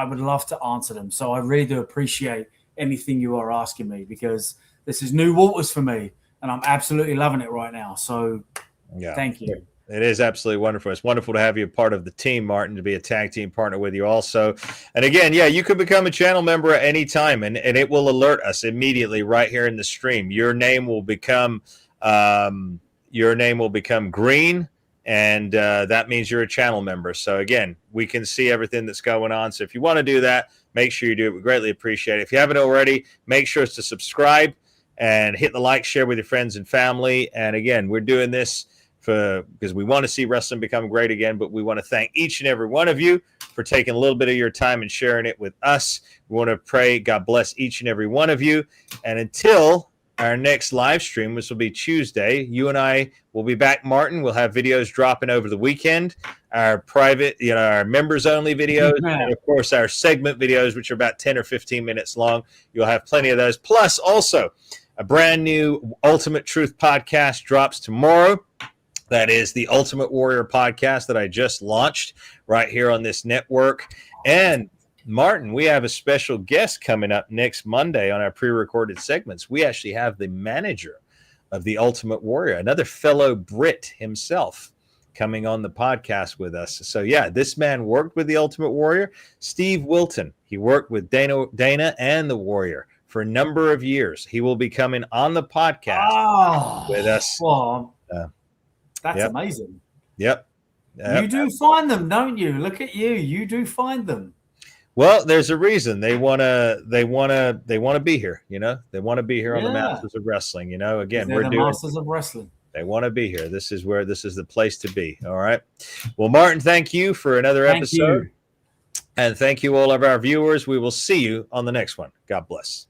would love to answer them. So I really do appreciate anything you are asking me, because this is new waters for me and I'm absolutely loving it right now. So thank you. It is absolutely wonderful. It's wonderful to have you a part of the team, Martin, to be a tag team partner with you also. And again, you could become a channel member at any time, and it will alert us immediately right here in the stream. Your name will become green, and that means you're a channel member. So again, we can see everything that's going on. So if you want to do that, make sure you do it. We greatly appreciate it. If you haven't already, make sure to subscribe and hit the like, share with your friends and family. And again, we're doing this because we want to see wrestling become great again, but we want to thank each and every one of you for taking a little bit of your time and sharing it with us. We want to pray God bless each and every one of you. And until our next live stream, which will be Tuesday, you and I will be back, Martin. We'll have videos dropping over the weekend, our private, our members only videos, and of course our segment videos, which are about 10 or 15 minutes long. You'll have plenty of those. Plus also a brand new Ultimate Truth podcast drops tomorrow. That is the Ultimate Warrior podcast that I just launched right here on this network. And Martin, we have a special guest coming up next Monday on our pre-recorded segments. We actually have the manager of the Ultimate Warrior, another fellow Brit himself, coming on the podcast with us. So this man worked with the Ultimate Warrior, Steve Wilton. He worked with Dana and the Warrior for a number of years. He will be coming on the podcast with us. Well, that's amazing. Yep. You do find them, don't you? Look at you. You do find them. Well, there's a reason they want to be here. They want to be here on the Masters of Wrestling. Again, we're doing Masters of Wrestling. They want to be here. This is the place to be. All right. Well, Martin, thank you for another episode. And thank you all of our viewers. We will see you on the next one. God bless.